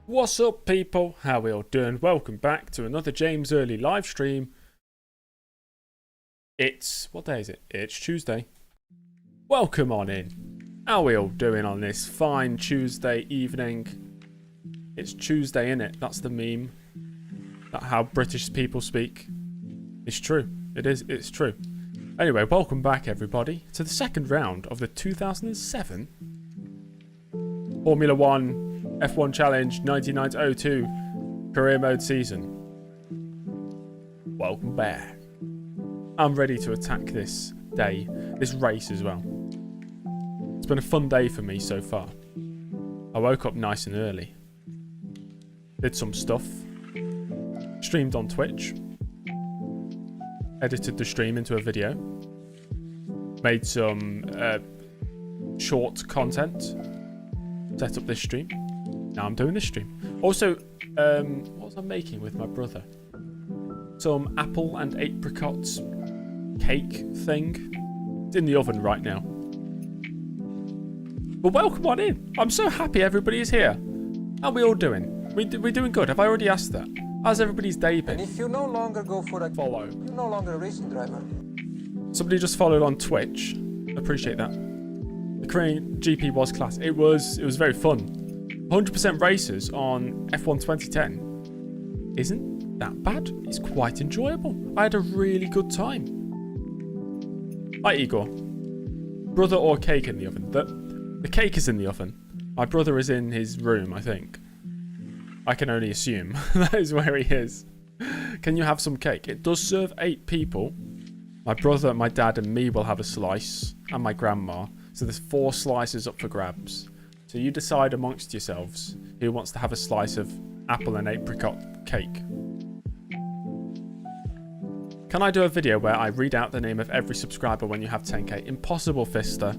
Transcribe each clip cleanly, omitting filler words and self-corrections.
What's up, people? How we all doing? Welcome back to another James Early live stream. What day is it? It's Tuesday. Welcome on in. How we all doing on this fine Tuesday evening? It's Tuesday, innit? That's the meme. That's how British people speak. It's true. It is. It's true. Anyway, welcome back, everybody, to the second round of the 2007 Formula One F1 Challenge 99-02 Career Mode season. Welcome back. I'm ready to attack this day, this race as well. It's been a fun day for me so far. I woke up nice and early. Did some stuff. Streamed on Twitch. Edited the stream into a video. Made some short content. Set up this stream. Now I'm doing this stream. Also, what was I making with my brother? Some apple and apricots cake thing. It's in the oven right now. But welcome on in. I'm so happy everybody is here. How are we all doing? We're doing good. Have I already asked that? How's everybody's day been? And if you no longer go for a Follow. you're no longer a racing driver. Somebody just followed on Twitch. Appreciate that. The Korean GP was class. It was very fun. 100% races on F1 2010 isn't that bad. It's quite enjoyable. I had a really good time. Hi, Igor. Brother or cake in the oven? The cake is in the oven. My brother is in his room, I think. I can only assume that is where he is. Can you have some cake? It does serve 8 people. My brother, my dad, and me will have a slice, and my grandma. So there's 4 slices up for grabs. So you decide amongst yourselves who wants to have a slice of apple and apricot cake. Can I do a video where I read out the name of every subscriber when you have 10k? Impossible, Fister,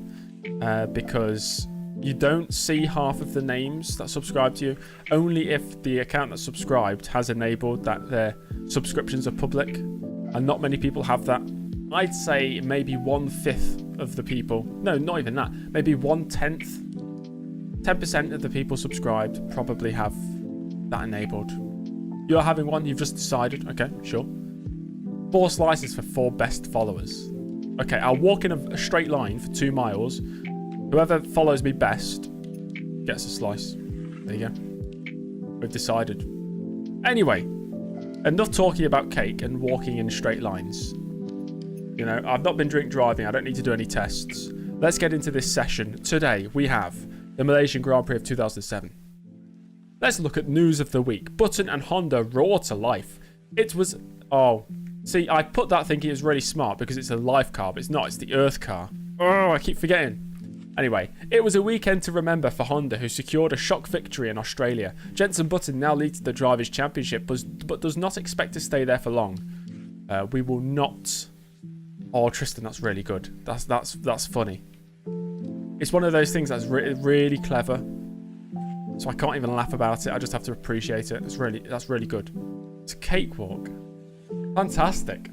because you don't see half of the names that subscribe to you. Only if the account that's subscribed has enabled that their subscriptions are public. And not many people have that. I'd say maybe 1/5 of the people. No, not even that. Maybe 1/10. 10% of the people subscribed probably have that enabled. You're having one, you've just decided. Okay, sure. 4 slices for 4 best followers. Okay, I'll walk in a straight line for 2 miles. Whoever follows me best gets a slice. There you go. We've decided. Anyway, enough talking about cake and walking in straight lines. You know, I've not been drink driving. I don't need to do any tests. Let's get into this session. Today, we have the Malaysian Grand Prix of 2007. Let's look at news of the week. Button and Honda roar to life. It was... Oh, see, I put that thinking it was really smart because it's a life car, but it's not. It's the Earth car. Oh, I keep forgetting. Anyway, it was a weekend to remember for Honda, who secured a shock victory in Australia. Jenson Button now leads the Drivers' Championship, but does not expect to stay there for long. We will not... Oh, Tristan, that's really good. That's funny. It's one of those things that's really clever. So I can't even laugh about it. I just have to appreciate it. That's really good. It's a cakewalk. Fantastic.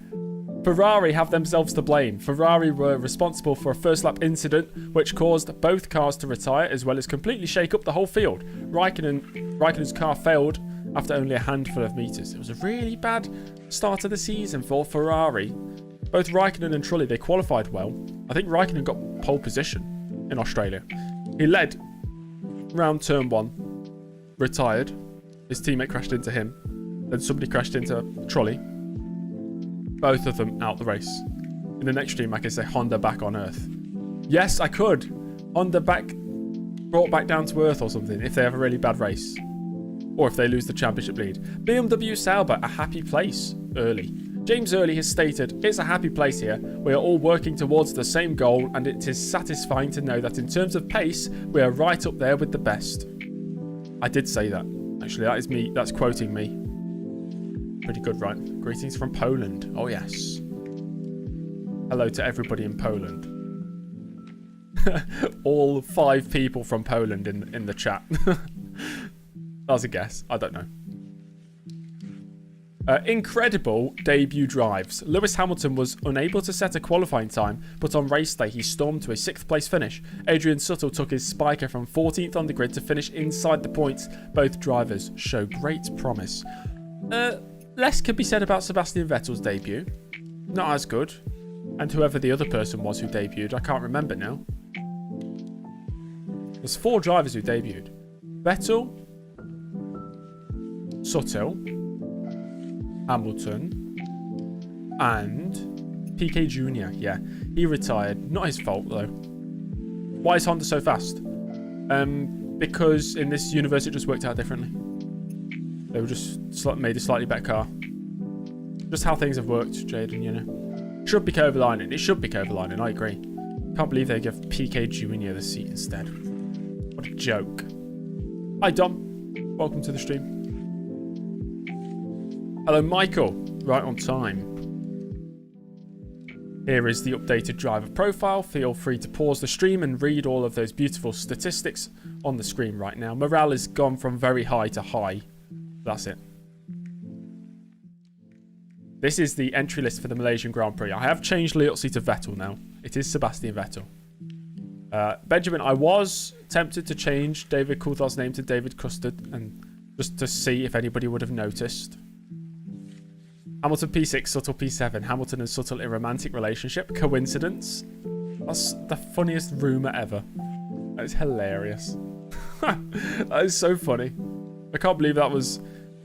Ferrari have themselves to blame. Ferrari were responsible for a first lap incident which caused both cars to retire as well as completely shake up the whole field. Raikkonen's car failed after only a handful of meters. It was a really bad start of the season for Ferrari. Both Raikkonen and Trulli, they qualified well. I think Raikkonen got pole position in Australia. He led round turn 1, retired. His teammate crashed into him. Then somebody crashed into Trulli. Both of them out the race. In the next stream, I can say Honda back on Earth. Yes, I could. Honda brought back down to Earth or something if they have a really bad race. Or if they lose the championship lead. BMW Sauber, a happy place early. James Early has stated, it's a happy place here. We are all working towards the same goal and it is satisfying to know that in terms of pace, we are right up there with the best. I did say that. Actually, that is me. That's quoting me. Pretty good, right? Greetings from Poland. Oh, yes. Hello to everybody in Poland. All 5 people from Poland in the chat. That was a guess. I don't know. Incredible debut drives. Lewis Hamilton was unable to set a qualifying time, but on race day he stormed to a 6th place finish. Adrian Sutil took his spiker from 14th on the grid to finish inside the points. Both drivers show great promise. Less could be said about Sebastian Vettel's debut. Not as good. And whoever the other person was who debuted, I can't remember now. There's 4 drivers who debuted. Vettel, Sutil, Hamilton, and Piquet Jr. Yeah, he retired. Not his fault, though. Why is Honda so fast? Because in this universe, it just worked out differently. They were just made a slightly better car. Just how things have worked, Jaden, you know. Should be Kovalainen. It should be Kovalainen, I agree. Can't believe they give Piquet Jr. the seat instead. What a joke. Hi, Dom. Welcome to the stream. Hello, Michael. Right on time. Here is the updated driver profile. Feel free to pause the stream and read all of those beautiful statistics on the screen right now. Morale has gone from very high to high. That's it. This is the entry list for the Malaysian Grand Prix. I have changed Liuzzi to Vettel now. It is Sebastian Vettel. Benjamin, I was tempted to change David Coulthard's name to David Custard, and just to see if anybody would have noticed. Hamilton P6, Sutil P7. Hamilton and Sutil in romantic relationship. Coincidence? That's the funniest rumour ever. That is hilarious. That is so funny. I can't believe that was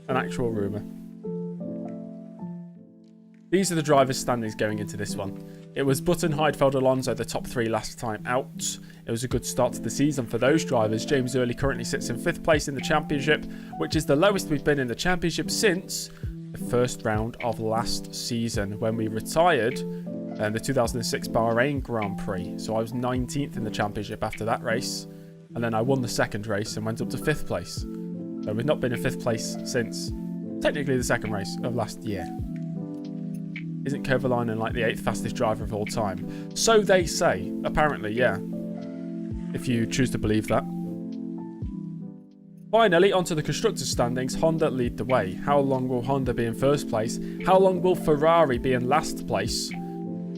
an actual rumour. These are the drivers' standings going into this one. It was Button, Heidfeld, Alonso, the top 3 last time out. It was a good start to the season for those drivers. James Earley currently sits in 5th place in the championship, which is the lowest we've been in the championship since the first round of last season, when we retired the 2006 Bahrain Grand Prix. So I was 19th in the championship after that race, and then I won the second race and went up to 5th place. So we've not been in 5th place since technically the second race of last year. Isn't Kovalainen like the 8th fastest driver of all time? So they say. Apparently, yeah. If you choose to believe that. Finally, onto the constructors' standings. Honda lead the way. How long will Honda be in 1st place? How long will Ferrari be in last place?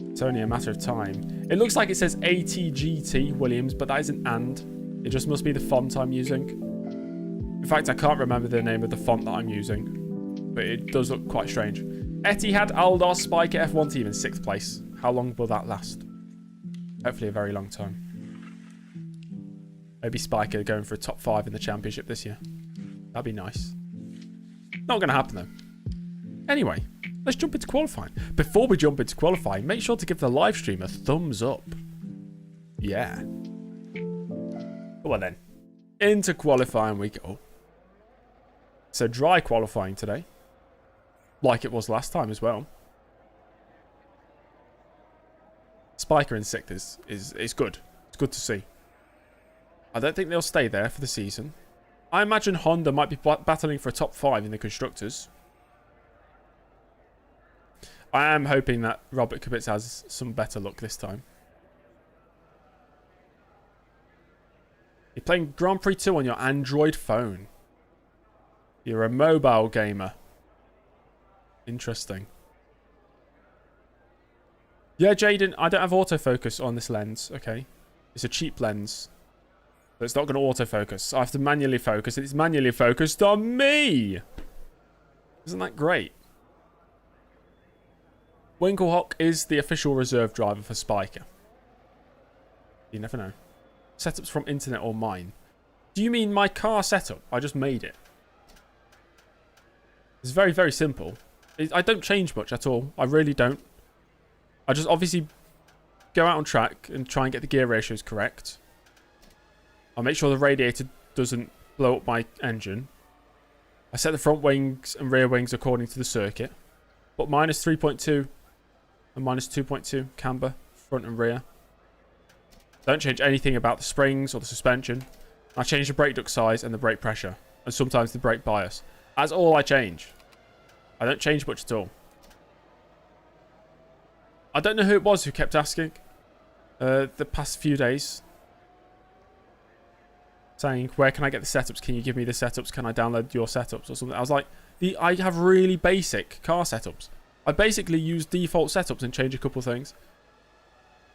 It's only a matter of time. It looks like it says ATGT Williams, but that is an and. It just must be the font I'm using. In fact, I can't remember the name of the font that I'm using, but it does look quite strange. Etihad Aldar Spiker F1 team in 6th place. How long will that last? Hopefully a very long time. Maybe Spiker going for a top 5 in the championship this year. That'd be nice. Not going to happen though. Anyway, let's jump into qualifying. Before we jump into qualifying, make sure to give the live stream a thumbs up. Yeah. Come on then. Into qualifying we go. So dry qualifying today. Like it was last time as well. Spiker in 6th is good. It's good to see. I don't think they'll stay there for the season. I imagine Honda might be battling for a top 5 in the Constructors. I am hoping that Robert Kubica has some better luck this time. You're playing Grand Prix 2 on your Android phone. You're a mobile gamer. Interesting. Yeah, Jaden, I don't have autofocus on this lens, okay? It's a cheap lens. So it's not going to autofocus. I have to manually focus. It's manually focused on me. Isn't that great? Winkelhock is the official reserve driver for Spiker. You never know. Setups from internet or mine. Do you mean my car setup? I just made it. It's very, very simple. I don't change much at all. I really don't. I just obviously go out on track and try and get the gear ratios correct. I'll make sure the radiator doesn't blow up my engine. I set the front wings and rear wings according to the circuit. But minus 3.2 and minus 2.2 camber, front and rear. Don't change anything about the springs or the suspension. I change the brake duct size and the brake pressure. And sometimes the brake bias. That's all I change. I don't change much at all. I don't know who it was who kept asking the past few days. saying, where can I get the setups? Can you give me the setups? Can I download your setups or something? I was like, I have really basic car setups. I basically use default setups and change a couple of things.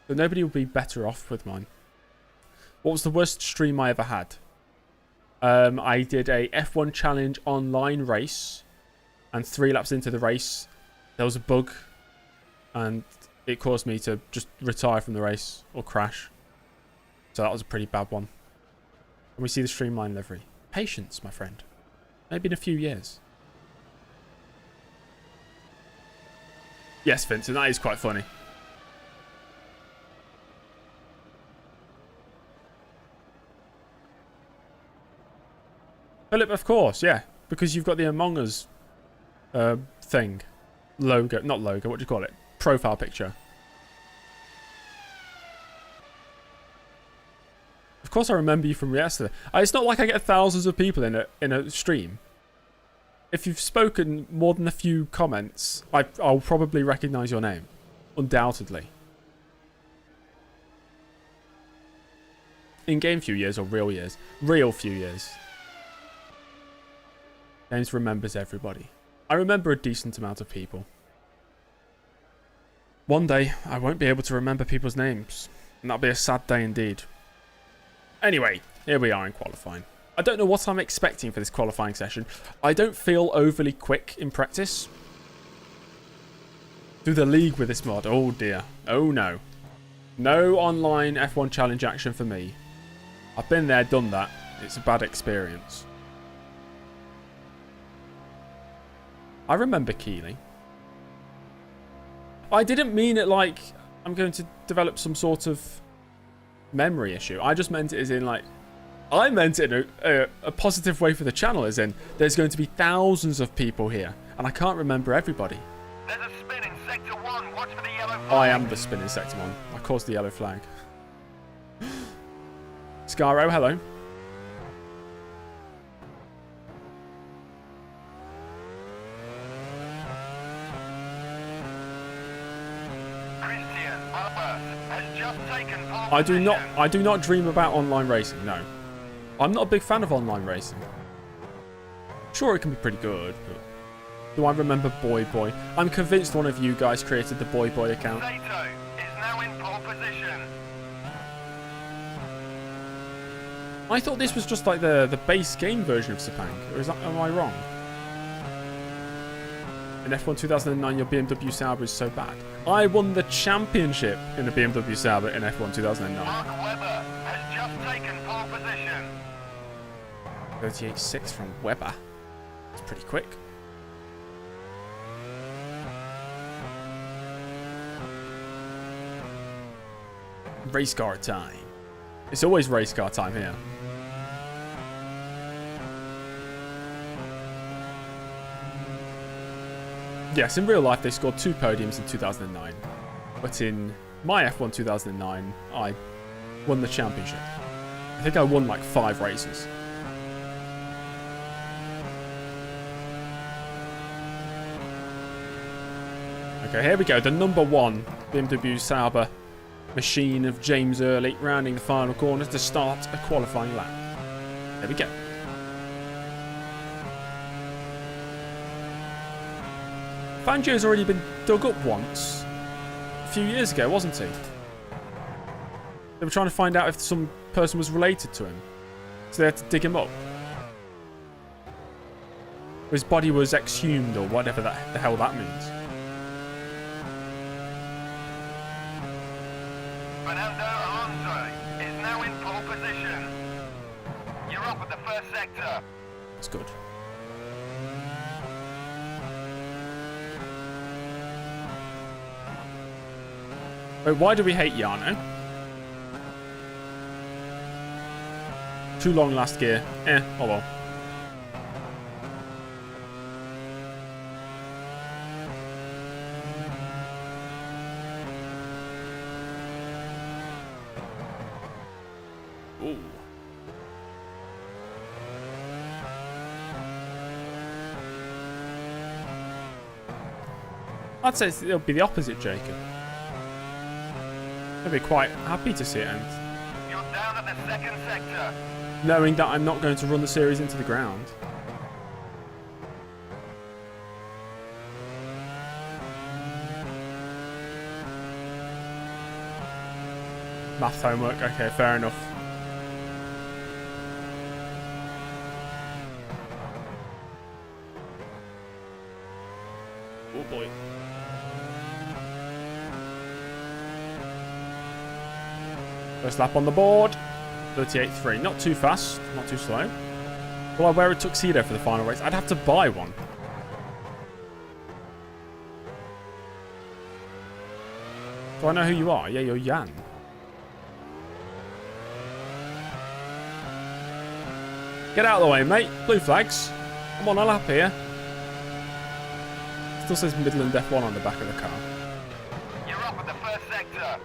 So nobody will be better off with mine. What was the worst stream I ever had? I did a F1 challenge online race, and 3 laps into the race, there was a bug, and it caused me to just retire from the race or crash. So that was a pretty bad one. And we see the streamline livery. Patience, my friend. Maybe in a few years. Yes, Vincent, that is quite funny. Philip, of course, yeah. Because you've got the Among Us thing. Logo. Not logo, what do you call it? Profile picture. Of course I remember you from yesterday. It's not like I get thousands of people in a stream. If you've spoken more than a few comments, I'll probably recognise your name. Undoubtedly. In-game few years or real years? Real few years. James remembers everybody. I remember a decent amount of people. One day, I won't be able to remember people's names. And that'll be a sad day indeed. Anyway, here we are in qualifying. I don't know what I'm expecting for this qualifying session. I don't feel overly quick in practice. Do the league with this mod. Oh dear. Oh no. No online F1 challenge action for me. I've been there, done that. It's a bad experience. I remember Keeley. I didn't mean it like I'm going to develop some sort of memory issue. I just meant it as in like... I meant it in a positive way for the channel, as in there's going to be thousands of people here, and I can't remember everybody. There's a spin in Sector 1. Watch for the yellow flag. I am the spin in Sector 1. I caused the yellow flag. Scaro, hello. I do not dream about online racing, no. I'm not a big fan of online racing. Sure, it can be pretty good, but do I remember Boy Boy? I'm convinced one of you guys created the Boy Boy account. Sato is now in pole position. I thought this was just like the base game version of Sepang. Or am I wrong? In F1 2009, your BMW Sauber is so bad. I won the championship in the BMW Sauber in F1 2009. Mark Webber has just taken pole position. 38.6 from Webber. It's pretty quick. Race car time. It's always race car time here. Yes, in real life they scored 2 podiums in 2009. But in my F1 2009, I won the championship. I think I won like 5 races. Okay, here we go. The number 1 BMW Sauber machine of James Early rounding the final corner to start a qualifying lap. There we go. Fangio's already been dug up once. A few years ago, wasn't he? They were trying to find out if some person was related to him. So they had to dig him up. His body was exhumed or whatever the hell that means. Fernando Alonso is now in pole position. You're up at the first sector. That's good. Wait, why do we hate Yano? Too long last gear. Oh well. Ooh. I'd say it'll be the opposite, Jacob. I'd be quite happy to see it end. You're down at the second sector. knowing that I'm not going to run the series into the ground. Math homework. Okay, fair enough. Oh boy. First lap on the board. 38.3. Not too fast, not too slow. Will I wear a tuxedo for the final race? I'd have to buy one. Do I know who you are? Yeah, you're Jan. Get out of the way, mate. Blue flags. I'm on a lap here. Still says Midland F1 on the back of the car. You're up at the first sector.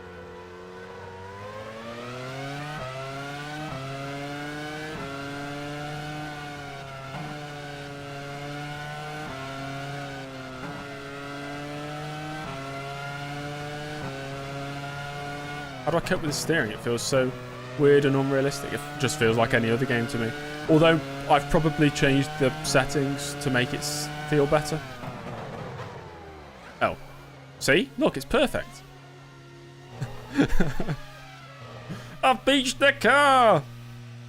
How do I cope with the steering? It feels so weird and unrealistic. It just feels like any other game to me. Although I've probably changed the settings to make it feel better. Oh. See? Look, it's perfect. I've beached the car!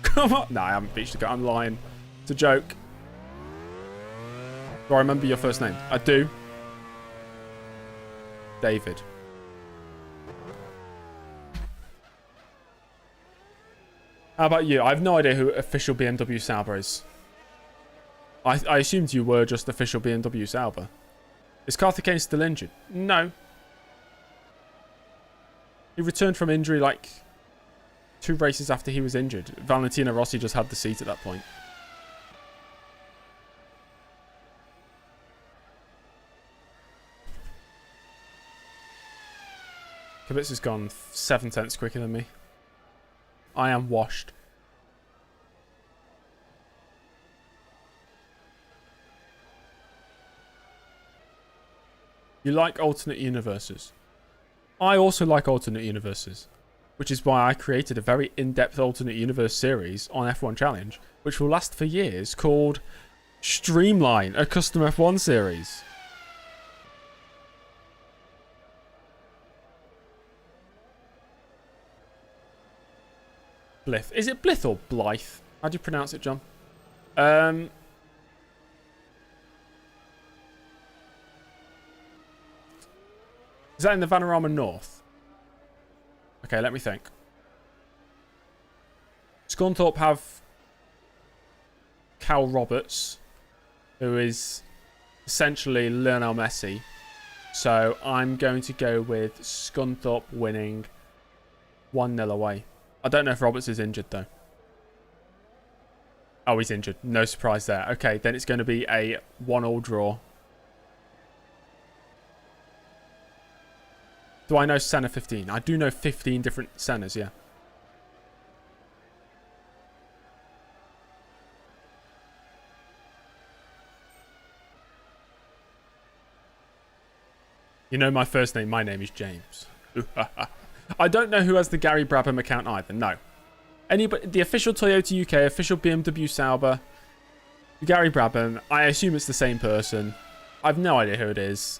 Come on! No, I haven't beached the car. I'm lying. It's a joke. Do I remember your first name? I do. David. How about you? I have no idea who official BMW Sauber is. I assumed you were just official BMW Sauber. Is Karthikeyan still injured? No. He returned from injury like 2 races after he was injured. Valentino Rossi just had the seat at that point. Kubica's gone 7/10 quicker than me. I am washed. You like alternate universes. I also like alternate universes, which is why I created a very in-depth alternate universe series on F1 Challenge, which will last for years, called Streamline, a custom F1 series. Blith. Is it Blith or Blythe? How do you pronounce it, John? Is that in the Vanarama North? Okay, let me think. Scunthorpe have Cal Roberts, who is essentially Lionel Messi. So I'm going to go with Scunthorpe winning 1-0 away. I don't know if Roberts is injured, though. Oh, he's injured. No surprise there. Okay, then it's going to be a 1-1 draw. Do I know Senna 15? I do know 15 different Sennas, yeah. You know my first name. My name is James. I don't know who has the Gary Brabham account either. No. Anybody, the official Toyota UK, official BMW Sauber, Gary Brabham. I assume it's the same person. I've no idea who it is.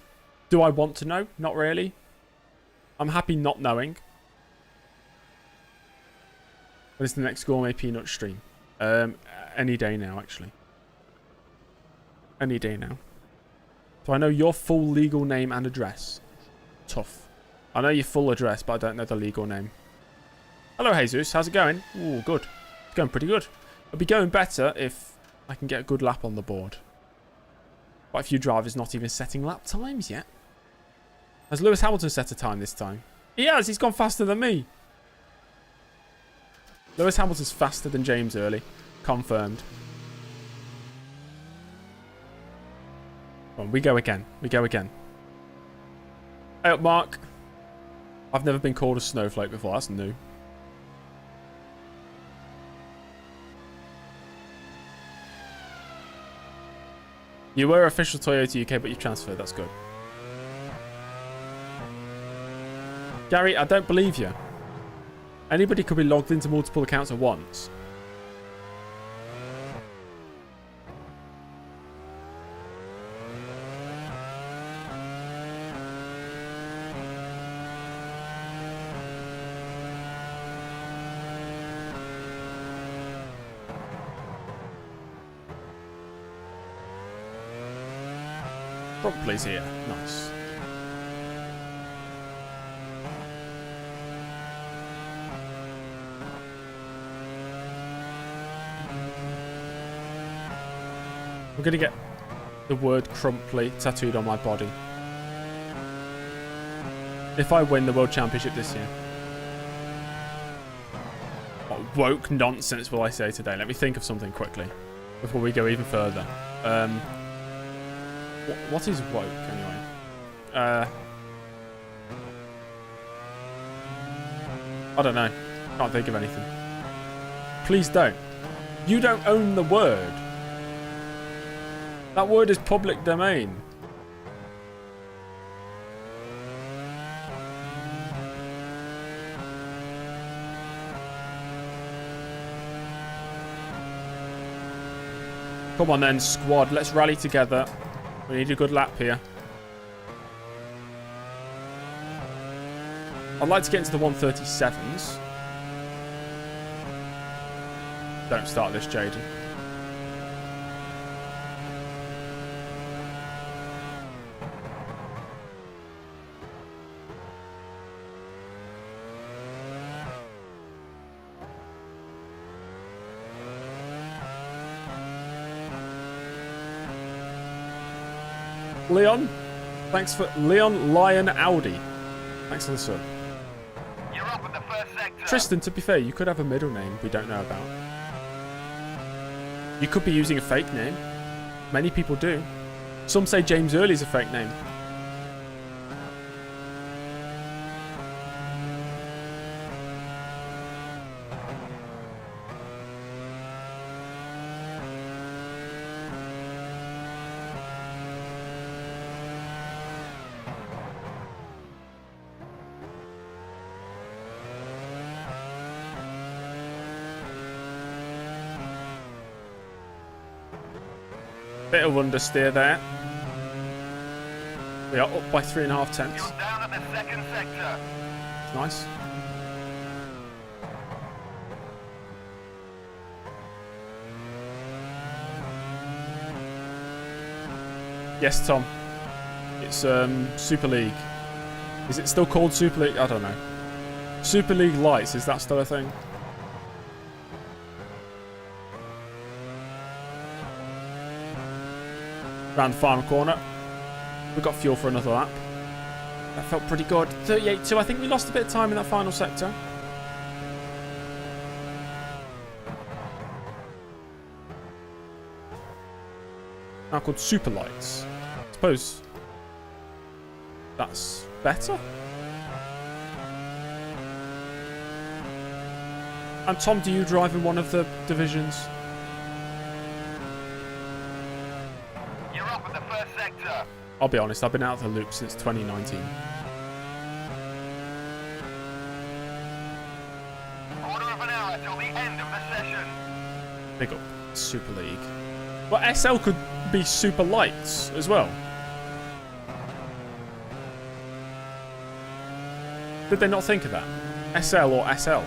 Do I want to know? Not really. I'm happy not knowing. When is the next Gourmet Peanut stream? Any day now, actually. Any day now. Do I know your full legal name and address? Tough. I know your full address, but I don't know the legal name. Hello, Jesus. How's it going? Ooh, good. It's going pretty good. It'll be going better if I can get a good lap on the board. Quite a few drivers not even setting lap times yet. Has Lewis Hamilton set a time this time? He has. He's gone faster than me. Lewis Hamilton's faster than James Early. Confirmed. Come on, we go again. We go again. Hey up, Mark. I've never been called a snowflake before. That's new. You were official Toyota UK, but you've transferred. That's good. Gary, I don't believe you. Anybody could be logged into multiple accounts at once. Crumply's here. Nice. I'm going to get the word Crumply tattooed on my body. If I win the World Championship this year. What woke nonsense will I say today? Let me think of something quickly before we go even further. What is woke anyway? I don't know. Can't think of anything. Please don't. You don't own the word. That word is public domain. Come on then, squad. Let's rally together. We need a good lap here. I'd like to get into the 137s. Don't start this, Jaden. Leon, thanks for Leon Lion Audi. Thanks for the sub. You're up at the first sector. Tristan, to be fair, you could have a middle name we don't know about. You could be using a fake name. Many people do. Some say James Early is a fake name. Bit of understeer there. We are up by 3.5 tenths. You're down at the second sector. Nice. Yes, Tom. It's Super League. Is it still called Super League? I don't know. Super League Lights, is that still a thing? Round the final corner. We've got fuel for another lap. That felt pretty good. 38.2. I think we lost a bit of time in that final sector. Now called Super Lights. I suppose that's better. And Tom, do you drive in one of the divisions? I'll be honest, I've been out of the loop since 2019. Quarter of an hour till the end of the session. Big up Super League. Well, SL could be Super Lights as well. Did they not think of that? SL or SL?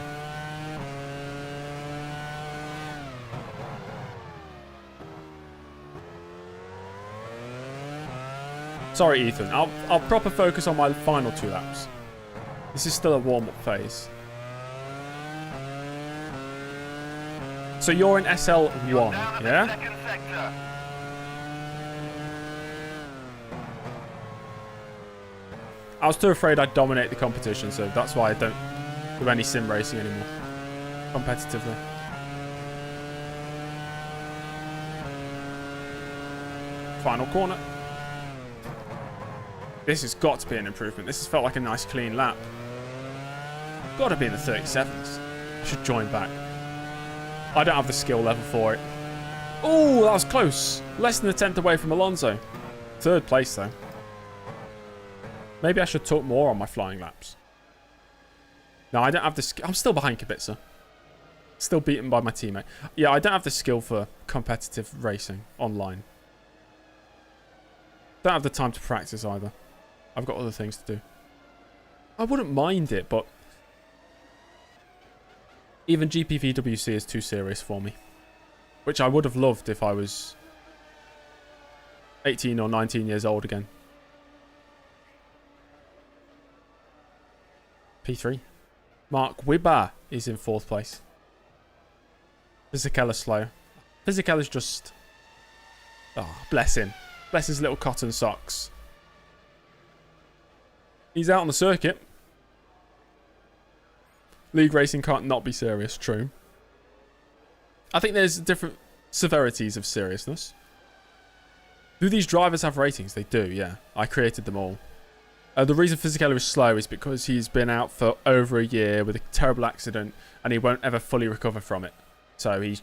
Sorry, Ethan. I'll proper focus on my final 2 laps. This is still a warm-up phase. So you're in SL1, yeah? Second sector. I was too afraid I'd dominate the competition, so that's why I don't do any sim racing anymore. Competitively. Final corner. This has got to be an improvement. This has felt like a nice clean lap. Got to be in the 37s. I should join back. I don't have the skill level for it. Oh, that was close. Less than a tenth away from Alonso. 3rd place, though. Maybe I should talk more on my flying laps. No, I don't have the skill. I'm still behind Kubica. Still beaten by my teammate. Yeah, I don't have the skill for competitive racing online. Don't have the time to practice either. I've got other things to do. I wouldn't mind it, but even GPVWC is too serious for me. Which I would have loved if I was 18 or 19 years old again. P3. Mark Webber is in 4th place. Fisichella slow. Fisichella's just... Oh, bless him. Bless his little cotton socks. He's out on the circuit. League racing can't not be serious, true. I think there's different severities of seriousness. Do these drivers have ratings? They do, yeah. I created them all. The reason Fisichella is slow is because he's been out for over a year with a terrible accident and he won't ever fully recover from it. So he's,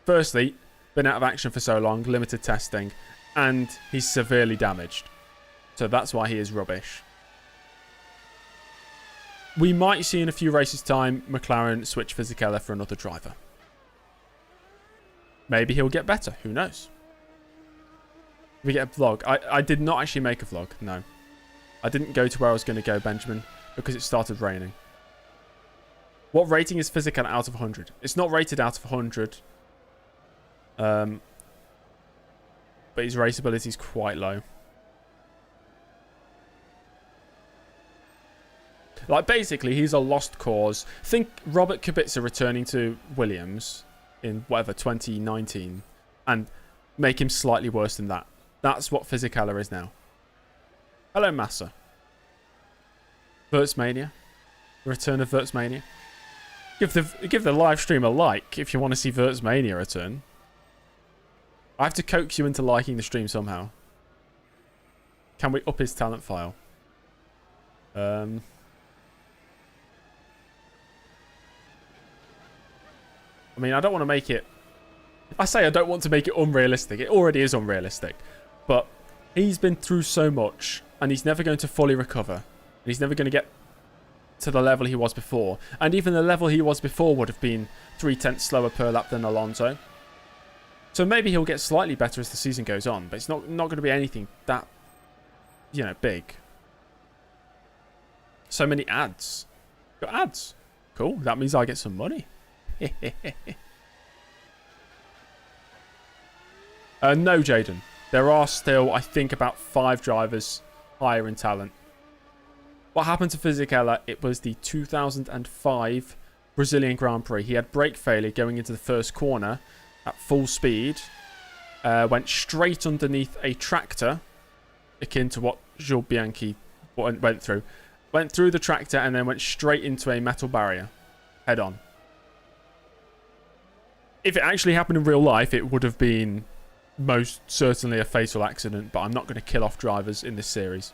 firstly, been out of action for so long, limited testing, and he's severely damaged. So that's why he is rubbish. We might see in a few races' time McLaren switch Fisichella for another driver. Maybe he'll get better. Who knows? We get a vlog. I did not actually make a vlog. No. I didn't go to where I was going to go, Benjamin, because it started raining. What rating is Fisichella out of 100? It's not rated out of 100. But his raceability is quite low. Like, basically, he's a lost cause. Think Robert Kubica returning to Williams in, whatever, 2019. And make him slightly worse than that. That's what Fisichella is now. Hello, Massa. Vertsmania. The return of Vertsmania. Give the live stream a like if you want to see Vertsmania return. I have to coax you into liking the stream somehow. Can we up his talent file? I mean, I don't want to make it... I say I don't want to make it unrealistic. It already is unrealistic. But he's been through so much, and he's never going to fully recover. And he's never going to get to the level he was before. And even the level he was before would have been 0.3 slower per lap than Alonso. So maybe he'll get slightly better as the season goes on, but it's not going to be anything that, you know, big. So many ads. Got ads. Cool. That means I get some money. No, Jaden. There are still, I think, about 5 drivers higher in talent. What happened to Fisichella? It was the 2005 Brazilian Grand Prix. He had brake failure going into the first corner at full speed. Went straight underneath a tractor, akin to what Jules Bianchi went through. Went through the tractor and then went straight into a metal barrier. Head on. If it actually happened in real life, it would have been most certainly a fatal accident, but I'm not going to kill off drivers in this series.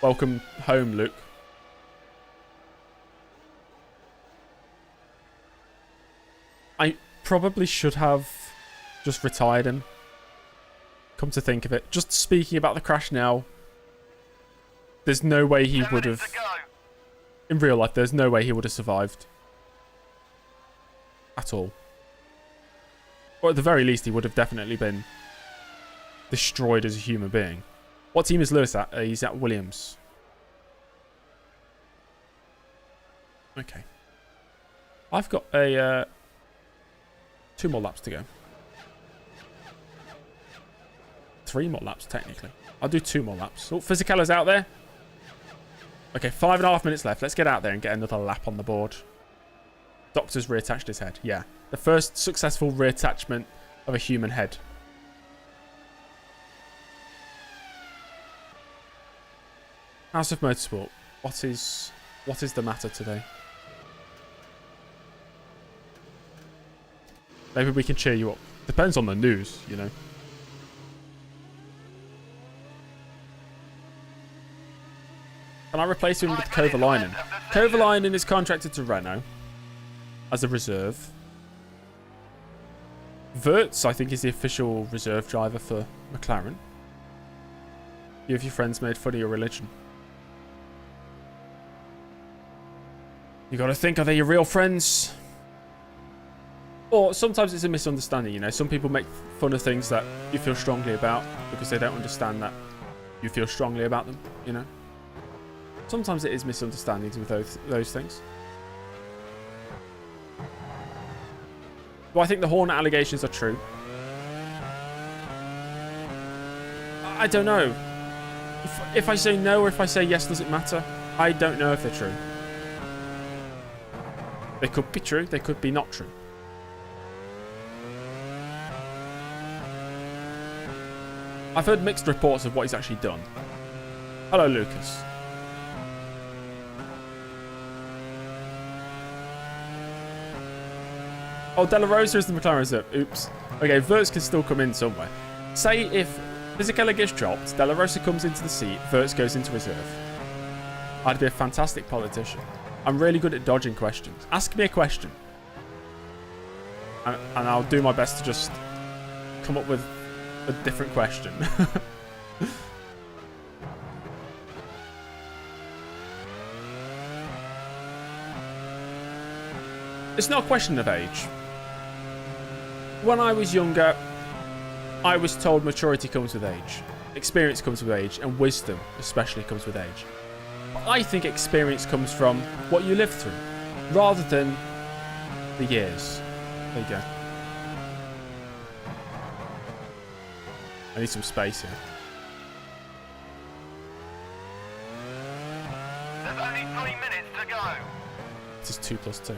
Welcome home, Luke. I probably should have just retired him. Come to think of it. Just speaking about the crash now, there's no way he would have... In real life, there's no way he would have survived. At all. Or at the very least, he would have definitely been destroyed as a human being. What team is Lewis at? He's at Williams. Okay. I've got a 2 more laps to go. 3 more laps, technically. I'll do 2 more laps. Oh, Fisichella's out there. Okay, 5.5 minutes left. Let's get out there and get another lap on the board. Doctor's reattached his head. Yeah. The first successful reattachment of a human head. House of Motorsport. What is the matter today? Maybe we can cheer you up. Depends on the news, you know. Can I replace him with Kovalainen? Kovalainen is contracted to Renault as a reserve. Wirtz, I think, is the official reserve driver for McLaren. You have your friends made fun of your religion. You got to think, are they your real friends? Or sometimes it's a misunderstanding, you know. Some people make fun of things that you feel strongly about because they don't understand that you feel strongly about them, you know. Sometimes it is misunderstandings with those things. Do I think the Hornet allegations are true? I don't know. If I say no or if I say yes, does it matter? I don't know if they're true. They could be true. They could be not true. I've heard mixed reports of what he's actually done. Hello, Lucas. Oh, De La Rosa is the McLaren reserve. Oops. Okay, Wirtz can still come in somewhere. Say if Fisichella gets dropped, De La Rosa comes into the seat, Wirtz goes into reserve. I'd be a fantastic politician. I'm really good at dodging questions. Ask me a question. And I'll do my best to just come up with a different question. It's not a question of age. When I was younger, I was told maturity comes with age, experience comes with age, and wisdom especially comes with age. But I think experience comes from what you live through, rather than the years. There you go. I need some space here. There's only 3 minutes to go. This is 2 + 2.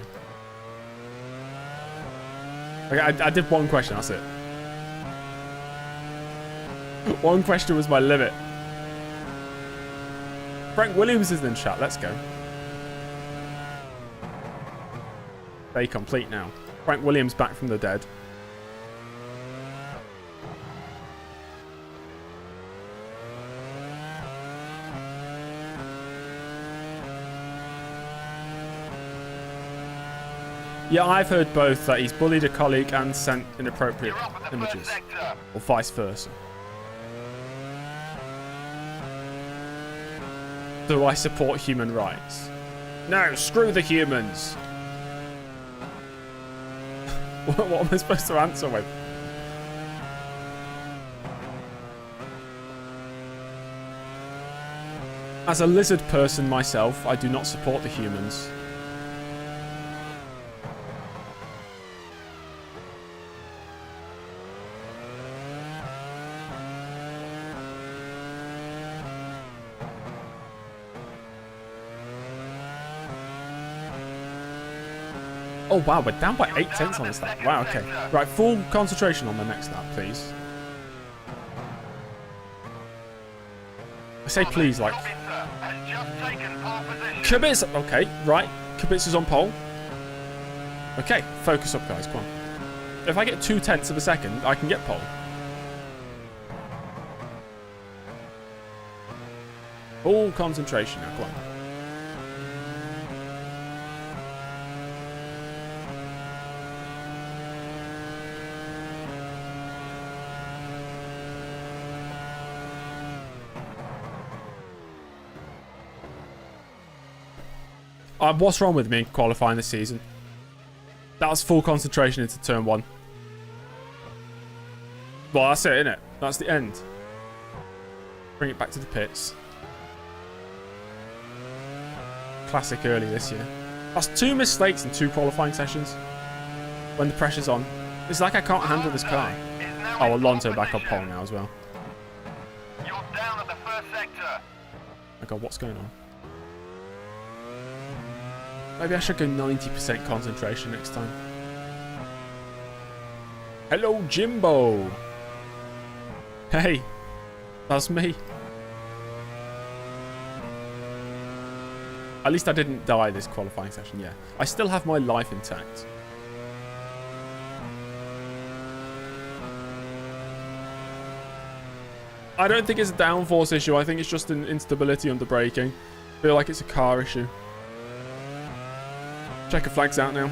Okay, I did one question, that's it. One question was my limit. Frank Williams is in chat, let's go. They complete now. Frank Williams back from the dead. Yeah, I've heard both, that he's bullied a colleague and sent inappropriate images, or vice versa. Do I support human rights? No, screw the humans. What am I supposed to answer with? As a lizard person myself, I do not support the humans. Oh wow, we're down by 8 tenths on this lap. Wow, okay. Right, full concentration on the next lap, please. I say please, like... Kubica! Okay, right. Kubica's on pole. Okay, focus up, guys, come on. If I get 2 tenths of a second, I can get pole. Full concentration now, come on. What's wrong with me in qualifying this season? That was full concentration into turn 1. Well, that's it, innit? That's the end. Bring it back to the pits. Classic early this year. That's 2 mistakes in 2 qualifying sessions. When the pressure's on. It's like I can't handle this car. Oh, Alonso back on pole now as well. You're down at the first sector. Oh god, what's going on? Maybe I should go 90% concentration next time. Hello, Jimbo. Hey, that's me. At least I didn't die this qualifying session, yeah. I still have my life intact. I don't think it's a downforce issue. I think it's just an instability under braking. I feel like it's a car issue. Checker flag's out now.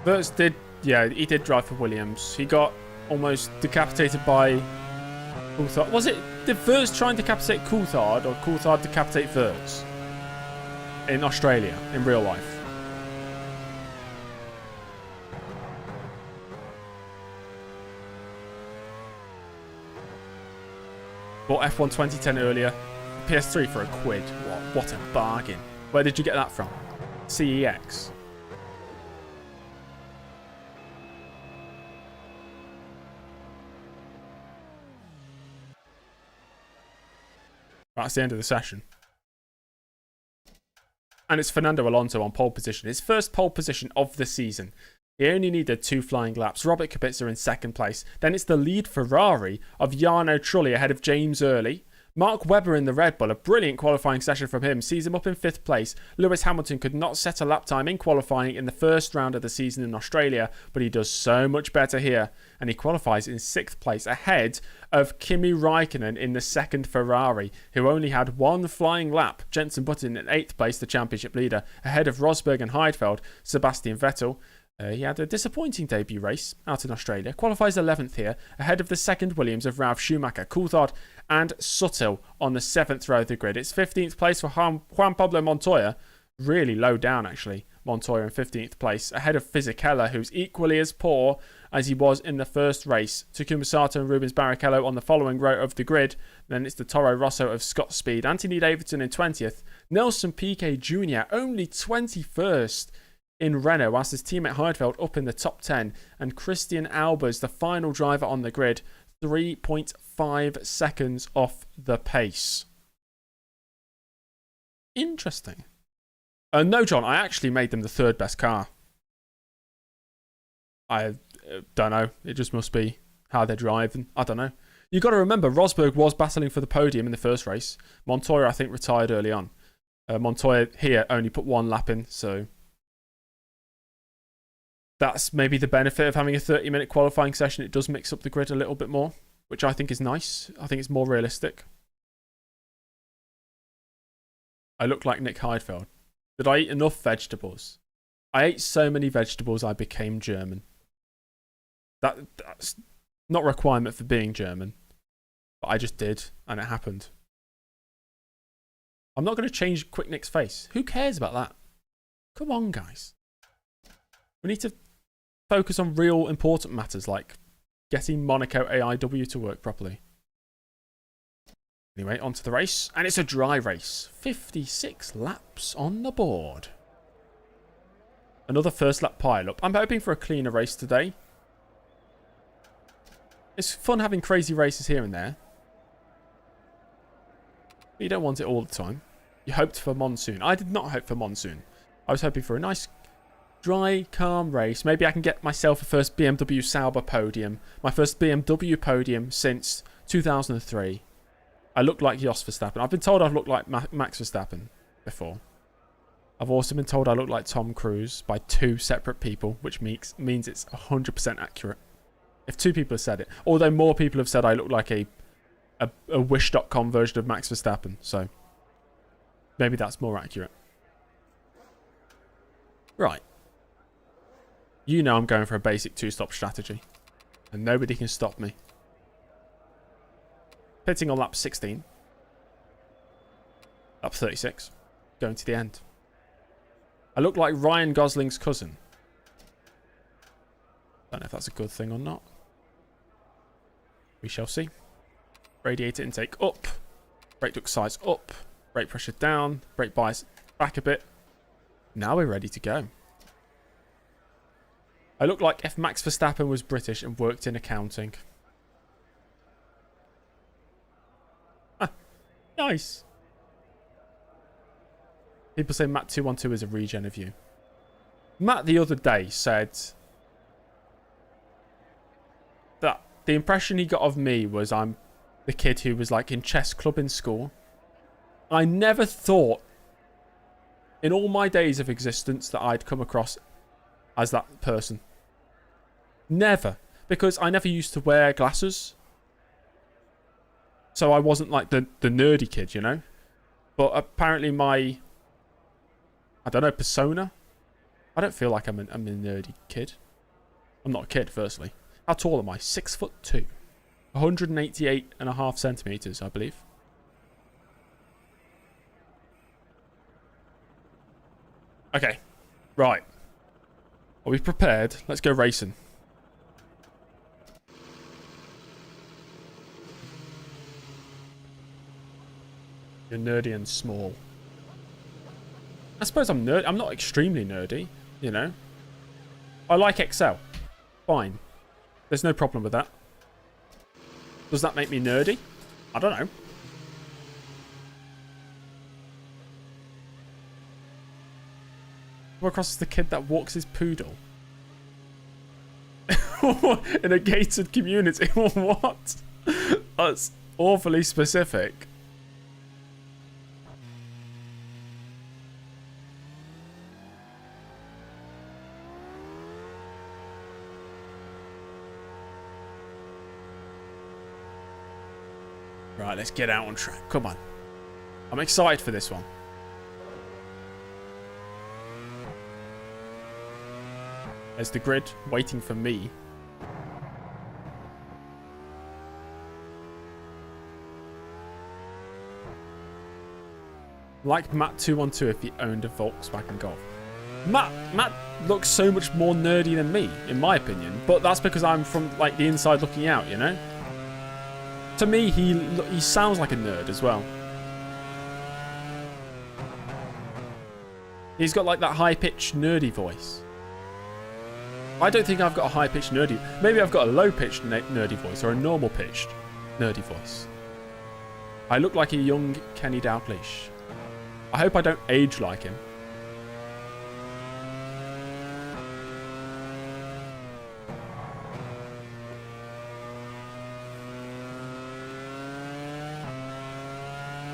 Wirtz did, yeah, he did drive for Williams. He got almost decapitated by Coulthard. Was it, did Wirtz try and decapitate Coulthard, or Coulthard decapitate Wirtz? In Australia, in real life. Bought F1 2010 earlier. PS3 for £1. What a bargain. Where did you get that from? CEX. That's the end of the session. And it's Fernando Alonso on pole position. His first pole position of the season. He only needed 2 flying laps. Robert Kubica in second place. Then it's the lead Ferrari of Jarno Trulli ahead of James Early. Mark Webber in the Red Bull, a brilliant qualifying session from him, sees him up in 5th place. Lewis Hamilton could not set a lap time in qualifying in the first round of the season in Australia, but he does so much better here, and he qualifies in 6th place ahead of Kimi Raikkonen in the second Ferrari, who only had 1 flying lap. Jenson Button in 8th place, the championship leader, ahead of Rosberg and Heidfeld. Sebastian Vettel, he had a disappointing debut race out in Australia. Qualifies 11th here, ahead of the second Williams of Ralf Schumacher, Coulthard and Suttel on the 7th row of the grid. It's 15th place for Juan Pablo Montoya. Really low down, actually. Montoya in 15th place, ahead of Fisichella, who's equally as poor as he was in the first race. Takuma Sato and Rubens Barrichello on the following row of the grid. Then it's the Toro Rosso of Scott Speed. Anthony Davidson in 20th. Nelson Piquet Jr. only 21st. In Renault, whilst his teammate Heidfeld up in the top 10, and Christian Albers, the final driver on the grid, 3.5 seconds off the pace. Interesting. No, John, I actually made them the 3rd best car. I don't know. It just must be how they're driving. I don't know. You've got to remember, Rosberg was battling for the podium in the first race. Montoya, I think, retired early on. Montoya here only put 1 lap in, so that's maybe the benefit of having a 30-minute qualifying session. It does mix up the grid a little bit more, which I think is nice. I think it's more realistic. I look like Nick Heidfeld. Did I eat enough vegetables? I ate so many vegetables I became German. That's not a requirement for being German, but I just did, and it happened. I'm not going to change Quick Nick's face. Who cares about that? Come on, guys. We need to focus on real important matters like getting Monaco AIW to work properly. Anyway, on to the race. And it's a dry race. 56 laps on the board. Another first lap pile-up. I'm hoping for a cleaner race today. It's fun having crazy races here and there. But you don't want it all the time. You hoped for monsoon. I did not hope for monsoon. I was hoping for a nice dry, calm race. Maybe I can get myself a first BMW Sauber podium. My first BMW podium since 2003. I look like Jos Verstappen. I've been told I've looked like Max Verstappen before. I've also been told I look like Tom Cruise by 2 separate people, which means it's 100% accurate. If 2 people have said it. Although more people have said I look like a Wish.com version of Max Verstappen. So maybe that's more accurate. Right. You know I'm going for a basic 2-stop strategy. And nobody can stop me. Pitting on lap 16. Lap 36. Going to the end. I look like Ryan Gosling's cousin. Don't know if that's a good thing or not. We shall see. Radiator intake up. Brake duct size up. Brake pressure down. Brake bias back a bit. Now we're ready to go. I look like if Max Verstappen was British and worked in accounting. Ah, nice. People say Matt 212 is a regen of you. Matt the other day said that the impression he got of me was I'm the kid who was like in chess club in school. I never thought in all my days of existence that I'd come across as that person. Never. Because I never used to wear glasses. So I wasn't like the nerdy kid, you know? But apparently my, I don't know, persona? I don't feel like I'm a nerdy kid. I'm not a kid, firstly. How tall am I? 6'2". 188.5 centimetres, I believe. Okay. Right. Are we prepared? Let's go racing. You're nerdy and small. I suppose I'm nerd. I'm not extremely nerdy, you know. I like Excel. Fine. There's no problem with that. Does that make me nerdy? I don't know. Come across as the kid that walks his poodle. In a gated community. What? That's awfully specific. Right, let's get out on track. Come on. I'm excited for this one. There's the grid waiting for me. Like Matt212 if he owned a Volkswagen Golf. Matt looks so much more nerdy than me, in my opinion. But that's because I'm from like the inside looking out, you know? To me, he sounds like a nerd as well. He's got like that high-pitched nerdy voice. I don't think I've got a high-pitched nerdy... Maybe I've got a low-pitched nerdy voice or a normal-pitched nerdy voice. I look like a young Kenny Dalglish. I hope I don't age like him.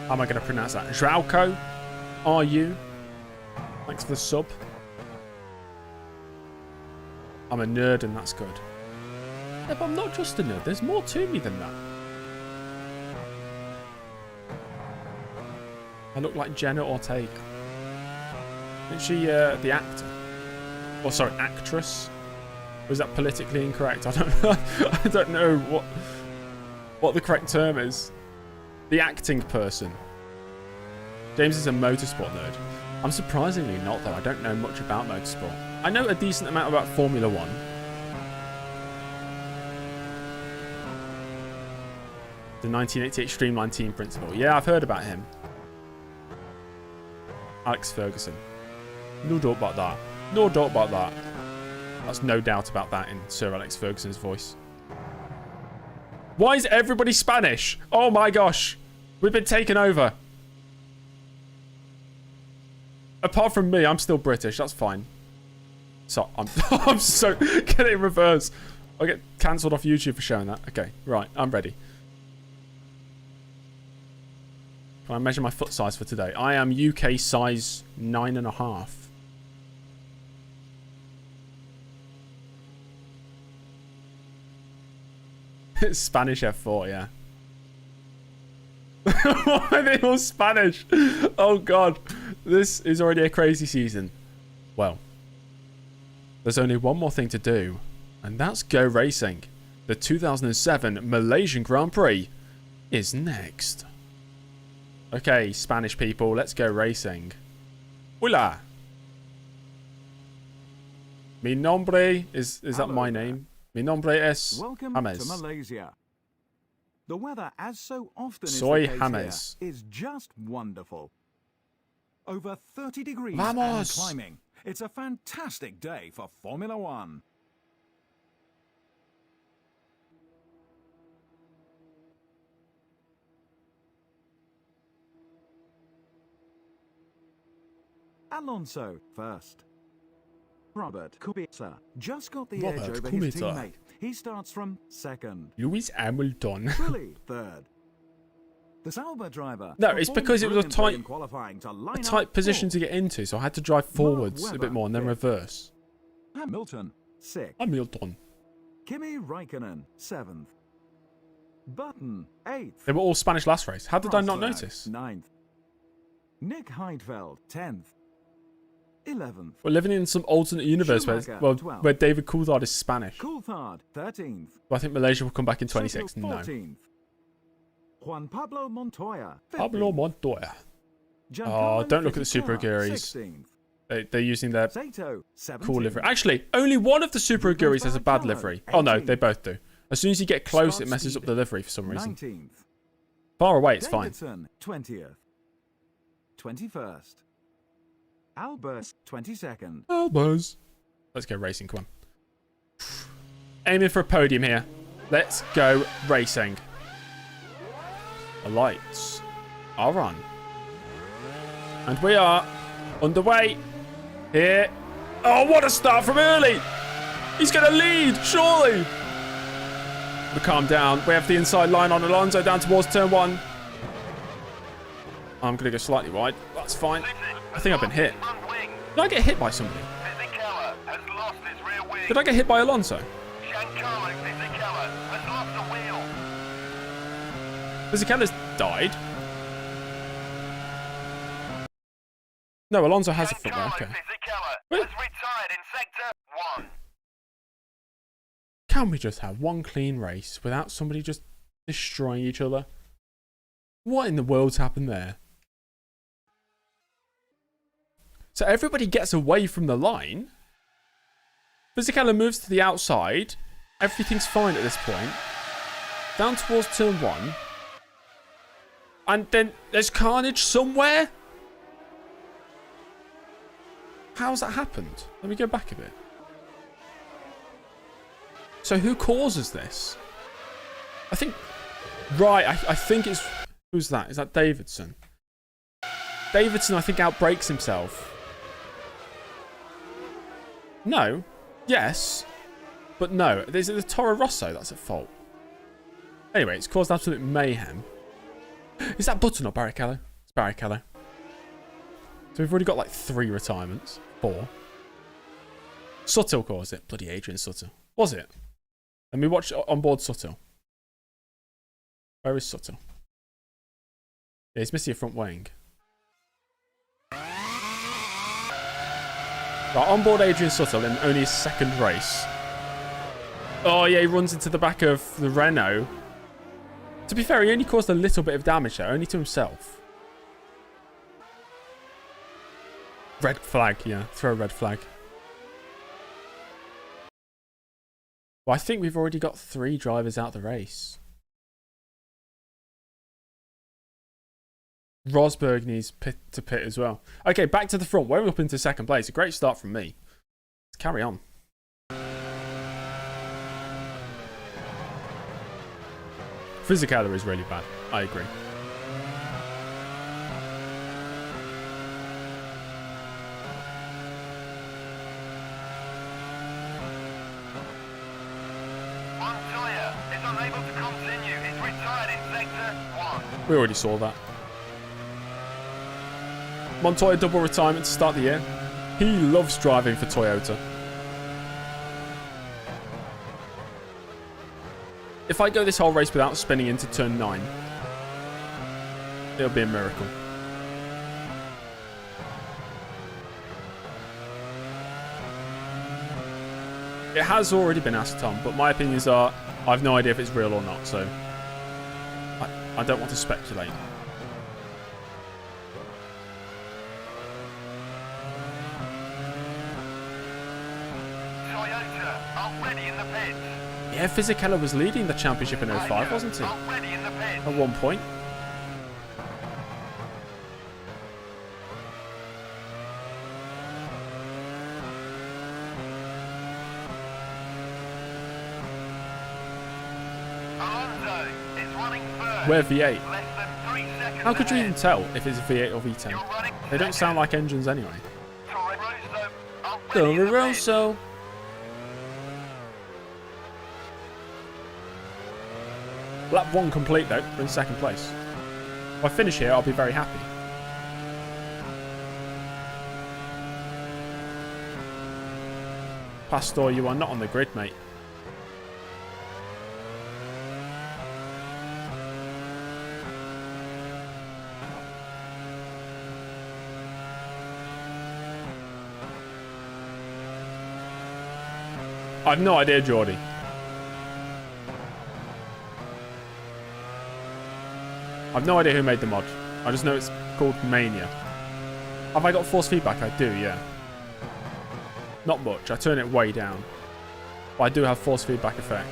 How am I going to pronounce that? Joauco? Are you? Thanks for the sub. I'm a nerd and that's good. Yeah, but I'm not just a nerd. There's more to me than that. I look like Jenna Ortega. Isn't she the actor? Or sorry, actress? Or is that politically incorrect? I don't know. I don't know what the correct term is. The acting person. James is a motorsport nerd. I'm surprisingly not, though. I don't know much about motorsport. I know a decent amount about Formula 1. The 1988 Streamline Team Principal. Yeah, I've heard about him. Alex Ferguson. No doubt about that. No doubt about that. That's no doubt about that in Sir Alex Ferguson's voice. Why is everybody Spanish? Oh my gosh. We've been taken over. Apart from me, I'm still British. That's fine. So I'm so get it in reverse. I'll get cancelled off YouTube for showing that. Okay, right. I'm ready. Can I measure my foot size for today? I am UK size 9.5. It's Spanish F4, yeah. Why are they all Spanish? Oh god. This is already a crazy season. Well, there's only one more thing to do, and that's go racing. The 2007 Malaysian Grand Prix is next. Okay, Spanish people, let's go racing. Hola. Mi nombre is that my name? Mi nombre es Welcome James. to Malaysia. The weather, as so often Soy is the case James. here, is just wonderful. Over 30 degrees Vamos. and climbing. It's a fantastic day for Formula 1. Alonso first. Robert Kubica just got the edge over his teammate. He starts from second. Lewis Hamilton. Trulli third. The Sauber driver. No, it's because it was a performed tight, brilliantly in qualifying to line a tight up position to fourth. get into, so I had to drive forwards a bit more and then reverse. Hamilton sixth. Hamilton. Kimi Raikkonen seventh. Button eighth. They were all Spanish last race. How did I not Rosberg, notice? Ninth. Nick Heidfeld 10th. 11th. We're living in some alternate universe where, Schumacher, well, 12th. where David Coulthard is Spanish. Coulthard 13th. Do I think Malaysia will come back in 26? Sergio No. 14th. Juan Pablo Montoya 15th. Pablo Montoya. Giancarlo don't look at the Super Fisichella, Aguirres. 16th. They're using their Sato 17th. cool livery. Actually, only one of the Super Aguirres has a bad livery. Oh no, they both do. As soon as you get close, Scott it messes up the livery for some reason. 19th. Far away, it's fine. Davidson 20th. 21st. Albers, 22nd. Albers. Let's go racing, come on. Aiming for a podium here. Let's go racing. The lights are on. And we are underway here. Oh, what a start from early. He's going to lead, surely. But calm down. We have the inside line on Alonso down towards turn 1. I'm going to go slightly wide. That's fine. I think I've been hit. Did I get hit by somebody? Did I get hit by Alonso? Fisichella's died. No, Alonso has a footwear. Okay. Wait. Can we just have one clean race without somebody just destroying each other? What in the world's happened there? So everybody gets away from the line. Fisichella moves to the outside. Everything's fine at this point. Down towards turn 1. And then there's carnage somewhere? How's that happened? Let me go back a bit. So who causes this? I think... Right, I think it's... Who's that? Is that Davidson? Davidson, I think, outbrakes himself. No. Yes. But no. There's the Toro Rosso that's at fault. Anyway, it's caused absolute mayhem. Is that Button or Barrichello? It's Barrichello. So we've already got like 3 retirements. 4. Suttle caused it. Bloody Adrian Suttle. Was it? Let me watch on board Suttle. Where is Suttle? Yeah, he's missing a front wing. Right, on board Adrian Suttle in only his 2nd race. Oh yeah, he runs into the back of the Renault. To be fair, he only caused a little bit of damage there, only to himself. Red flag, yeah. Throw a red flag. Well, I think we've already got 3 drivers out of the race. Rosberg needs to pit as well. Okay, back to the front. We're up into 2nd place. A great start from me. Let's carry on. Fisichella is really bad. I agree. Montoya is unable to continue. He's retired in sector 1. We already saw that. Montoya double retirement to start the year. He loves driving for Toyota. If I go this whole race without spinning into turn 9, it'll be a miracle. It has already been asked, Tom, but my opinions are I've no idea if it's real or not, so I don't want to speculate. Toyota already in the pits. Yeah, Fisichella was leading the championship in 05, wasn't he? Already in the pits. At one point. Alonso is running first. We're V8. Less than 3 seconds How could you ahead. even tell if it's V8 or V10? They don't sound like engines anyway. Toro Rosso already in the Toro pits. Rosso. Lap 1 complete though. We're in 2nd place. If I finish here, I'll be very happy. Pastor, you are not on the grid, mate. I've no idea, Geordie. I've no idea who made the mod. I just know it's called Mania. Have I got force feedback? I do, yeah. Not much. I turn it way down. But I do have force feedback effect.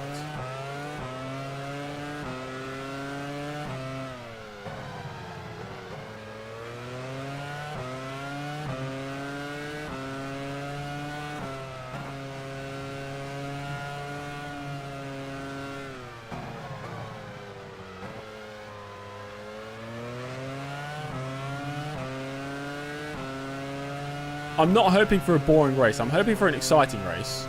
I'm not hoping for a boring race. I'm hoping for an exciting race.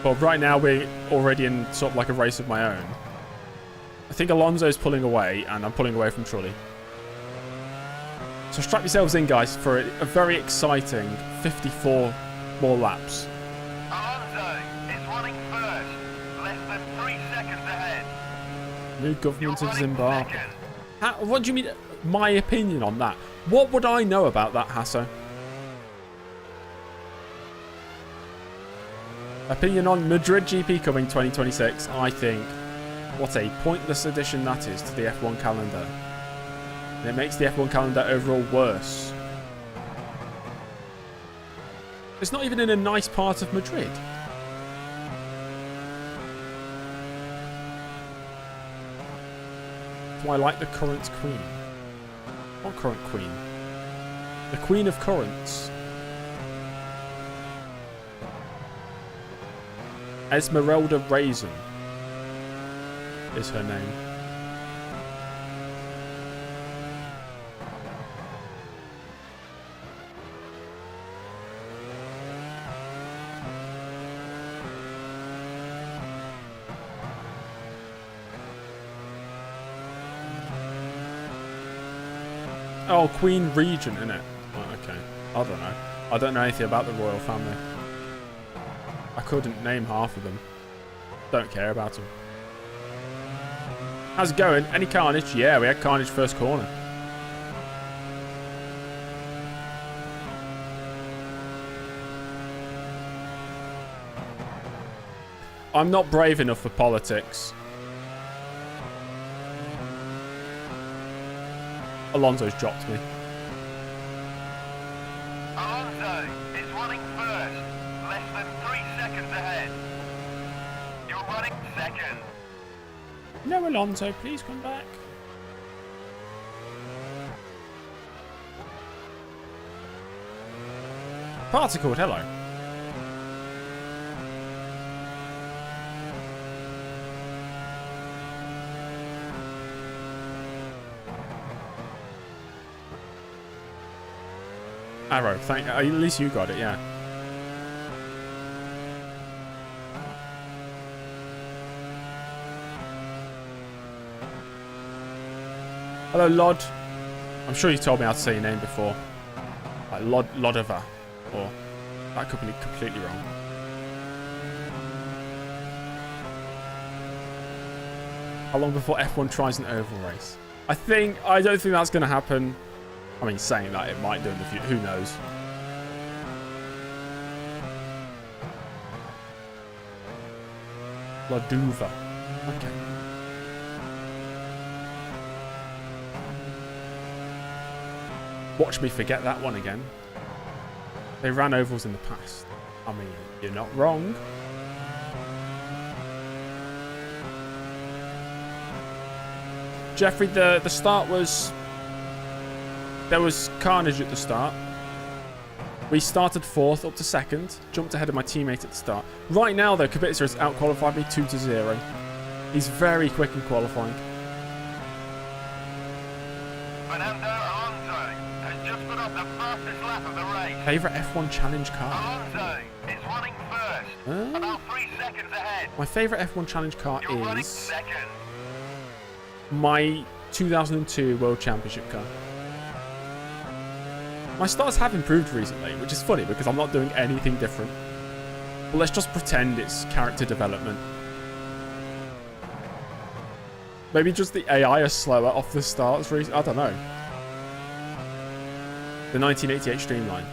But right now, we're already in sort of like a race of my own. I think Alonso's pulling away, and I'm pulling away from Trulli. So strap yourselves in, guys, for a very exciting 54 more laps. Alonso is running first, less than 3 seconds ahead. New government You're of running Zimbabwe. second. What do you mean? My opinion on that? What would I know about that, Hasso? Opinion on Madrid GP coming 2026. I think what a pointless addition that is to the F1 calendar. And it makes the F1 calendar overall worse. It's not even in a nice part of Madrid. That's why I like the current queen. What current queen? The Queen of Currents. Esmeralda Raisin is her name. Oh, Queen Regent, innit? Oh, okay. I don't know. I don't know anything about the royal family. I couldn't name half of them. Don't care about them. How's it going? Any carnage? Yeah, we had carnage first corner. I'm not brave enough for politics. Alonso's dropped me. Alonso is running first, less than 3 seconds ahead. You're running second. No, Alonso, please come back. Particled, hello. Arrow, at least you got it, yeah. Hello, Lod. I'm sure you told me how to say your name before. Like Lodova. Or that could be completely wrong. How long before F1 tries an oval race? I don't think that's going to happen. I mean, saying that, it might do in the future. Who knows? Laduva. Okay. Watch me forget that one again. They ran ovals in the past. I mean, you're not wrong. Jeffrey, the start was... There was carnage at the start. We started 4th up to 2nd. Jumped ahead of my teammate at the start. Right now, though, Kubica has out-qualified me 2-0. He's very quick in qualifying. Fernando Alonso has just put up the fastest lap of the race. Favourite F1 challenge car? Alonso is running first, about 3 seconds ahead. My favourite F1 challenge car You're running is... second. my 2002 World Championship car. My starts have improved recently, which is funny because I'm not doing anything different. But let's just pretend it's character development. Maybe just the AI are slower off the starts. I don't know. The 1988 Streamline.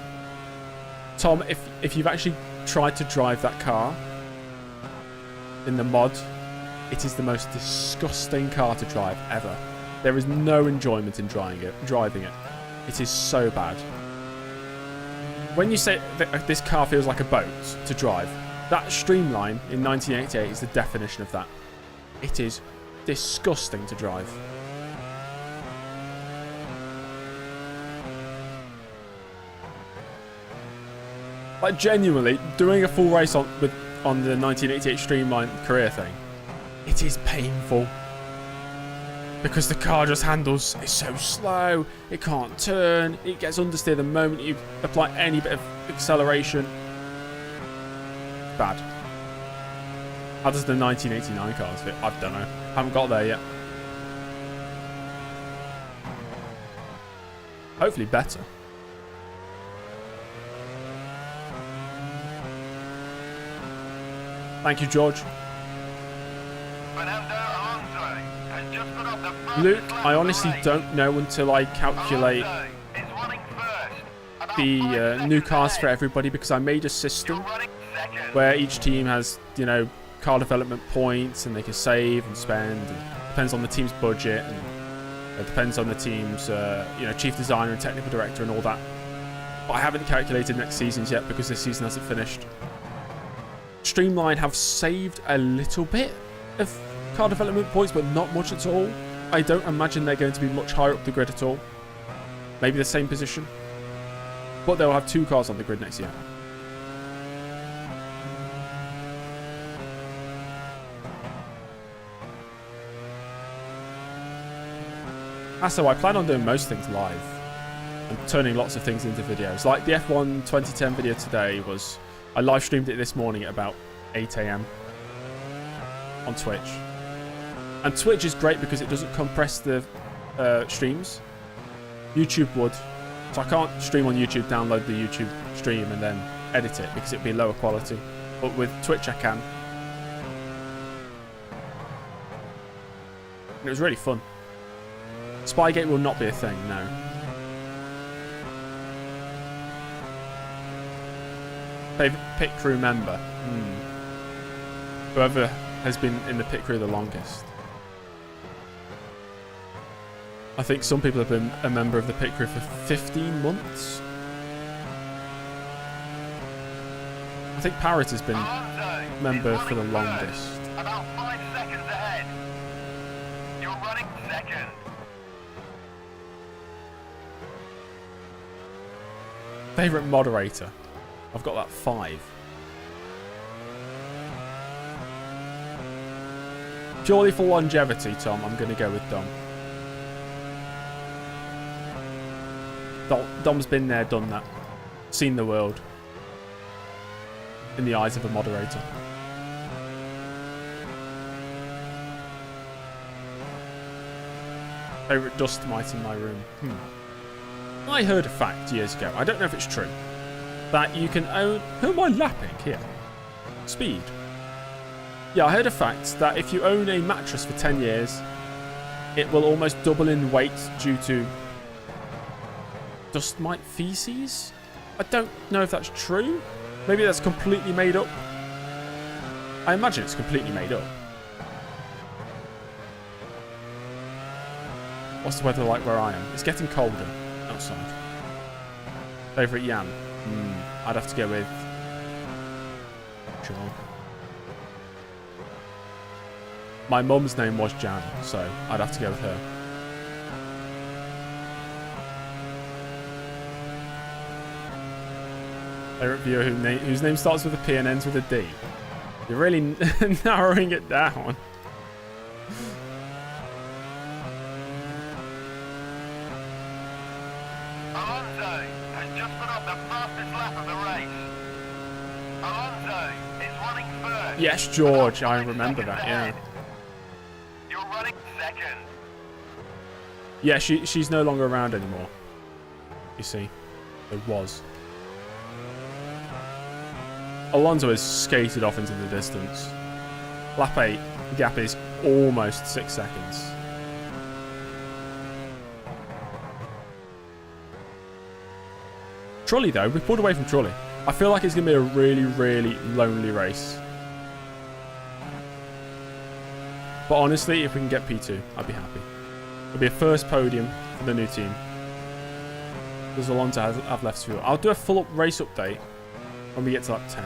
Tom, if you've actually tried to drive that car in the mod, it is the most disgusting car to drive ever. There is no enjoyment in driving it. It is so bad. When you say that this car feels like a boat to drive, that Streamline in 1988 is the definition of that. It is disgusting to drive. Like, genuinely, doing a full race on the 1988 Streamline career thing, it is painful. because the car just handles, it's so slow, it can't turn, it gets understeer the moment you apply any bit of acceleration. Bad. How does the 1989 cars fit? I don't know. Haven't got there yet. Hopefully better. Thank you, George. Luke, I honestly don't know until I calculate the new cars for everybody, because I made a system where each team has, you know, car development points and they can save and spend. And depends on the team's budget, and it depends on the team's, you know, chief designer and technical director and all that. But I haven't calculated next season's yet because this season hasn't finished. Streamline have saved a little bit of car development points, but not much at all. I don't imagine they're going to be much higher up the grid at all. Maybe the same position. But they'll have 2 cars on the grid next year. So I plan on doing most things live and turning lots of things into videos. Like the F1 2010 video today was, I live streamed it this morning at about 8 AM on Twitch. And Twitch is great because it doesn't compress the streams. YouTube would. So I can't stream on YouTube, download the YouTube stream and then edit it because it'd be lower quality. But with Twitch I can. And it was really fun. Spygate will not be a thing, no. Favourite pit crew member? Whoever has been in the pit crew the longest. I think some people have been a member of the pit crew for 15 months. I think Parrot has been a member for the longest. About 5 seconds ahead. You're running second. Favourite moderator? I've got that 5. Purely for longevity, Tom, I'm going to go with Dom. Dom's been there, done that. Seen the world. In the eyes of a moderator. Favourite dust mite in my room? I heard a fact years ago, I don't know if it's true, that you can own... Who am I lapping here? Speed. Yeah, I heard a fact that if you own a mattress for 10 years, it will almost double in weight due to dust mite feces? I don't know if that's true. Maybe that's completely made up. I imagine it's completely made up. What's the weather like where I am? It's getting colder outside. Favourite yam? I'd have to go with... Sure. My mum's name was Jan, so I'd have to go with her. Favourite viewer whose name starts with a P and ends with a D. You're really narrowing it down. Alonso has just put up the fastest lap of the race. Alonso is running first. Yes, George, I remember that, yeah. You're running second. Yeah, she's no longer around anymore. You see. It was. Alonso has skated off into the distance. Lap 8, the gap is almost 6 seconds. Trulli though, we pulled away from Trulli. I feel like it's going to be a really, really lonely race. But honestly, if we can get P2, I'd be happy. It'll be a first podium for the new team. Does Alonso have left fuel? I'll do a full race update when we get to lap 10.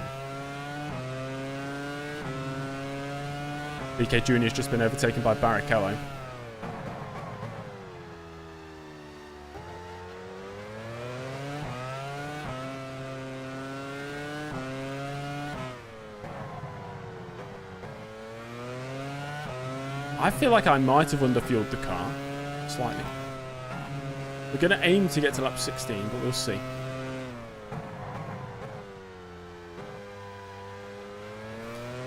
BK Jr. has just been overtaken by Barrichello. feel like I might have underfueled the car slightly. We're going to aim to get to lap 16, but we'll see.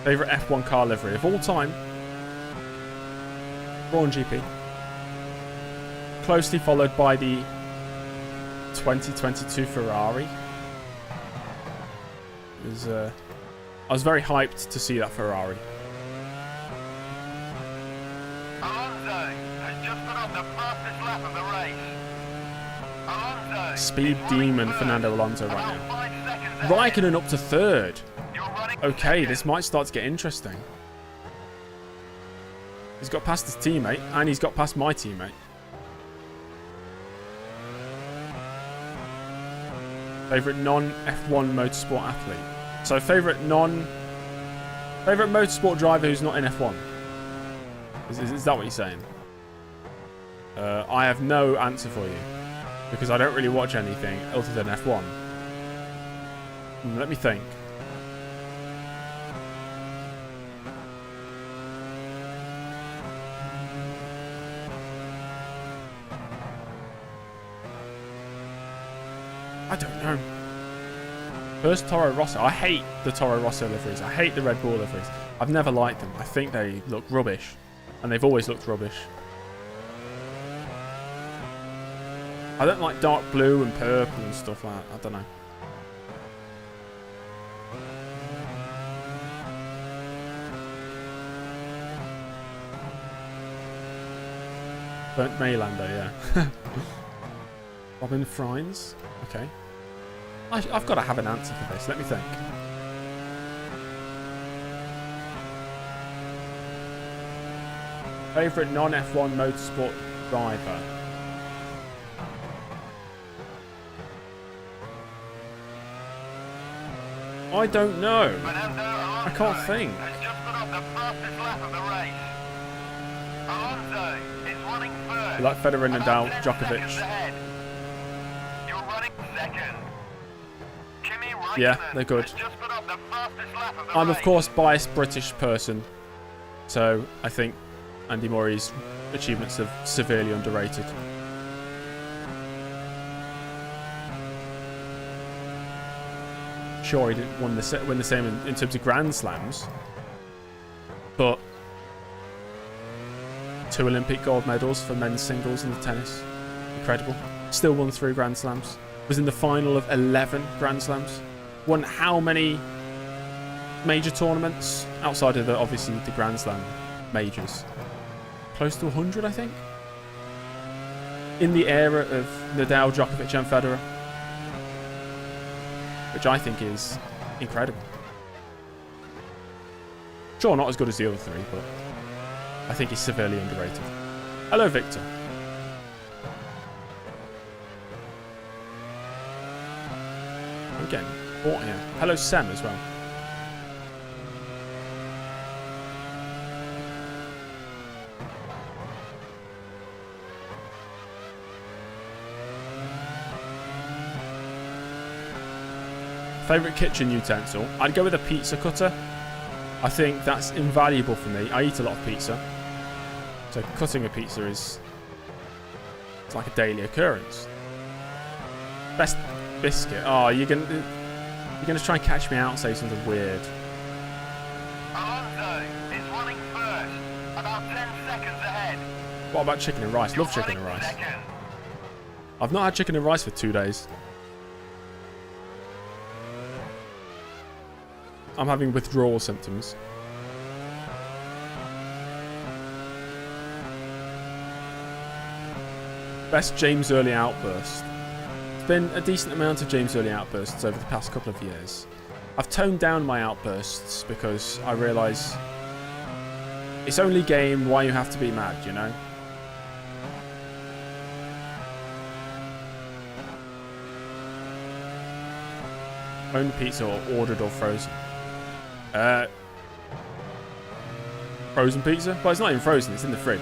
Favourite F1 car livery of all time? Brawn GP. Closely followed by the 2022 Ferrari. I was very hyped to see that Ferrari. Alonso has just put on the fastest lap of the race. Alonso Speed is running demon first, Fernando Alonso right about now. 5 seconds ahead. Raikkonen up to third. You're running Okay, second. this might start to get interesting. He's got past his teammate, and he's got past my teammate. Favourite non-F1 motorsport athlete. So favourite motorsport driver who's not in F1. Is that what you're saying? I have no answer for you. Because I don't really watch anything other than F1. Let me think. I don't know. First Toro Rosso. I hate the Toro Rosso liveries. I hate the Red Bull liveries. I've never liked them. I think they look rubbish. And they've always looked rubbish. I don't like dark blue and purple and stuff like that. I don't know. Burnt Maylander, yeah. Robin Frines. Okay. I've got to have an answer for this. Let me think. Favourite non-F1 motorsport driver? I don't know. Fernando I Alonso can't think. has just put on the fastest lap of the race. Alonso is running first. You like Federer, about Nadal, 10 Djokovic? seconds ahead. You're running second. Kimi Raikkonen Yeah, they're good. has just put on the fastest lap of the I'm of race. course biased British person, so I think Andy Murray's achievements are severely underrated. Sure, he didn't win the same in terms of Grand Slams, but 2 Olympic gold medals for men's singles in the tennis. Incredible. Still won 3 Grand Slams. Was in the final of 11 Grand Slams. Won how many major tournaments outside of obviously the Grand Slam majors? Close to 100, I think. In the era of Nadal, Djokovic, and Federer, which I think is incredible. Sure, not as good as the other 3, but I think he's severely underrated. Hello, Victor. I'm getting bought here. Hello, Sam, as well. Favourite kitchen utensil? I'd go with a pizza cutter. I think that's invaluable for me. I eat a lot of pizza. So cutting a pizza it's like a daily occurrence. Best biscuit. Oh, you're gonna try and catch me out and say something weird. Alonso is running first, about 10 seconds ahead. What about chicken and rice? Love chicken and rice. I've not had chicken and rice for 2 days. I'm having withdrawal symptoms. Best James Early outburst. There's been a decent amount of James Early outbursts over the past couple of years. I've toned down my outbursts because I realise it's only game, why you have to be mad, you know? Owned pizza or ordered or frozen? Frozen pizza? Well, it's not even frozen, it's in the fridge.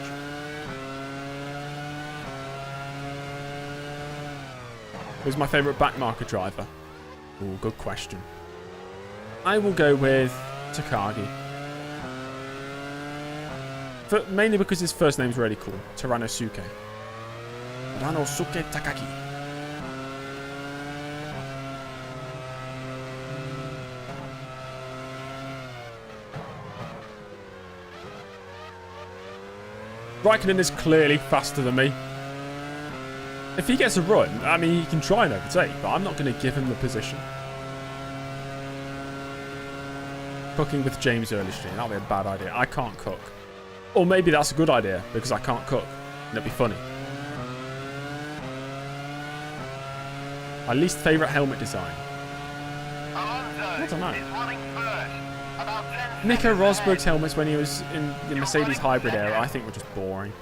Who's my favourite backmarker driver? Ooh, good question. I will go with Takagi. Mainly because his first name's really cool. Teranosuke. Teranosuke Takagi. Raikkonen is clearly faster than me. If he gets a run, I mean, he can try and overtake, but I'm not going to give him the position. Cooking with James early stream, that'll be a bad idea. I can't cook. Or maybe that's a good idea, because I can't cook. And it'd be funny. My least favourite helmet design. I don't know. Nico Rosberg's helmets when he was in the Mercedes hybrid era, I think were just boring.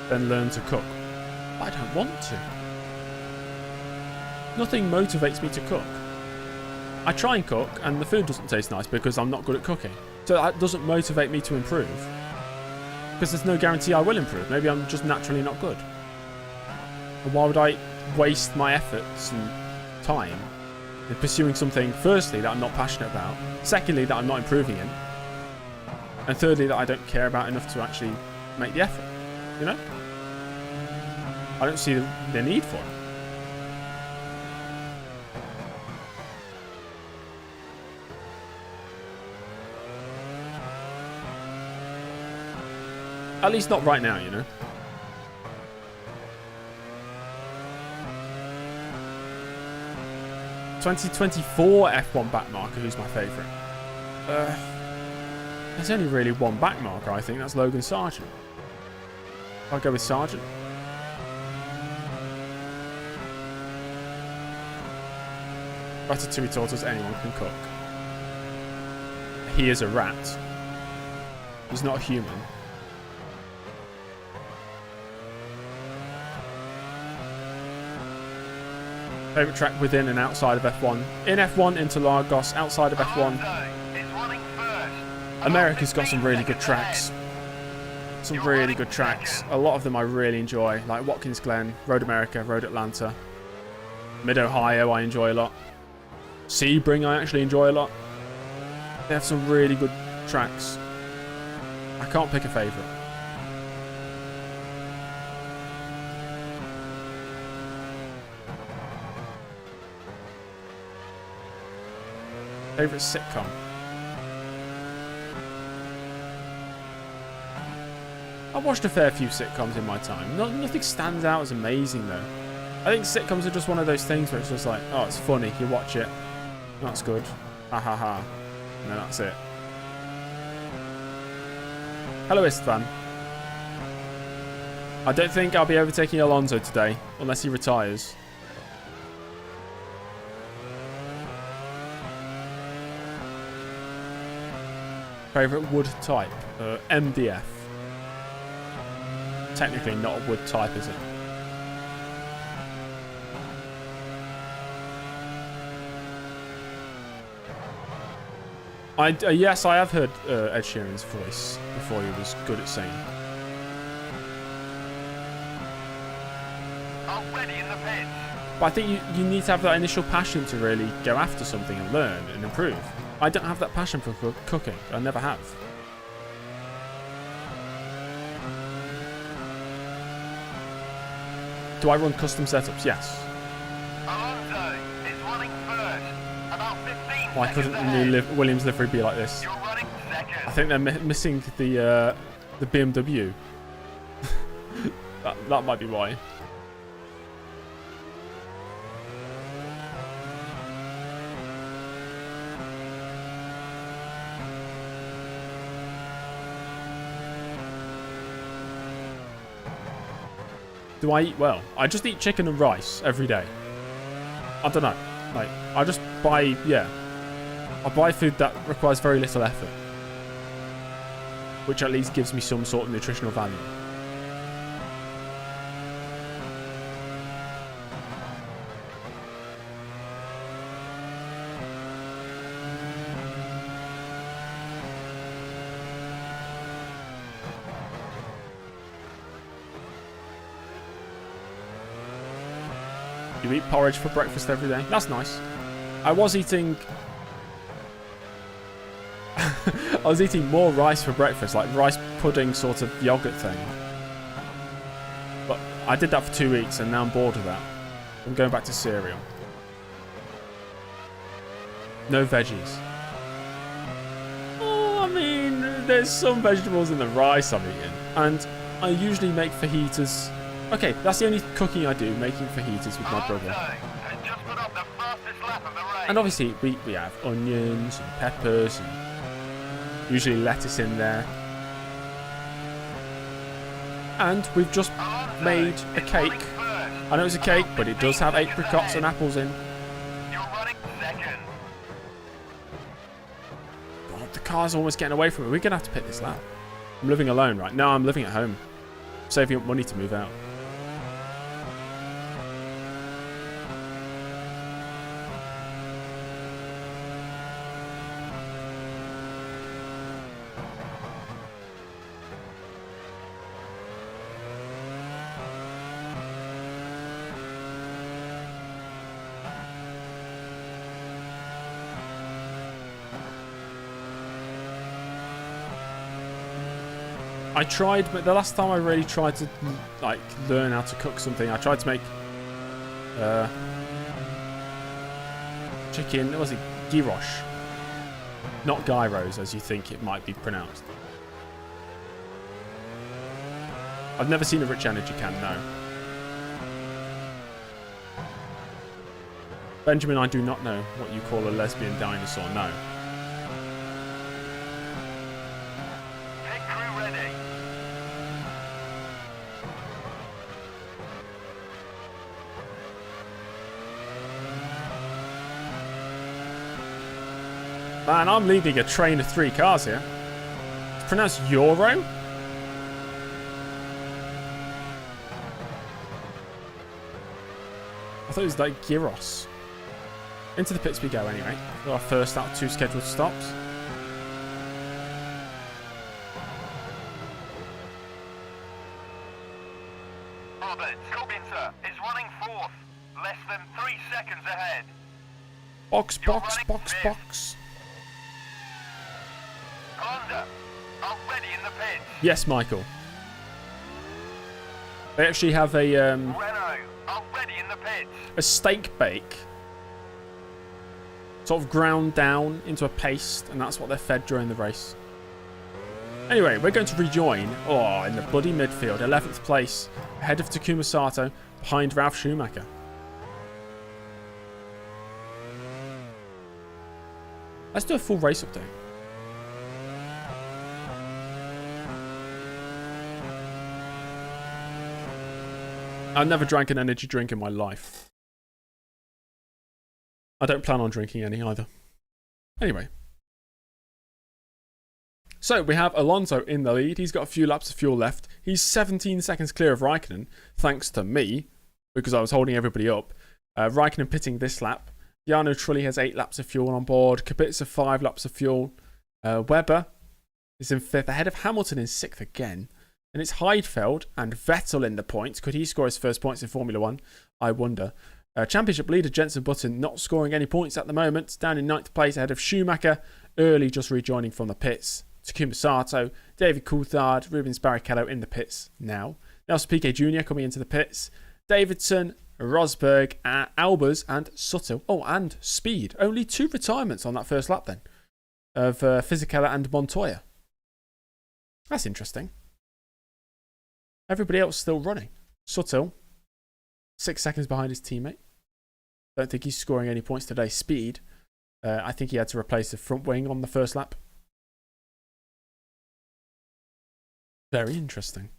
Then learn to cook. I don't want to. Nothing motivates me to cook. I try and cook, and the food doesn't taste nice because I'm not good at cooking. So that doesn't motivate me to improve. Because there's no guarantee I will improve. Maybe I'm just naturally not good. And why would I waste my efforts and time in pursuing something, firstly, that I'm not passionate about, secondly, that I'm not improving in, and thirdly, that I don't care about enough to actually make the effort? You know? I don't see the need for it. At least not right now, you know? (2024) F1 backmarker, who's my favourite? There's only really one backmarker, I think. That's Logan Sargent. I'll go with Sargent. Ratatouille taught us anyone can cook. He is a rat. He's not a human. Favourite track within and outside of F1. In F1, Interlagos. Outside of F1, America's got some really good tracks. Some really good tracks. A lot of them I really enjoy, like Watkins Glen, Road America, Road Atlanta. Mid-Ohio I enjoy a lot. Sebring I actually enjoy a lot. They have some really good tracks. I can't pick a favourite. Favourite sitcom? I've watched a fair few sitcoms in my time. Nothing stands out as amazing though. I think sitcoms are just one of those things where it's just like, oh, it's funny, you watch it. That's good. Ha ha ha. And then that's it. Hello, Istvan. I don't think I'll be overtaking Alonso today, unless he retires. Favourite wood type? MDF. Technically not a wood type, is it? Yes, I have heard Ed Sheeran's voice before he was good at singing. Already in the pits. But I think you need to have that initial passion to really go after something and learn and improve. I don't have that passion for cooking. I never have. Do I run custom setups? Yes. Alonso is running first. About 15 Why couldn't the new Williams livery be like this? You're running second. I think they're missing the BMW. that might be why. Do I eat well? I just eat chicken and rice every day. I don't know. Like, I just buy, I buy food that requires very little effort. Which at least gives me some sort of nutritional value. You eat porridge for breakfast every day. That's nice. I was eating... I was eating more rice for breakfast, like rice pudding sort of yogurt thing. But I did that for 2 weeks and now I'm bored of that. I'm going back to cereal. No veggies. Oh, I mean, there's some vegetables in the rice I'm eating. And I usually make fajitas. Okay, that's the only cooking I do, making fajitas with my brother. And obviously, we have onions and peppers and usually lettuce in there. And we've just made a cake. I know it's a cake, but it does have apricots and apples in. God, the car's almost getting away from me. We're going to have to pick this lap. I'm living alone, right? No, I'm living at home. Saving up money to move out. I tried, but the last time I really tried to like learn how to cook something, I tried to make chicken. What was it? Gyros, not gyros, as you think it might be pronounced. I've never seen a rich energy can. No. Benjamin, I do not know what you call a lesbian dinosaur. No. Man, I'm leading a train of 3 cars here. It's pronounced Euro? I thought it was like gyros. Into the pits we go anyway. For our first out of 2 scheduled stops. Robert Kubica is running 4th. Less than 3 seconds ahead. Box, box, box, box. Honda, already in the pits. Yes, Michael. They actually have a Renault, already in the pits. a steak bake, sort of ground down into a paste, and that's what they're fed during the race. Anyway, we're going to rejoin, in the bloody midfield, 11th place, ahead of Takuma Sato, behind Ralf Schumacher. Let's do a full race update. I've never drank an energy drink in my life. I don't plan on drinking any either. Anyway. So we have Alonso in the lead. He's got a few laps of fuel left. He's 17 seconds clear of Raikkonen, thanks to me, because I was holding everybody up. Raikkonen pitting this lap. Jarno Trulli has 8 laps of fuel on board. Kubica 5 laps of fuel. Webber is in 5th, ahead of Hamilton in 6th again. And it's Heidfeld and Vettel in the points. Could he score his first points in Formula 1? I wonder. Championship leader Jenson Button not scoring any points at the moment. Down in 9th place ahead of Schumacher. Early just rejoining from the pits. Takuma Sato, David Coulthard, Rubens Barrichello in the pits now. Nelson Piquet Jr. coming into the pits. Davidson, Rosberg, Albers and Sutton. Oh, and Speed. Only 2 retirements on that first lap then. Of Fisichella and Montoya. That's interesting. Everybody else still running. Sutton, 6 seconds behind his teammate. Don't think he's scoring any points today. Speed, I think he had to replace the front wing on the first lap. Very interesting.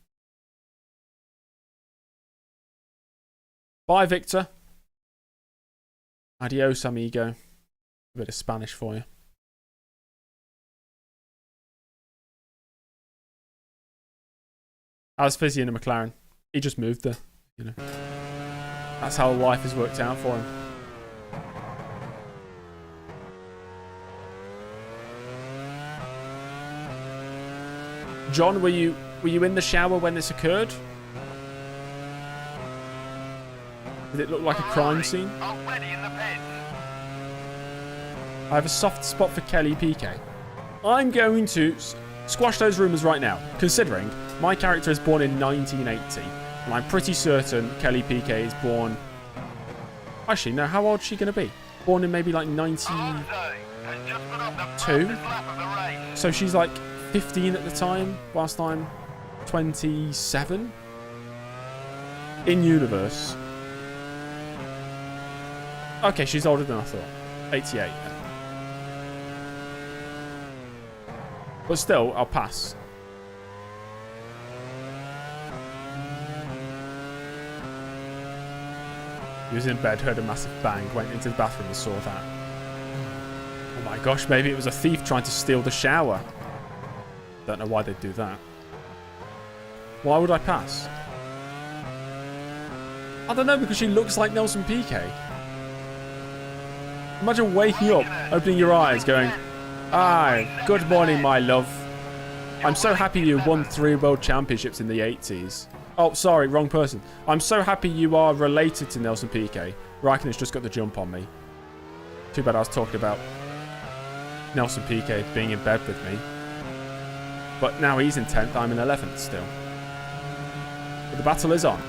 Bye, Victor. Adios, amigo. A bit of Spanish for you. How's Fizzy in a McLaren? He just moved there, you know. That's how life has worked out for him. John, were you in the shower when this occurred? Did it look like a crime scene? Already in the pits. I have a soft spot for Kelly Piquet. I'm going to squash those rumours right now, considering my character is born in 1980, and I'm pretty certain Kelly Piquet is born... Actually, no, how old is she going to be? Born in maybe like 92? Alonso has just put up the fastest lap of the race. So she's like 15 at the time, whilst I'm 27? In universe. Okay, she's older than I thought. 88. But still, I'll pass. He was in bed, heard a massive bang, went into the bathroom and saw that. Oh my gosh, maybe it was a thief trying to steal the shower. Don't know why they'd do that. Why would I pass? I don't know, because she looks like Nelson Piquet. Imagine waking up, opening your eyes, going, "Hi, good morning, my love. I'm so happy you won 3 world championships in the 80s. Oh, sorry, wrong person. I'm so happy you are related to Nelson Piquet. Raikkonen's just got the jump on me. Too bad I was talking about Nelson Piquet being in bed with me. But now he's in 10th, I'm in 11th still. But the battle is on.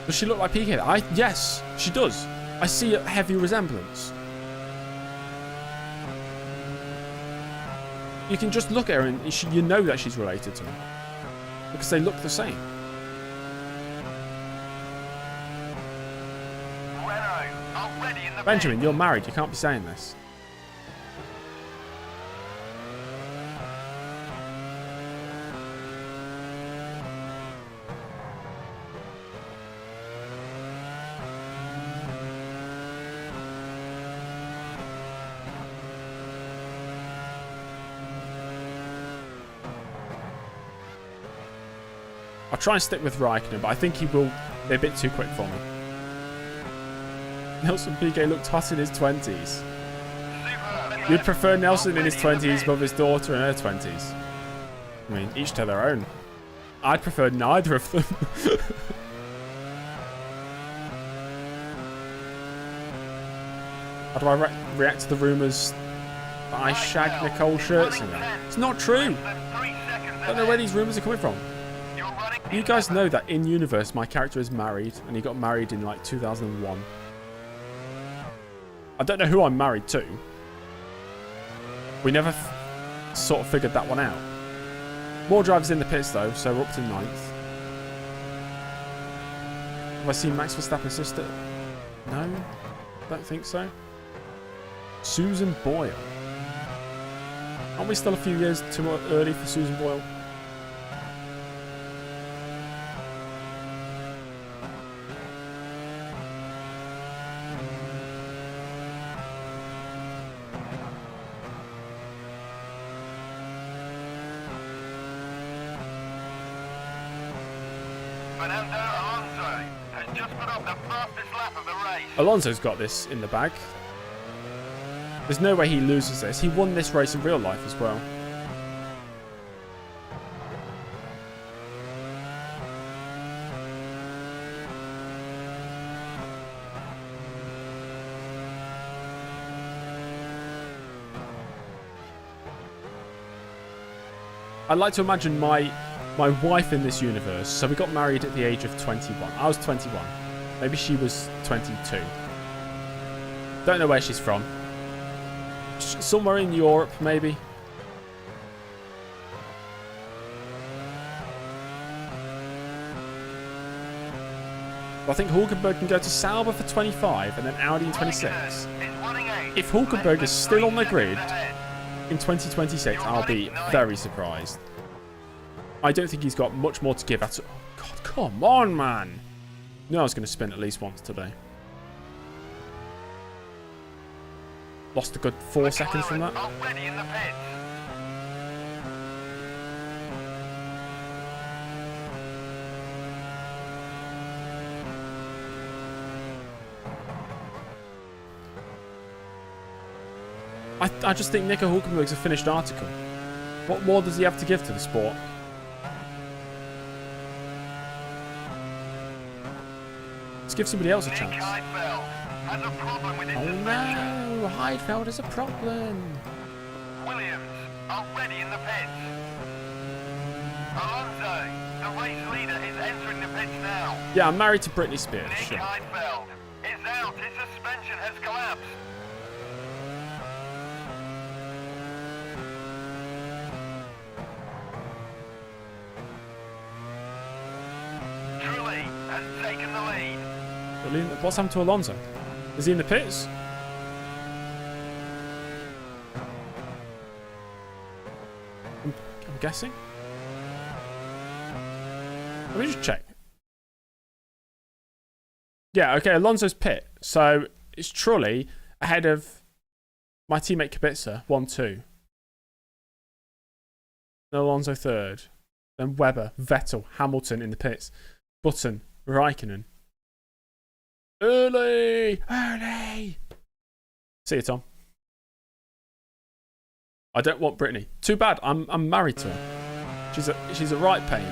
Does she look like Piquet? Yes, she does. I see a heavy resemblance. You can just look at her and you know that she's related to her. Because they look the same. Benjamin, you're married. You can't be saying this. I'll try and stick with Raikkonen, but I think he will be a bit too quick for me. Nelson Piquet looked hot in his 20s. You'd prefer Nelson in his 20s above his daughter in her 20s. I mean, each to their own. I'd prefer neither of them. How do I react to the rumours that I shagged Nicole Scherzinger? It's not true. I don't know where these rumours are coming from. You guys know that in universe my character is married, and he got married in like 2001. I don't know who I'm married to. We never sort of figured that one out. More drivers in the pits though, so we're up to 9th. Have I seen Max Verstappen's sister? No, don't think so. Susan Boyle. Aren't we still a few years too early for Susan Boyle? Alonso's got this in the bag. There's no way he loses this. He won this race in real life as well. I'd like to imagine my wife in this universe. So we got married at the age of 21. I was 21. Maybe she was 22. Don't know where she's from. Somewhere in Europe, maybe. I think Hulkenberg can go to Sauber for 25 and then Audi in 26. If Hulkenberg is still on the grid in 2026, I'll be very surprised. I don't think he's got much more to give at all. God, come on, man. No, I was going to spin at least once today. Lost a good 4 seconds from that. I just think Nico Hulkenberg's a finished article. What more does he have to give to the sport? Let's give somebody else a chance. Nick Heidfeld has a problem with his Oh suspension. no, Heidfeld has a problem. Williams are ready in the pits. Alonso, the race leader, is entering the pits now. Yeah, I'm married to Britney Spears. Nick Sure. Heidfeld is out. His suspension has collapsed. Trulli has taken the lead. What's happened to Alonso? Is he in the pits? I'm guessing. Let me just check. Yeah, okay, Alonso's pit. So it's Trulli ahead of my teammate Kubica, 1-2. Then Alonso third. Then Webber, Vettel, Hamilton in the pits. Button, Raikkonen. Early! See you, Tom. I don't want Brittany. Too bad. I'm married to her. She's a right pain,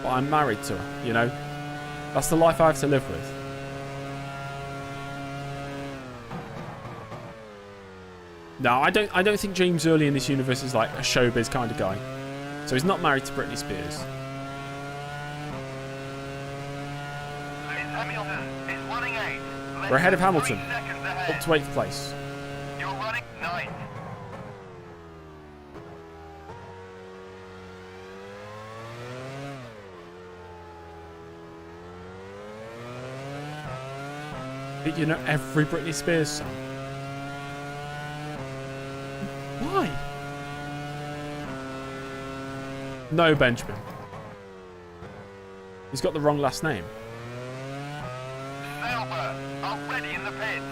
but I'm married to her. You know, that's the life I have to live with. No, I don't think James Early in this universe is like a showbiz kind of guy. So he's not married to Britney Spears. Hamilton is running 8. We're ahead of Hamilton. 3 seconds ahead. Up to 8th place. You're running 9th. You know every Britney Spears song. Why? No, Benjamin. He's got the wrong last name. Sauber are ready in the pits.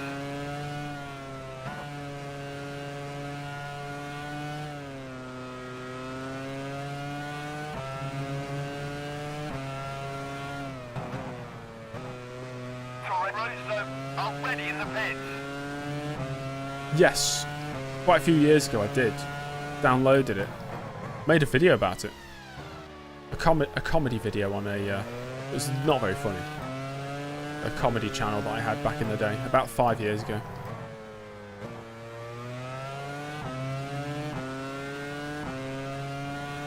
Rosso are ready in the pits. Yes. Quite a few years ago I did. Downloaded it. Made a video about it. A comedy video on a... it was not very funny. A comedy channel that I had back in the day. About 5 years ago.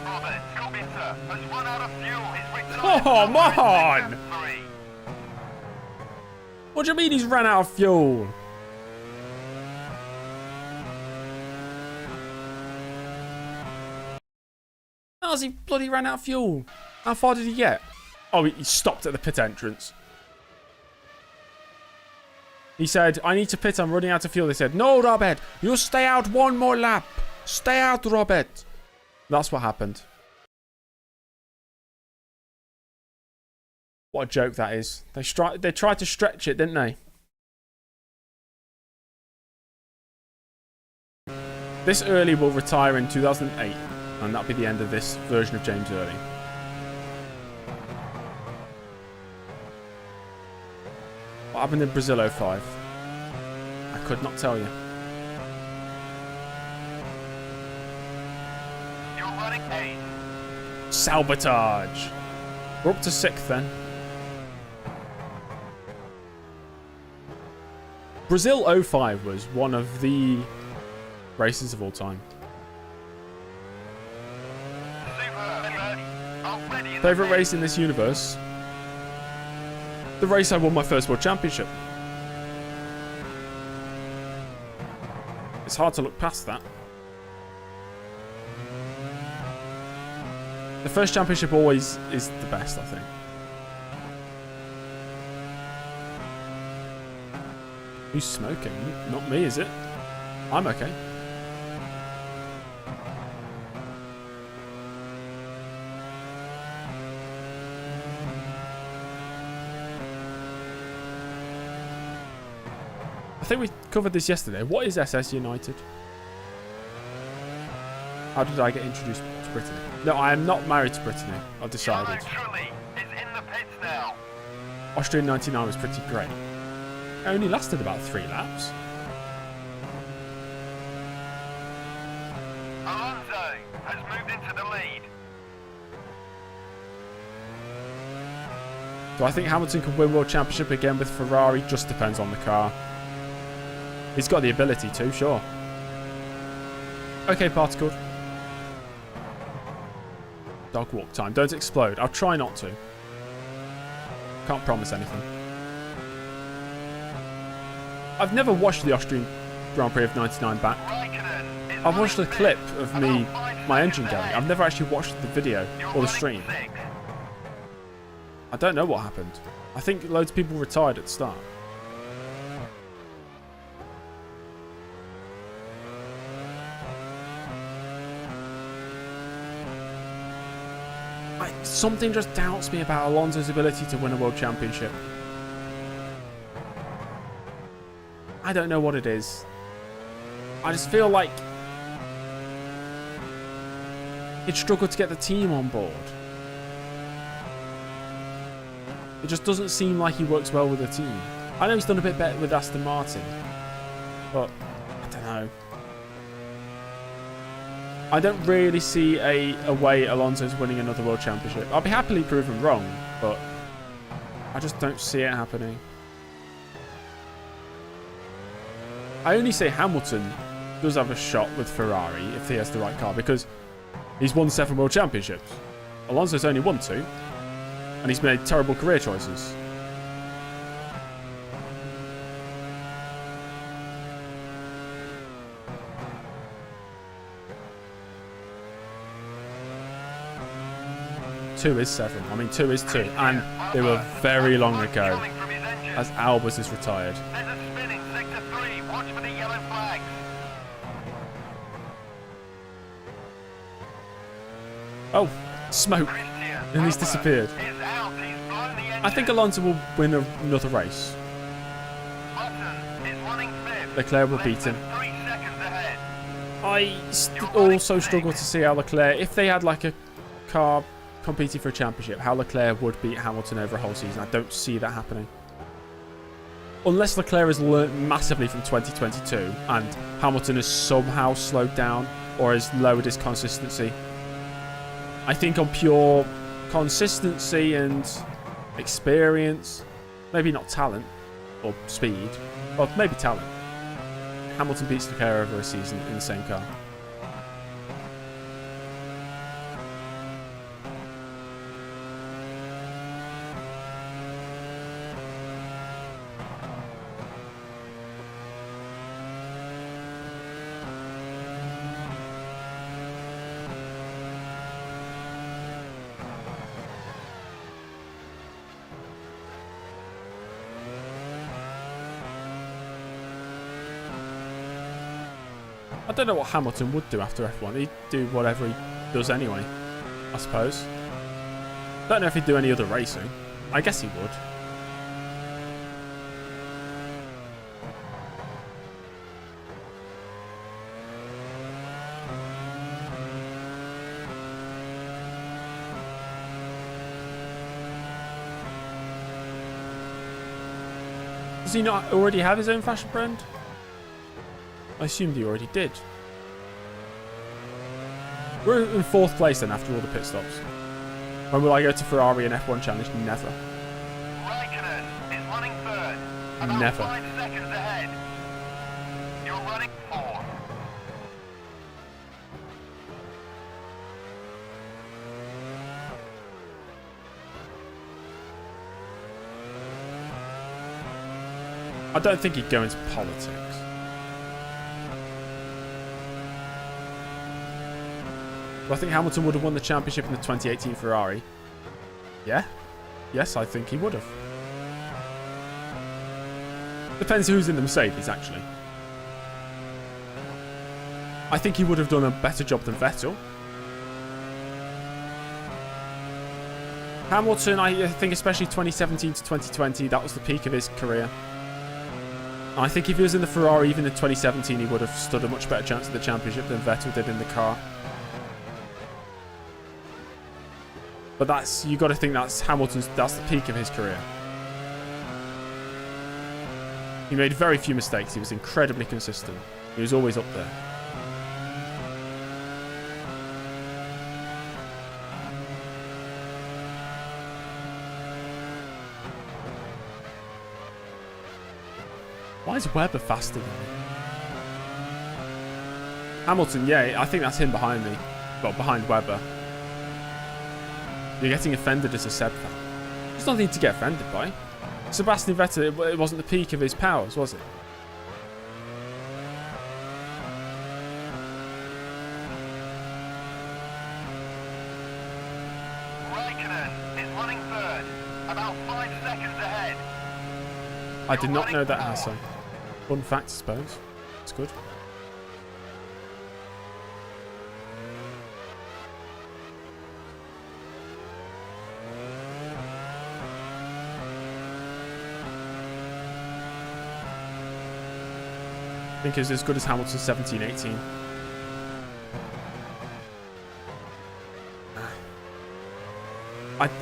Robert Kubica has run out of fuel. He's retired. Oh, man! Three. What do you mean he's ran out of fuel? How's he bloody ran out of fuel? How far did he get? Oh, he stopped at the pit entrance. He said, I need to pit, I'm running out of fuel. They said, no, Robert, you stay out one more lap. Stay out, Robert. That's what happened. What a joke that is. They tried to stretch it, didn't they? This Early will retire in 2008, and that'll be the end of this version of James Early. What happened in Brazil 05? I could not tell you. You're running 8. Sabotage. We're up to 6th then. Brazil 05 was one of the races of all time. Favourite race in this universe? The race I won my first World Championship. It's hard to look past that. The first championship always is the best, I think. Who's smoking? Not me, is it? I'm okay. I think we covered this yesterday. What is SS United? How did I get introduced to Brittany? No, I am not married to Brittany. I've decided. Trulli is in the pits now. Austrian 99 was pretty great. It only lasted about 3 laps. Do I think Hamilton could win World Championship again with Ferrari? Just depends on the car. He's got the ability to, sure. Okay, Particle. Dog walk time. Don't explode. I'll try not to. Can't promise anything. I've never watched the Austrian Grand Prix of 99 back. I've watched a clip of my engine going. I've never actually watched the video or the stream. I don't know what happened. I think loads of people retired at the start. Something just doubts me about Alonso's ability to win a world championship. I don't know what it is. I just feel like he'd struggle to get the team on board. It just doesn't seem like he works well with the team. I know he's done a bit better with Aston Martin, but I don't know. I don't really see a way Alonso's winning another world championship. I'll be happily proven wrong, but I just don't see it happening. I only say Hamilton does have a shot with Ferrari if he has the right car, because he's won 7 world championships. Alonso's only won 2, and he's made terrible career choices. Two is 7. I mean, 2 is 2. And they were very long ago, as Albers is retired. There's a spinning sector 3. Watch for the yellow flags. Oh, smoke. And he's disappeared. Is out. He's blown the engine. I think Alonso will win another race. Button is running 5th. Leclerc will beat him. 3 seconds ahead. I also struggle to see how Leclerc, if they had like a car competing for a championship, how Leclerc would beat Hamilton over a whole season. I don't see that happening. Unless Leclerc has learnt massively from 2022 and Hamilton has somehow slowed down or has lowered his consistency. I think on pure consistency and experience, maybe not talent or speed, or maybe talent, Hamilton beats Leclerc over a season in the same car. I don't know what Hamilton would do after F1. He'd do whatever he does anyway, I suppose. Don't know if he'd do any other racing. I guess he would. Does he not already have his own fashion brand? I assumed he already did. We're in 4th place then after all the pit stops. When will I go to Ferrari and F1 Challenge? Never. Raikkonen is running 3rd. About Never. 5 seconds ahead. You're running 4th. I don't think he'd go into politics. Do I think Hamilton would have won the championship in the 2018 Ferrari? Yeah. Yes, I think he would have. Depends who's in the Mercedes, actually. I think he would have done a better job than Vettel. Hamilton, I think especially 2017 to 2020, that was the peak of his career. I think if he was in the Ferrari even in 2017, he would have stood a much better chance at the championship than Vettel did in the car. But that's, you got to think that's that's the peak of his career. He made very few mistakes. He was incredibly consistent. He was always up there. Why is Webber faster than me? Hamilton, yeah, I think that's him behind me. Well, behind Webber. You're getting offended as a Seb fan. There's nothing to get offended by. Sebastian Vettel, it wasn't the peak of his powers, was it? Raikkonen is running third, about 5 seconds ahead. I did not know that, Hassan. Fun fact, I suppose. It's good. I think it was as good as Hamilton's 17-18.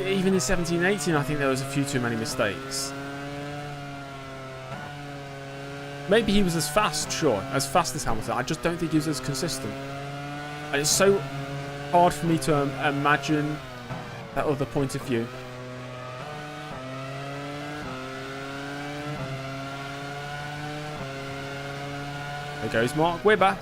Even in 17-18, I think there was a few too many mistakes. Maybe he was as fast, sure, as fast as Hamilton. I just don't think he was as consistent. And it's so hard for me to imagine that other point of view. There goes Mark Webber.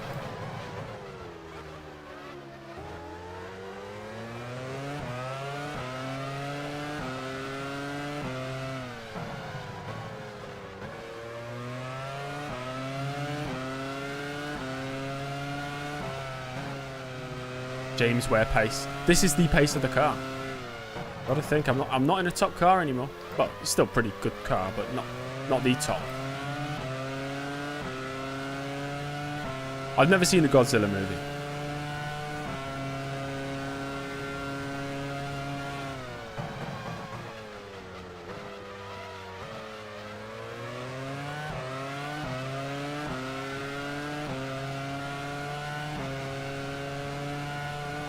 James Ware pace. This is the pace of the car. Gotta think I'm not in a top car anymore. Well, it's still a pretty good car, but not the top. I've never seen the Godzilla movie.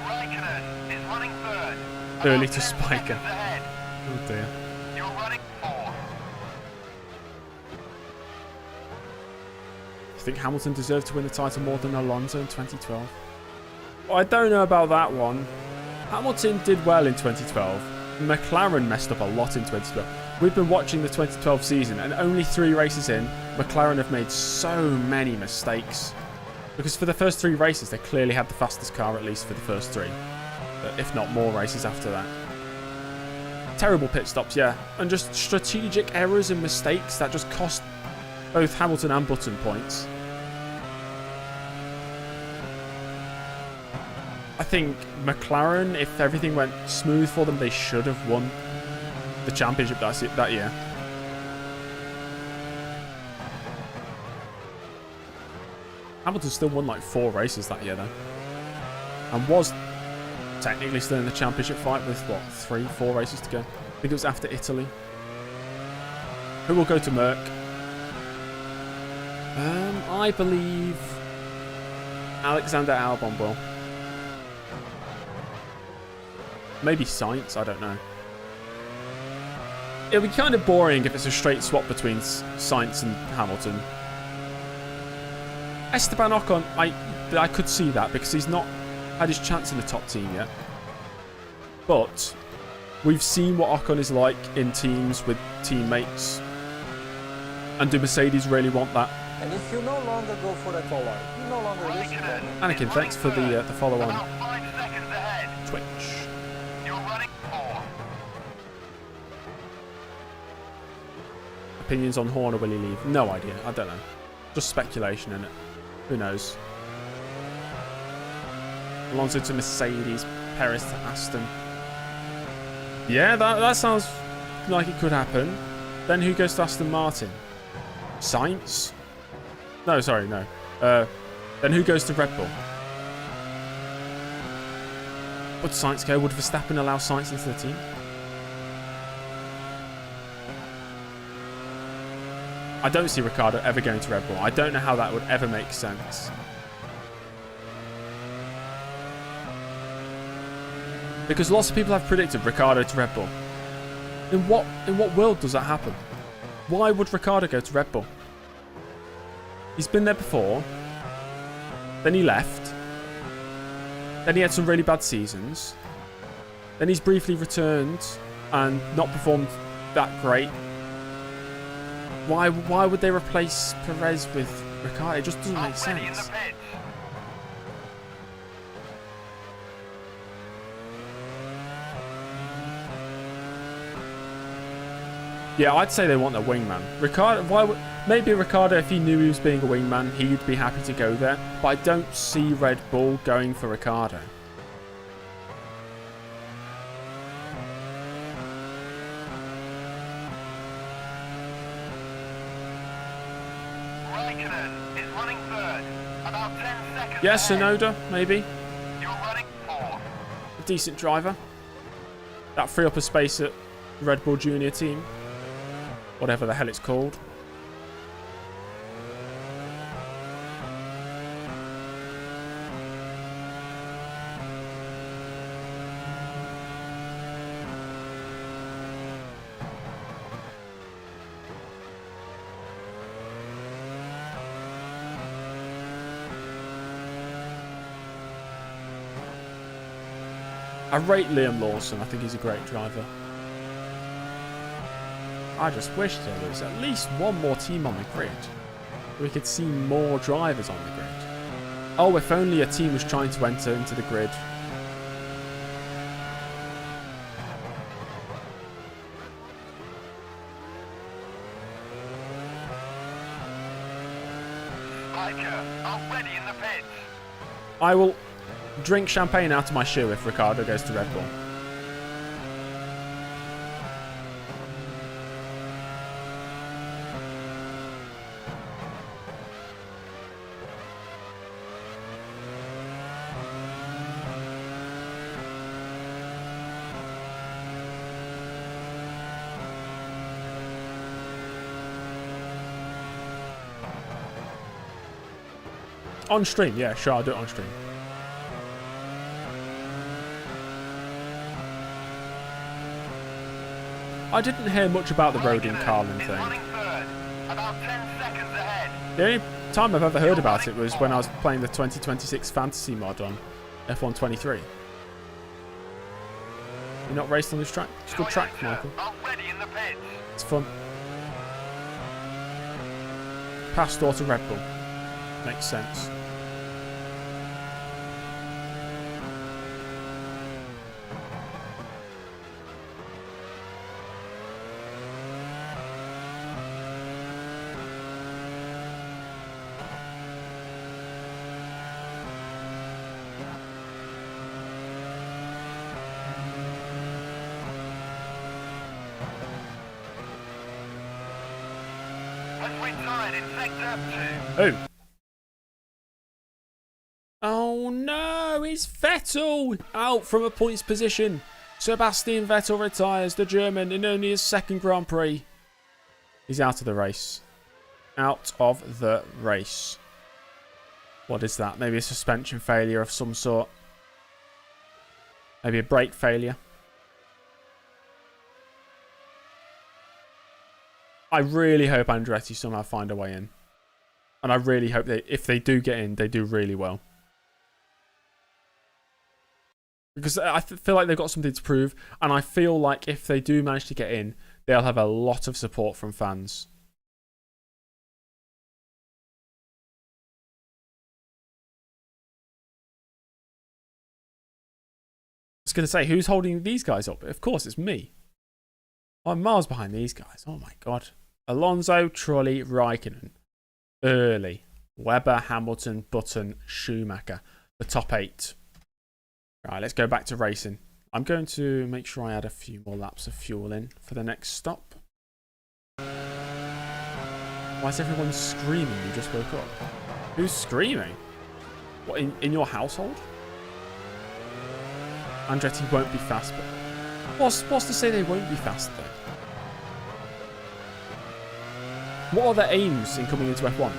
Raikkonen is running third. Early about to 10 spike her. seconds ahead. Oh dear. You're running fourth. I think Hamilton deserved to win the title more than Alonso in 2012. Well, I don't know about that one. Hamilton did well in 2012. McLaren messed up a lot in 2012. We've been watching the 2012 season, and only 3 races in, McLaren have made so many mistakes. Because for the first 3 races, they clearly had the fastest car, at least for the first 3. If not more races after that. Terrible pit stops, yeah. And just strategic errors and mistakes that just cost both Hamilton and Button points. I think McLaren, if everything went smooth for them, they should have won the championship that year. Hamilton still won like 4 races that year though. And was technically still in the championship fight with what, 3-4 races to go. I think it was after Italy. Who will go to Merck? I believe Alexander Albon will. Maybe Sainz, I don't know. It'll be kind of boring if it's a straight swap between Sainz and Hamilton. Esteban Ocon, I could see that because he's not had his chance in the top team yet. But we've seen what Ocon is like in teams with teammates. And do Mercedes really want that? And if you no longer go for a follow, you no longer risk it. Anakin, thanks for the follow on About 5 seconds ahead. Twitch. You're running fourth. Opinions on Horner, will he leave? No idea. I don't know. Just speculation in it. Who knows? Alonso to Mercedes, Perez to Aston. Yeah, that sounds like it could happen. Then who goes to Aston Martin? Sainz? No, sorry, no. Then who goes to Red Bull? Would Sainz go? Would Verstappen allow Sainz into the team? I don't see Ricciardo ever going to Red Bull. I don't know how that would ever make sense. Because lots of people have predicted Ricciardo to Red Bull. In what world does that happen? Why would Ricciardo go to Red Bull? He's been there before. Then he left. Then he had some really bad seasons. Then he's briefly returned and not performed that great. Why would they replace Perez with Ricciardo? It just doesn't make Already in the sense. pits. Yeah, I'd say they want a wingman. Ricciardo, maybe Ricciardo, if he knew he was being a wingman, he'd be happy to go there. But I don't see Red Bull going for Ricciardo. Raikkonen is running third. About 10 seconds Yeah, ahead. Tsunoda, maybe. You're running fourth. A decent driver. That free up a space at Red Bull Junior team. Whatever the hell it's called. I rate Liam Lawson. I think he's a great driver. I just wish there was at least one more team on the grid. We could see more drivers on the grid. Oh, if only a team was trying to enter into the grid. Spiker already in the pits. I will drink champagne out of my shoe if Ricciardo goes to Red Bull. On stream, yeah, sure, I'll do it on stream. I didn't hear much about the Rodin Carlin Is thing. running third. About 10 seconds ahead. The only time I've ever heard about it was when I was playing the 2026 fantasy mod on F1 23. You not raced on this track? It's a good track, Michael. Already in the pits. It's fun. Pastor to Red Bull. Makes sense. Has retired in sector 2. Oh. Oh no, it's Vettel out from a points position. Sebastian Vettel retires, the German, in only his second Grand Prix. He's out of the race. Out of the race. What is that? Maybe a suspension failure of some sort. Maybe a brake failure. I really hope Andretti somehow find a way in. And I really hope if they do get in, they do really well. Because I feel like they've got something to prove. And I feel like if they do manage to get in, they'll have a lot of support from fans. I was going to say, who's holding these guys up? Of course, it's me. I'm miles behind these guys. Oh my god. Alonso, Trulli, Raikkonen. Early. Webber, Hamilton, Button, Schumacher. The top 8. Right, let's go back to racing. I'm going to make sure I add a few more laps of fuel in for the next stop. Why is everyone screaming? You just woke up. Who's screaming? What, in your household? Andretti won't be fast, but... What's to say they won't be fast, though? What are their aims in coming into F1?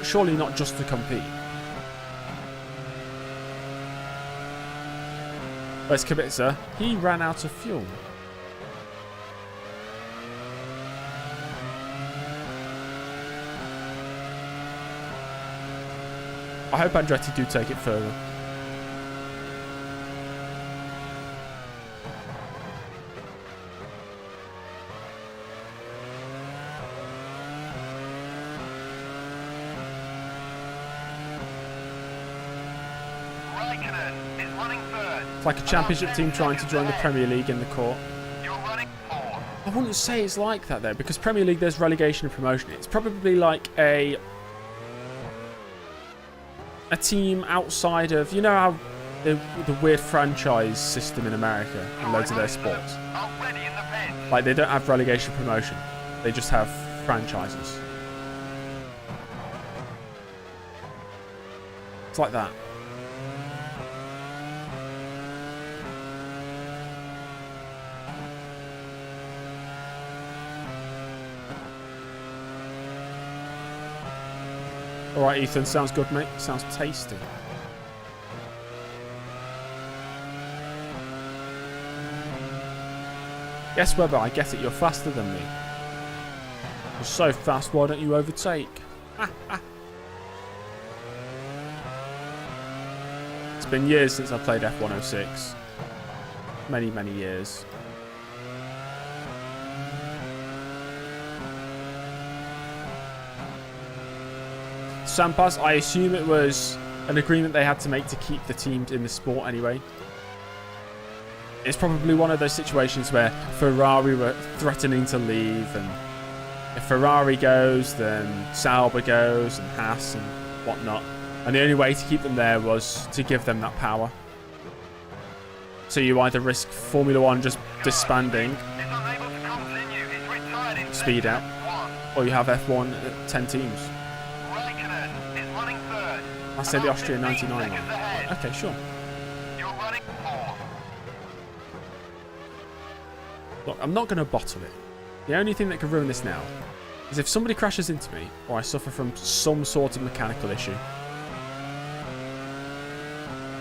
Surely not just to compete. Where's Kubica? He ran out of fuel. I hope Andretti do take it further. It's like a championship team trying to join the Premier League in the court. You're running 4. I wouldn't say it's like that though, because Premier League there's relegation and promotion. It's probably like a team outside of, you know how the weird franchise system in America in loads of their sports. Already in the pit. Like they don't have relegation promotion. They just have franchises. It's like that. Alright, Ethan, sounds good, mate. Sounds tasty. Yes, Webber, I get it. You're faster than me. You're so fast, why don't you overtake? It's been years since I played F106. Many, many years. Sampas, I assume it was an agreement they had to make to keep the team in the sport anyway. It's probably one of those situations where Ferrari were threatening to leave, and if Ferrari goes, then Sauber goes, and Haas and whatnot. And the only way to keep them there was to give them that power. So you either risk Formula One just disbanding, speed out, or you have F1 at 10 teams. I say the Austria 99 one. Okay, sure. Look, I'm not going to bottle it. The only thing that could ruin this now is if somebody crashes into me or I suffer from some sort of mechanical issue.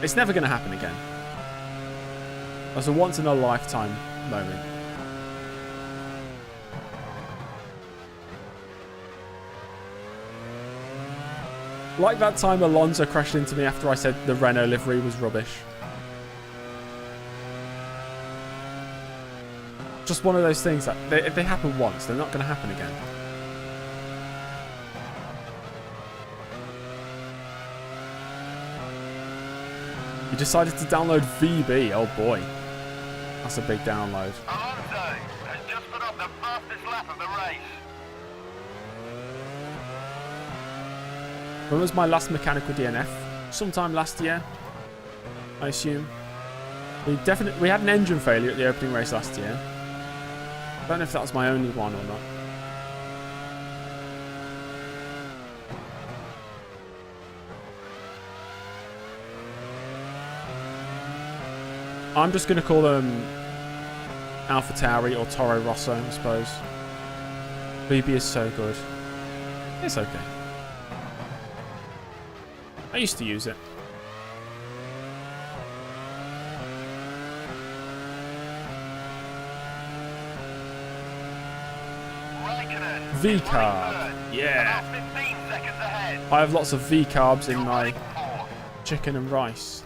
It's never going to happen again. That's a once-in-a-lifetime moment. Like that time Alonso crashed into me after I said the Renault livery was rubbish. Just one of those things that if they happen once, they're not going to happen again. You decided to download VB. Oh boy. That's a big download. Alonso has just put up the fastest lap of the race. When was my last mechanical DNF? Sometime last year, I assume. We had an engine failure at the opening race last year. I don't know if that was my only one or not. I'm just going to call them AlphaTauri or Toro Rosso, I suppose. VB is so good. It's okay. I used to use it. V-carb. Yeah. I have lots of V-carbs in my chicken and rice.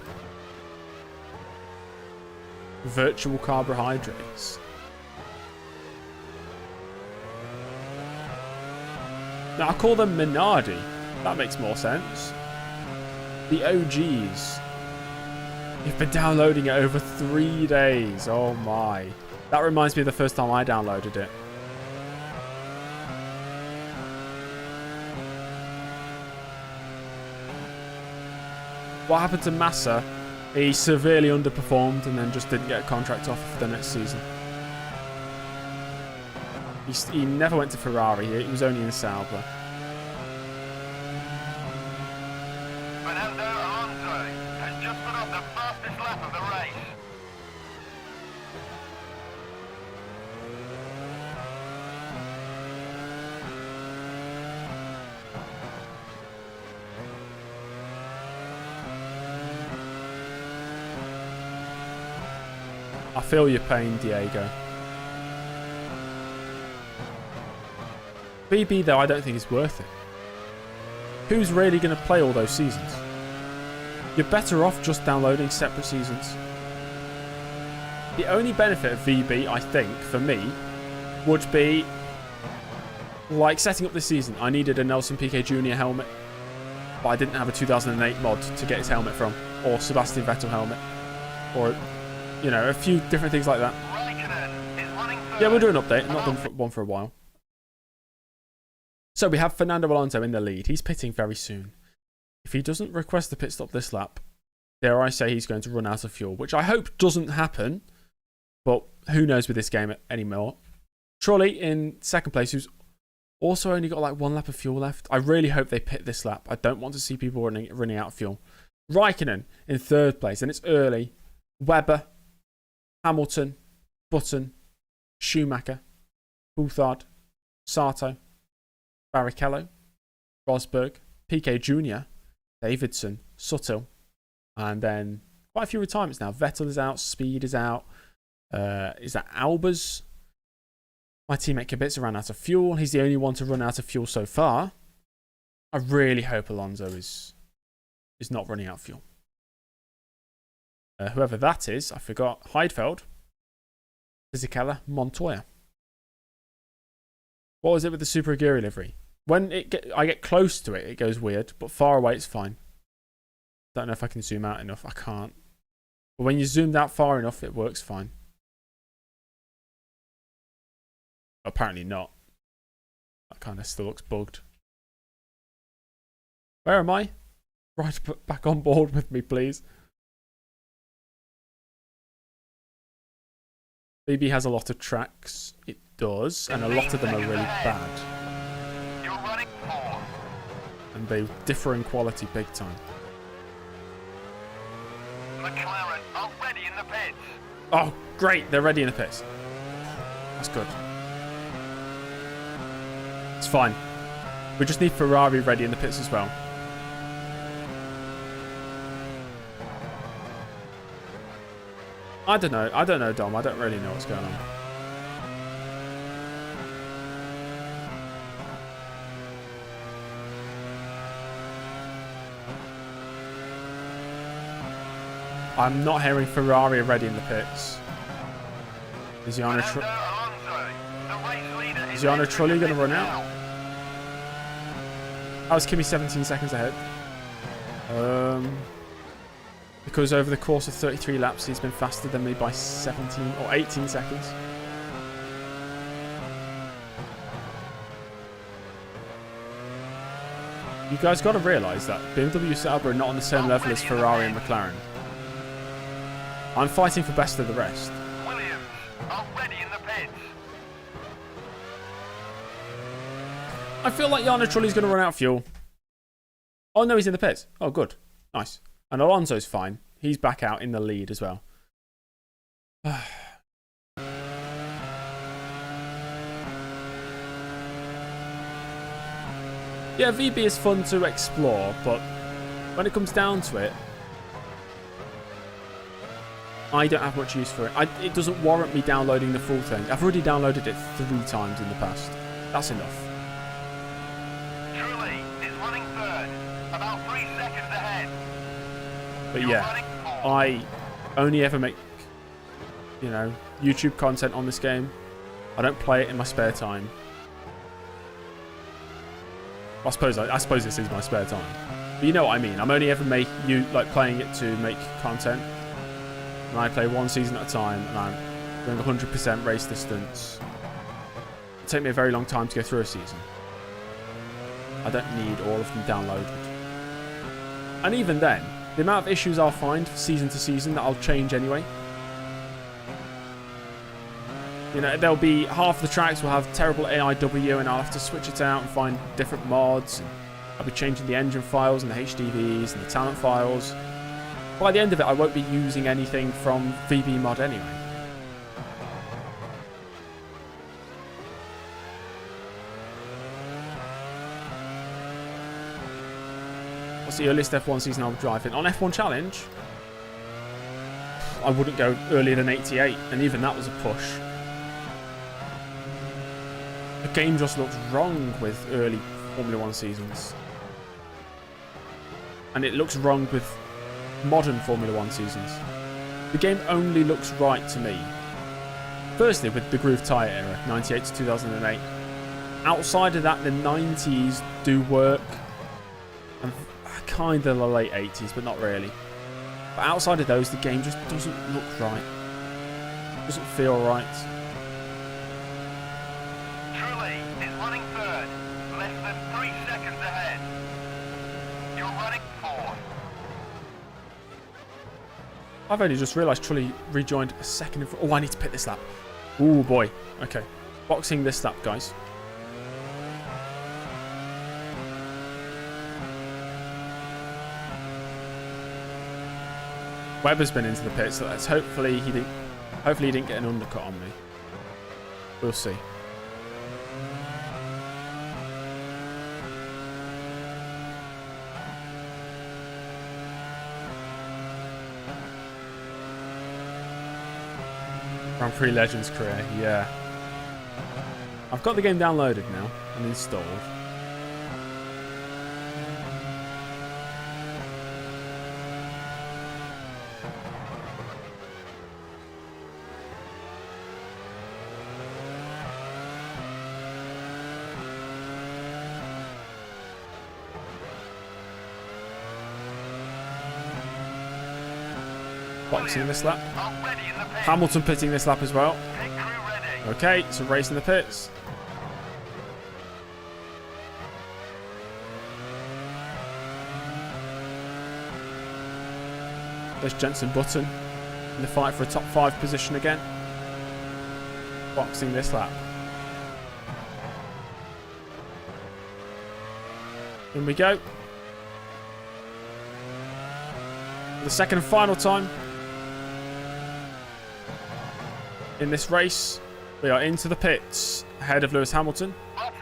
Virtual carbohydrates. Now I call them Minardi. That makes more sense. The OGs. You've been downloading it over 3 days. Oh my. That reminds me of the first time I downloaded it. What happened to Massa? He severely underperformed and then just didn't get a contract offer for the next season. He never went to Ferrari. He was only in Sauber. Fernando Alonso has just put up the fastest lap of the race. I feel your pain, Diego. BB, though, I don't think is worth it. Who's really going to play all those seasons? You're better off just downloading separate seasons. The only benefit of VB, I think, for me, would be like setting up this season. I needed a Nelson Piquet Jr. helmet, but I didn't have a 2008 mod to get his helmet from, or Sebastian Vettel helmet. or, you know, a few different things like that. Yeah, we'll do an update. Not done one for a while. So we have Fernando Alonso in the lead. He's pitting very soon. If he doesn't request the pit stop this lap, dare I say he's going to run out of fuel, which I hope doesn't happen. But who knows with this game anymore. Trulli in second place, who's also only got like 1 lap of fuel left. I really hope they pit this lap. I don't want to see people running out of fuel. Raikkonen in third place, and it's early. Webber, Hamilton, Button, Schumacher, Coulthard, Sato, Barrichello, Rosberg, Piquet Jr., Davidson, Suttle, and then quite a few retirements now. Vettel is out, Speed is out. Is that Albers? My teammate Kubica ran out of fuel. He's the only one to run out of fuel so far. I really hope Alonso is not running out of fuel. Whoever that is, I forgot. Heidfeld, Fisichella, Montoya. What was it with the Super Aguirre livery? When I get close to it, it goes weird, but far away, it's fine. Don't know if I can zoom out enough. I can't. But when you zoomed out far enough, it works fine. Apparently not. That kind of still looks bugged. Where am I? Right, back on board with me, please. BB has a lot of tracks. It does, and a lot of them are really bad. You're running 4. And they differ in quality big time. McLaren are ready in the pits. Oh, great. They're ready in the pits. That's good. It's fine. We just need Ferrari ready in the pits as well. I don't know, Dom. I don't really know what's going on. I'm not hearing Ferrari ready in the pits. Is Jarno Trulli going to run out? That was Kimi 17 seconds ahead. Because over the course of 33 laps, he's been faster than me by 17 or 18 seconds. You guys got to realise that BMW Sauber are not on the same level as Ferrari and McLaren. I'm fighting for best of the rest. Williams are ready in the pits. I feel like Jarno Trulli's going to run out of fuel. Oh no, he's in the pits. Oh good. Nice. And Alonso's fine. He's back out in the lead as well. Yeah, VB is fun to explore, but when it comes down to it, I don't have much use for it. It doesn't warrant me downloading the full thing. I've already downloaded it 3 times in the past. That's enough. Trulli is running 3rd, about 3 seconds ahead. But yeah, I only ever make, you know, YouTube content on this game. I don't play it in my spare time. I suppose this is my spare time. But you know what I mean. I'm only ever playing it to make content. And I play 1 season at a time, and I'm doing 100% race distance. It'll take me a very long time to go through a season. I don't need all of them downloaded. And even then, the amount of issues I'll find season to season that I'll change anyway. You know, there'll be half the tracks will have terrible AIW, and I'll have to switch it out and find different mods. And I'll be changing the engine files and the HDVs and the talent files. By the end of it, I won't be using anything from VB mod anyway. What's the earliest F1 season I would drive in? On F1 Challenge, I wouldn't go earlier than 88, and even that was a push. The game just looks wrong with early Formula 1 seasons. And it looks wrong with modern Formula 1 seasons. The game only looks right to me. Firstly, with the groove tyre era, 98 to 2008. Outside of that, the 90s do work. And kind of the late 80s, but not really. But outside of those, the game just doesn't look right. Doesn't feel right. Truly is running third, less than 3 seconds ahead. You're running fourth. I've only just realised Trulli rejoined a second in front. Oh, I need to pit this lap. Oh boy. Okay. Boxing this lap, guys. Webber's been into the pit, so let's hopefully he didn't get an undercut on me. We'll see. Grand Prix Legends career, yeah. I've got the game downloaded now and installed. Boxing this lap. Already in the pit. Hamilton pitting this lap as well. Pit crew ready. Okay, so racing the pits. There's Jenson Button in the fight for a top 5 position again. Boxing this lap. In we go. For the second and final time in this race, we are into the pits ahead of Lewis Hamilton. Button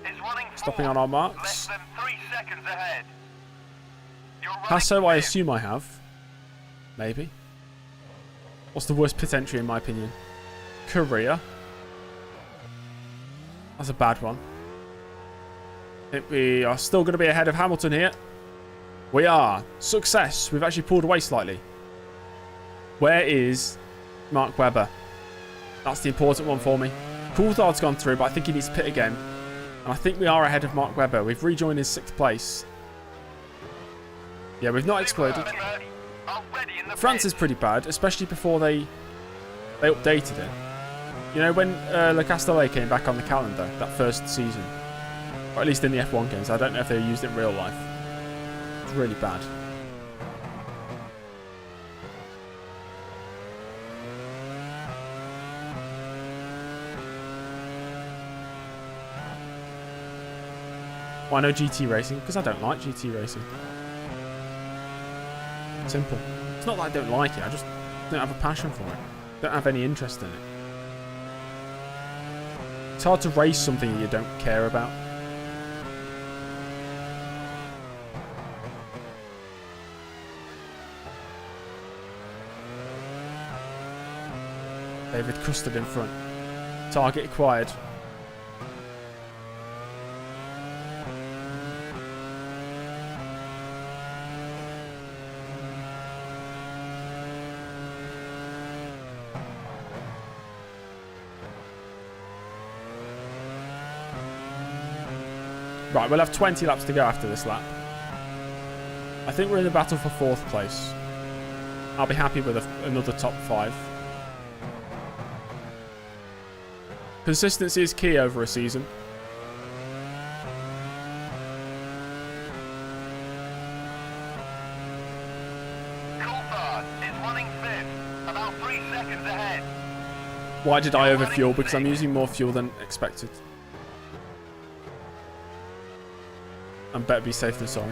is running Stopping fourth, on our less marks. than 3 seconds ahead. You're running Passo, I fifth. assume I have. Maybe. What's the worst pit entry in my opinion? Korea. That's a bad one. I think we are still going to be ahead of Hamilton here. We are. Success. We've actually pulled away slightly. Where is Mark Webber? That's the important one for me. Coulthard's gone through, but I think he needs to pit again. And I think we are ahead of Mark Webber. We've rejoined his 6th place. Yeah, we've not exploded. Already in the France pit. is pretty bad, especially before they updated it. You know, when Le Castellet came back on the calendar, that first season. Or at least in the F1 games. I don't know if they used it in real life. It's really bad. Why no GT racing? Because I don't like GT racing. Simple. It's not that I don't like it, I just don't have a passion for it. Don't have any interest in it. It's hard to race something that you don't care about. David Custard in front. Target acquired. Right, we'll have 20 laps to go after this lap. I think we're in the battle for 4th place. I'll be happy with another top 5. Consistency is key over a season. Coulthard is running 5th, about 3 seconds ahead. Why did I overfuel? Because I'm using more fuel than expected. I'm better be safe than sorry.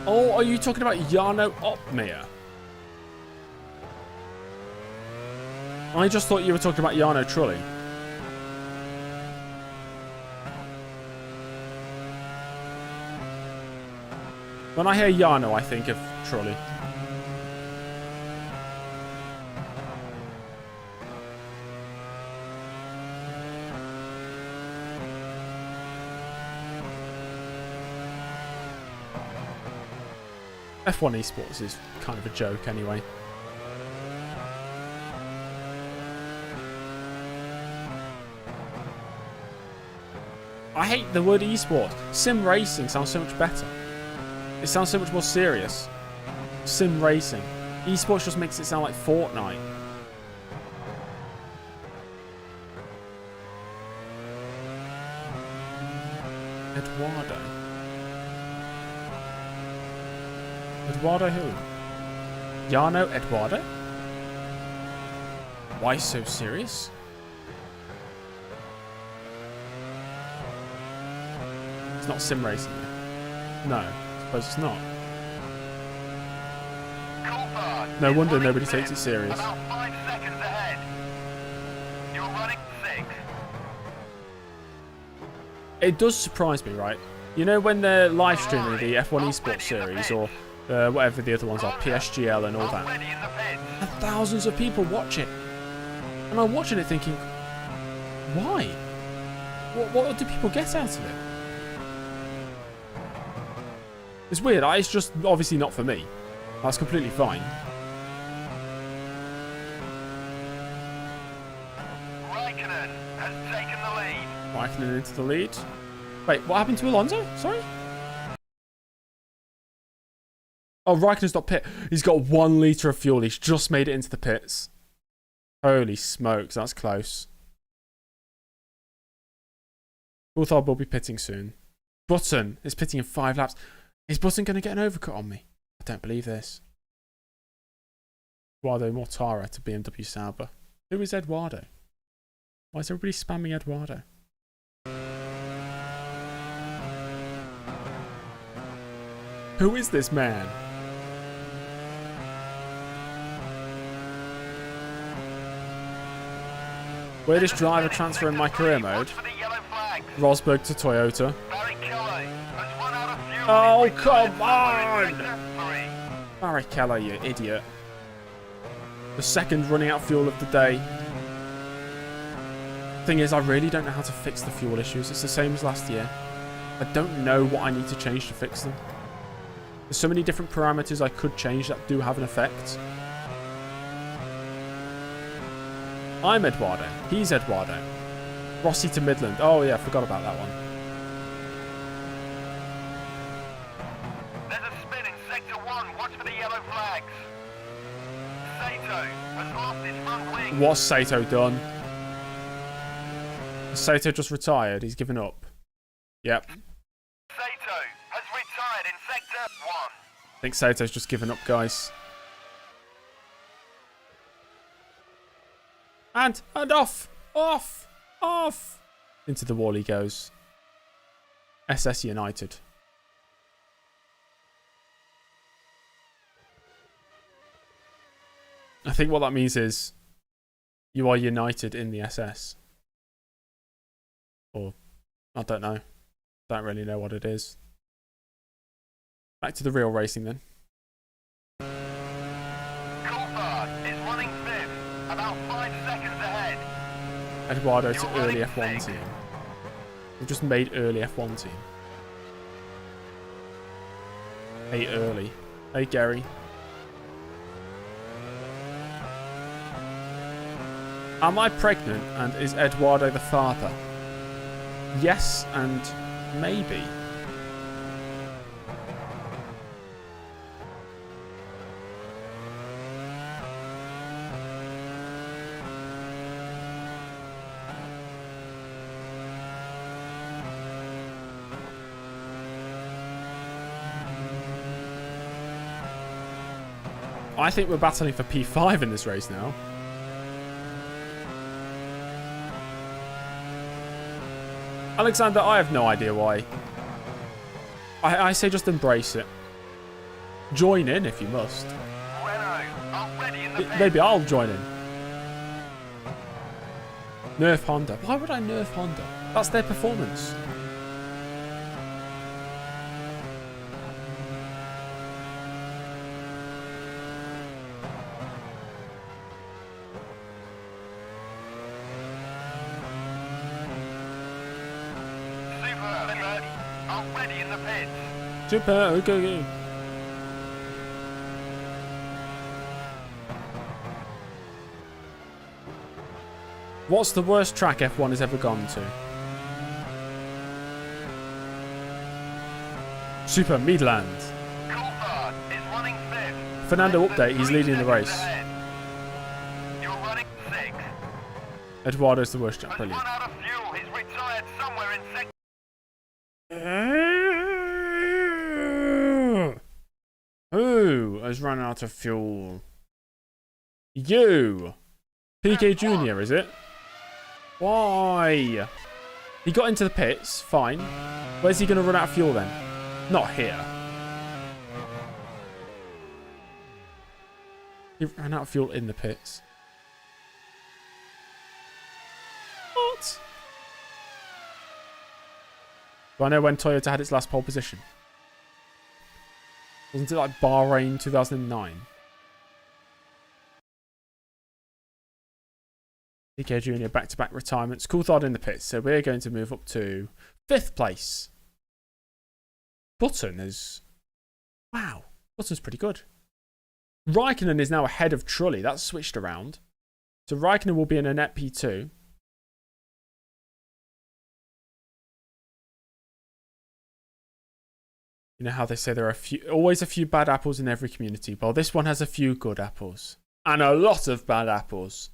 Oh, are you talking about Jarno Opmeer? I just thought you were talking about Jarno Trulli. When I hear Jarno, I think of Trulli. F1 esports is kind of a joke anyway. hate the word esports. Sim racing sounds so much better. It sounds so much more serious. Sim racing. Esports just makes it sound like Fortnite. Eduardo. Eduardo who? Yano Eduardo? Why so serious? It's not sim racing. No, I suppose it's not. No wonder nobody takes it serious. About 5 seconds ahead. You're running 6. It does surprise me, right? You know when they're live streaming the F1 esports series or whatever the other ones are, PSGL and all that, and thousands of people watch it. And I'm watching it thinking, why? What do people get out of it? It's weird. It's just obviously not for me. That's completely fine. Raikkonen has taken the lead. Raikkonen into the lead. Wait, what happened to Alonso? Sorry? Oh, Raikkonen's not pit. He's got 1 litre of fuel. He's just made it into the pits. Holy smokes, that's close. Coulthard will be pitting soon. Button is pitting in 5 laps. Is Button going to get an overcut on me? I don't believe this. Eduardo Mortara to BMW Sauber. Who is Eduardo? Why is everybody spamming Eduardo? Who is this man? Weirdest driver transfer in my career mode. Rosberg to Toyota. Oh, come on! Barrichello, you idiot. The second running out fuel of the day. Thing is, I really don't know how to fix the fuel issues. It's the same as last year. I don't know what I need to change to fix them. There's so many different parameters I could change that do have an effect. I'm Eduardo. He's Eduardo. Rossi to Midland. Oh yeah, I forgot about that one. There's a spin in sector 1. Watch for the yellow flags. Sato has lost his front wing. What's Sato done? Has Sato just retired? He's given up. Yep. Sato has retired in sector 1. I think Sato's just given up, guys. And off. Into the wall he goes. SS United. I think what that means is you are united in the SS. Or, I don't know. Don't really know what it is. Back to the real racing then. Coulthard is running 5th, about 5 seconds ahead. Eduardo to early F1 team. We've just made early F1 team. Hey, early. Hey, Gary. Am I pregnant and is Eduardo the father? Yes and maybe. I think we're battling for P5 in this race now. Alexander, I have no idea why. I say just embrace it. Join in if you must. Maybe I'll join in. Nerf Honda. Why would I nerf Honda? That's their performance. Already in the pits. Super, okay. What's the worst track F1 has ever gone to? Super Midland. Coulthard is running 5th. Fernando update, he's leading the race. You're running 6th. Eduardo's the worst chap. Has Brilliant. run out of fuel. He's retired somewhere in sector. Who has run out of fuel? You. PK Jr., is it? Why? He got into the pits, fine. Where's he going to run out of fuel then? Not here. He ran out of fuel in the pits. What? Do I know when Toyota had its last pole position? Wasn't it like Bahrain 2009? PK Jr. back-to-back retirements. Coulthard in the pits. So we're going to move up to 5th place. Button is... Wow. Button's pretty good. Raikkonen is now ahead of Trulli. That's switched around. So Raikkonen will be in a net P2. You know how they say there are always a few bad apples in every community? Well, this one has a few good apples. And a lot of bad apples.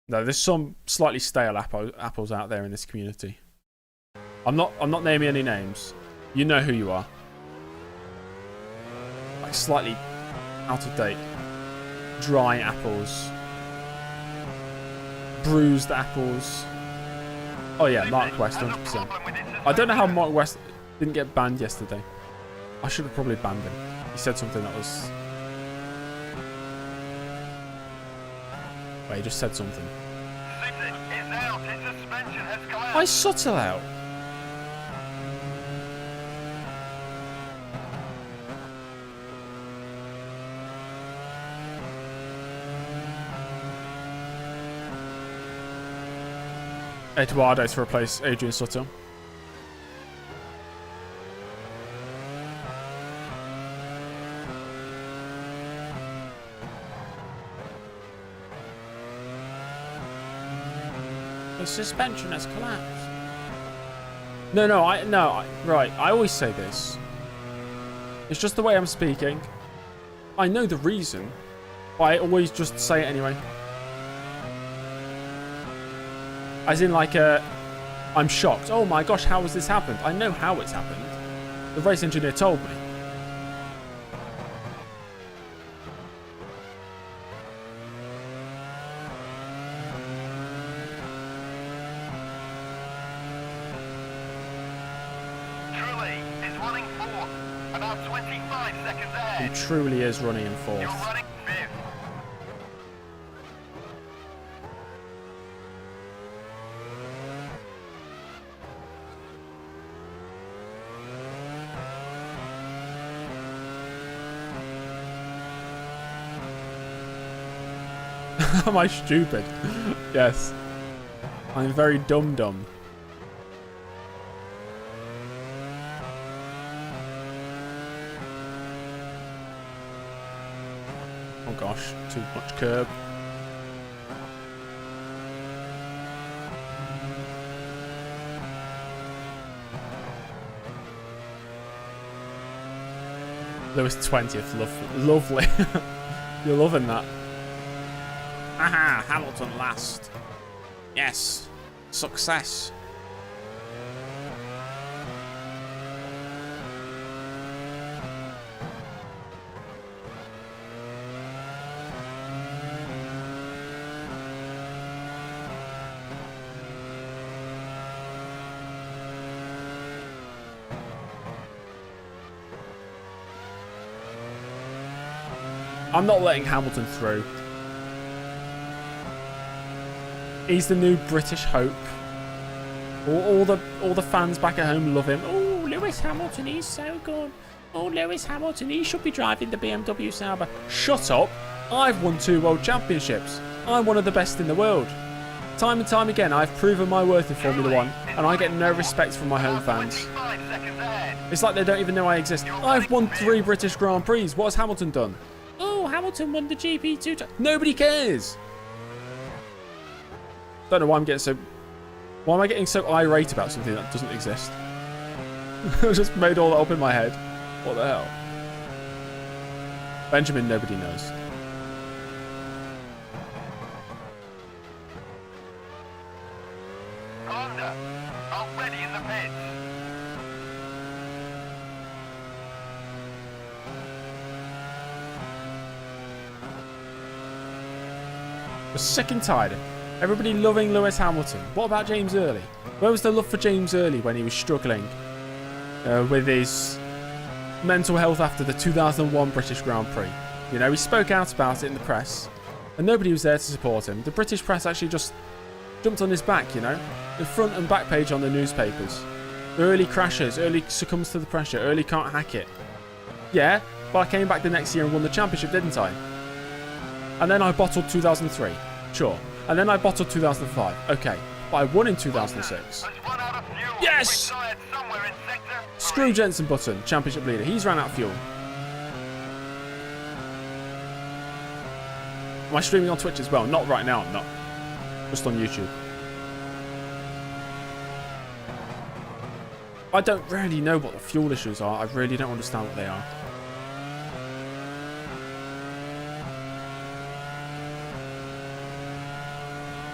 No, there's some slightly stale apples out there in this community. I'm not naming any names. You know who you are. Like slightly out of date. Dry apples. Bruised apples. Oh yeah, Mark West, 100%. I don't know how Mark West didn't get banned yesterday. I should have probably banned him. He said something that was... Wait, he just said something. I subtle out. Eduardo to replace Adrian Sutter. The suspension has collapsed. Right, I always say this. It's just the way I'm speaking. I know the reason, but I always just say it anyway. As in like I'm shocked. Oh my gosh, how has this happened? I know how it's happened. The race engineer told me. He truly is running in 4th. You're running 5th. Am I stupid? Yes. I'm very dumb. Oh gosh, too much curb. Lewis 20th, lovely. You're loving that. Aha, Hamilton last. Yes, success. I'm not letting Hamilton through. He's the new British hope. All the fans back at home love him. Oh, Lewis Hamilton, he's so good. Oh, Lewis Hamilton, he should be driving the BMW Sauber. Shut up. I've won 2 world championships. I'm one of the best in the world. Time and time again, I've proven my worth in Formula 1, and I get no respect from my home fans. It's like they don't even know I exist. I've won 3 British Grand Prix. What has Hamilton done? Oh, Hamilton won the GP 2 times. Nobody cares. Don't know why I'm getting so... Why am I getting so irate about something that doesn't exist? I just made all that up in my head. What the hell? Benjamin, nobody knows. Honda, already in the pits. We're sick and tired. Everybody loving Lewis Hamilton. What about James Early? Where was the love for James Early when he was struggling with his mental health after the 2001 British Grand Prix? You know, he spoke out about it in the press, and nobody was there to support him. The British press actually just jumped on his back, you know? The front and back page on the newspapers. Early crashes, Early succumbs to the pressure, Early can't hack it. Yeah, but I came back the next year and won the championship, didn't I? And then I bottled 2003. Sure. And then I bottled 2005. Okay. But I won in 2006. Yes! Screw Jenson Button, championship leader. He's ran out of fuel. Am I streaming on Twitch as well? Not right now, I'm not. Just on YouTube. I don't really know what the fuel issues are. I really don't understand what they are.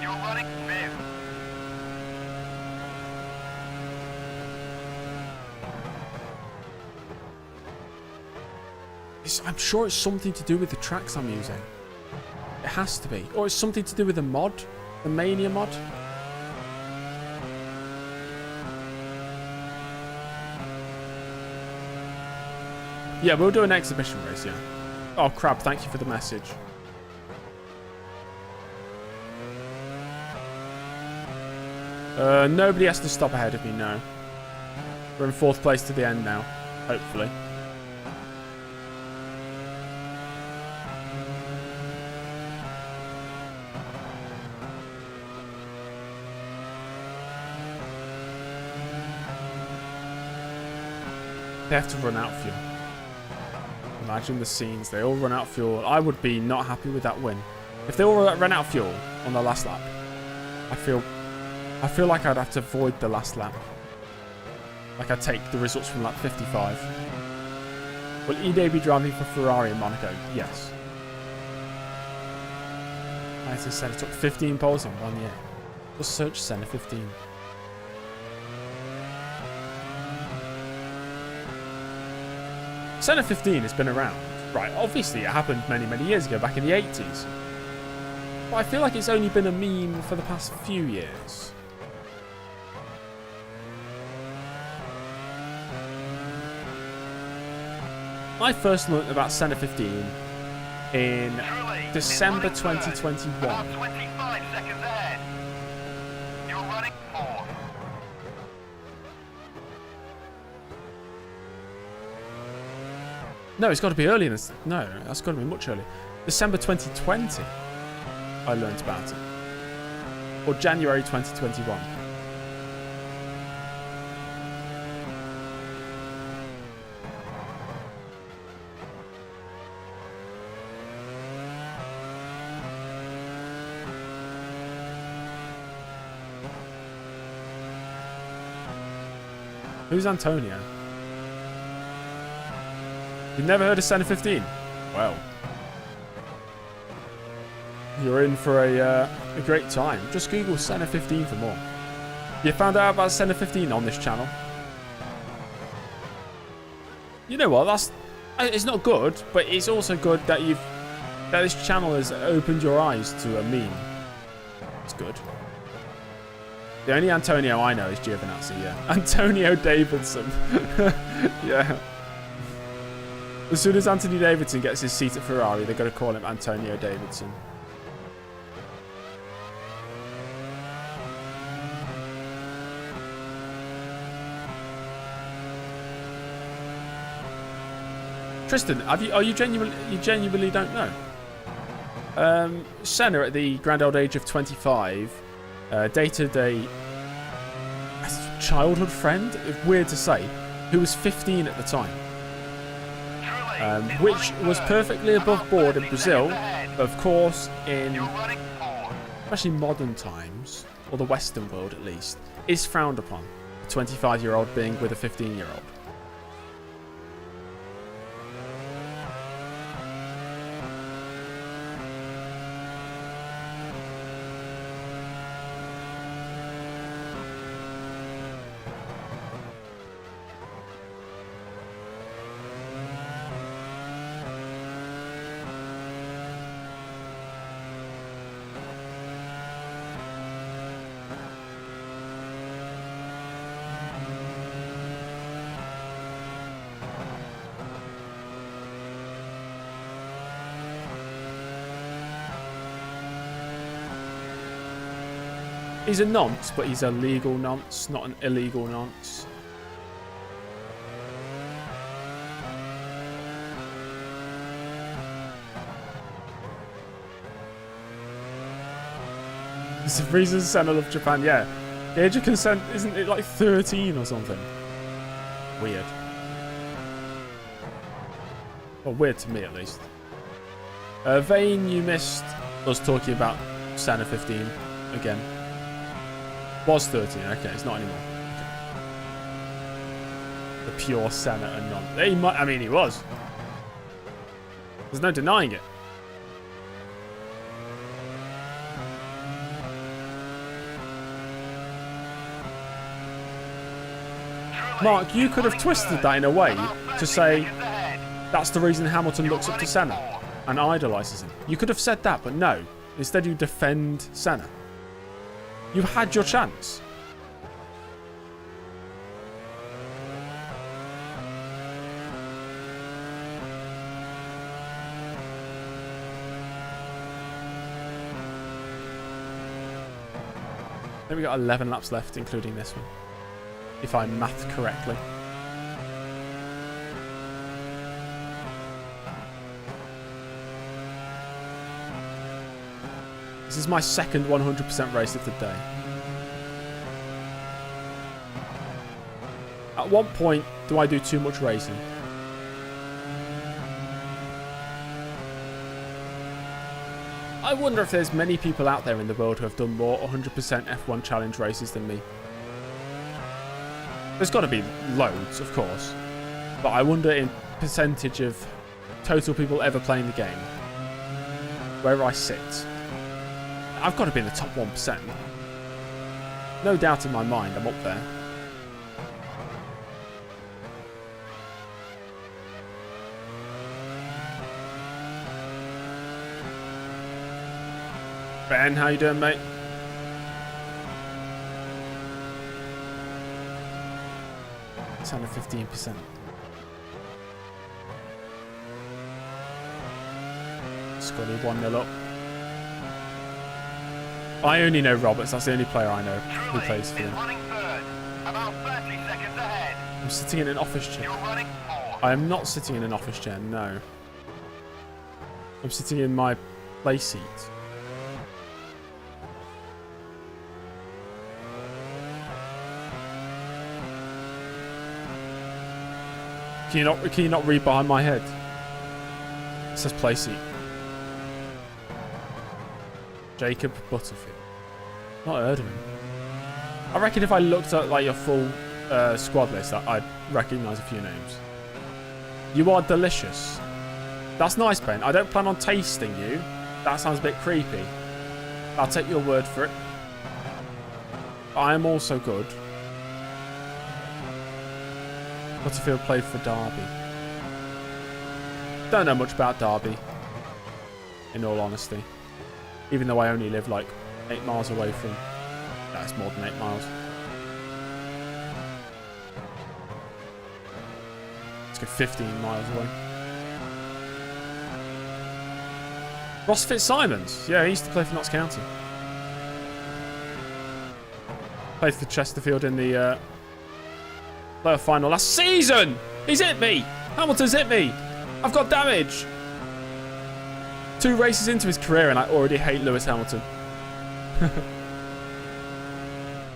You're running fifth. I'm sure it's something to do with the tracks I'm using. It has to be. Or it's something to do with the mod. The Mania mod. Yeah, we'll do an exhibition race, yeah. Oh, Crab, thank you for the message. Nobody has to stop ahead of me, no. We're in 4th place to the end now, hopefully. They have to run out of fuel. Imagine the scenes. They all run out of fuel. I would be not happy with that win. If they all ran out of fuel on the last lap, I feel like I'd have to avoid the last lap. Like I'd take the results from lap 55. Will Ide be driving for Ferrari in Monaco? Yes. As I said, it took 15 poles in 1 year. Just search Senna 15. Senna 15 has been around. Right, obviously it happened many, many years ago, back in the 80s. But I feel like it's only been a meme for the past few years. I first learnt about Senna 15 in December 2021. About 25 seconds ahead. You're running fourth. No, it's got to be earlier than this. No, that's got to be much earlier. December 2020, I learnt about it. Or January 2021. Who's Antonio? You've never heard of Senna 15? Well, you're in for a great time. Just Google Senna 15 for more. You found out about Senna 15 on this channel? You know what? It's not good, but it's also good that this channel has opened your eyes to a meme. It's good. The only Antonio I know is Giovinazzi, yeah. Antonio Davidson. Yeah. As soon as Anthony Davidson gets his seat at Ferrari, they're going to call him Antonio Davidson. Tristan, are you genuinely don't know? Senna, at the grand old age of 25, dated a childhood friend, weird to say, who was 15 at the time. Which was perfectly above board in Brazil, of course, in especially modern times, or the Western world at least, is frowned upon. a 25-year-old being with a 15-year-old. He's a nonce, but he's a legal nonce, not an illegal nonce. It's the reason Senna loved Japan, yeah. The age of consent, isn't it like 13 or something? Weird. Well, weird to me at least. Vane, you missed us talking about Senna 15 again. Was 13, okay, it's not anymore. Okay. The pure Senna and non. He might, I mean, he was. There's no denying it. Mark, you could have twisted that in a way to say that's the reason Hamilton looks up to Senna and idolises him. You could have said that, but no. Instead, you defend Senna. You had your chance. I think we got 11 laps left, including this one, if I math correctly. This is my second 100% race of the day. At what point do I do too much racing? I wonder if there's many people out there in the world who have done more 100% F1 challenge races than me. There's got to be loads, of course. But I wonder in percentage of total people ever playing the game, where I sit. I've got to be in the top 1%. No doubt in my mind, I'm up there. Ben, how you doing, mate? It's under 15%. Scotty 1-0 up. I only know Roberts. That's the only player I know who plays for them. I'm sitting in an office chair. I am not sitting in an office chair, no. I'm sitting in my play seat. Can you not read behind my head? It says play seat. Jacob Butterfield. Not heard of him. I reckon if I looked at like your full squad list, I'd recognise a few names. You are delicious. That's nice, Ben. I don't plan on tasting you. That sounds a bit creepy. I'll take your word for it. I am also good. Butterfield played for Derby. Don't know much about Derby, in all honesty. Even though I only live like 8 miles away from... No, it's more than 8 miles. Let's go 15 miles away. Ross Fitzsimons. Yeah, he used to play for Notts County. Played for Chesterfield in the playoff final last season. He's hit me. Hamilton's hit me. I've got damage. 2 races into his career and I already hate Lewis Hamilton.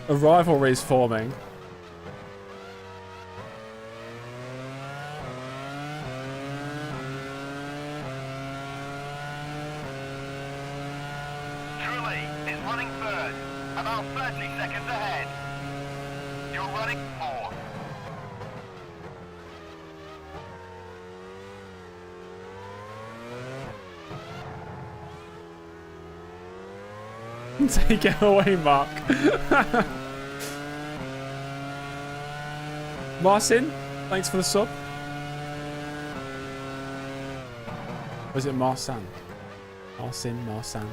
A rivalry is forming. Truly is running third, about 30 seconds ahead. You're running Take it away, Mark. Marcin, thanks for the sub. Was it Marsan? Marsan.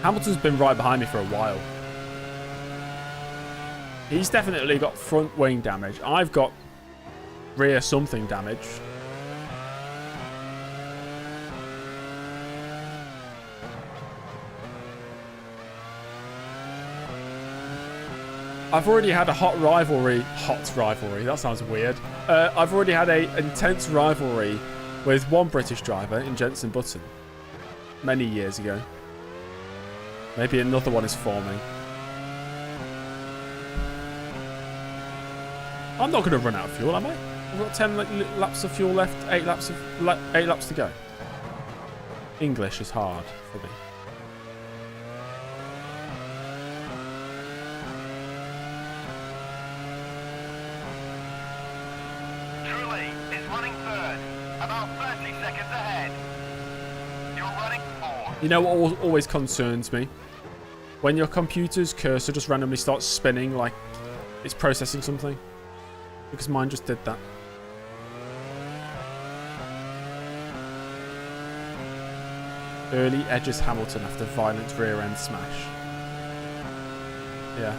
Hamilton's been right behind me for a while. He's definitely got front wing damage. I've got rear something damage. I've already had a hot rivalry, that sounds weird. I've already had a intense rivalry with one British driver in Jenson Button many years ago. Maybe another one is forming. I'm not going to run out of fuel, am I? I've got 10 laps of fuel left, 8 laps to go. English is hard for me. Truly is running third, about 30 seconds ahead. You're running fourth. You know what always concerns me? When your computer's cursor just randomly starts spinning like it's processing something. Because mine just did that. Early edges Hamilton after violent rear end smash. Yeah.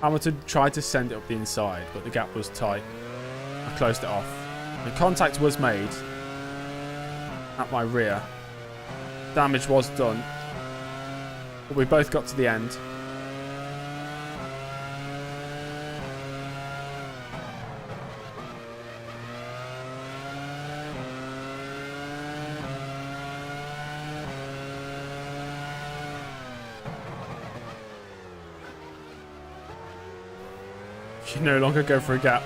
Hamilton tried to send it up the inside, but the gap was tight. I closed it off. The contact was made at my rear. Damage was done. But we both got to the end. You no longer go for a gap.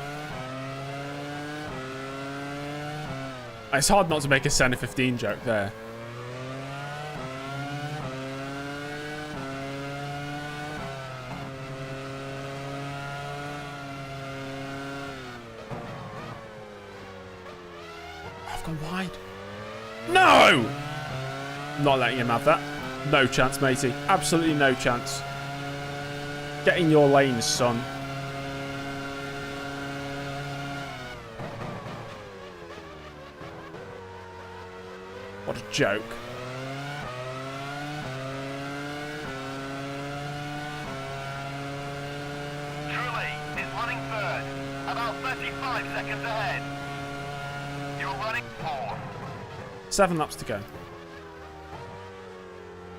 It's hard not to make a Senna 15 joke there. I've gone wide. No! I'm not letting him have that. No chance, matey. Absolutely no chance. Get in your lanes, son. What a joke. Truly is running third, about 35 seconds ahead. You're running fourth. 7 laps to go.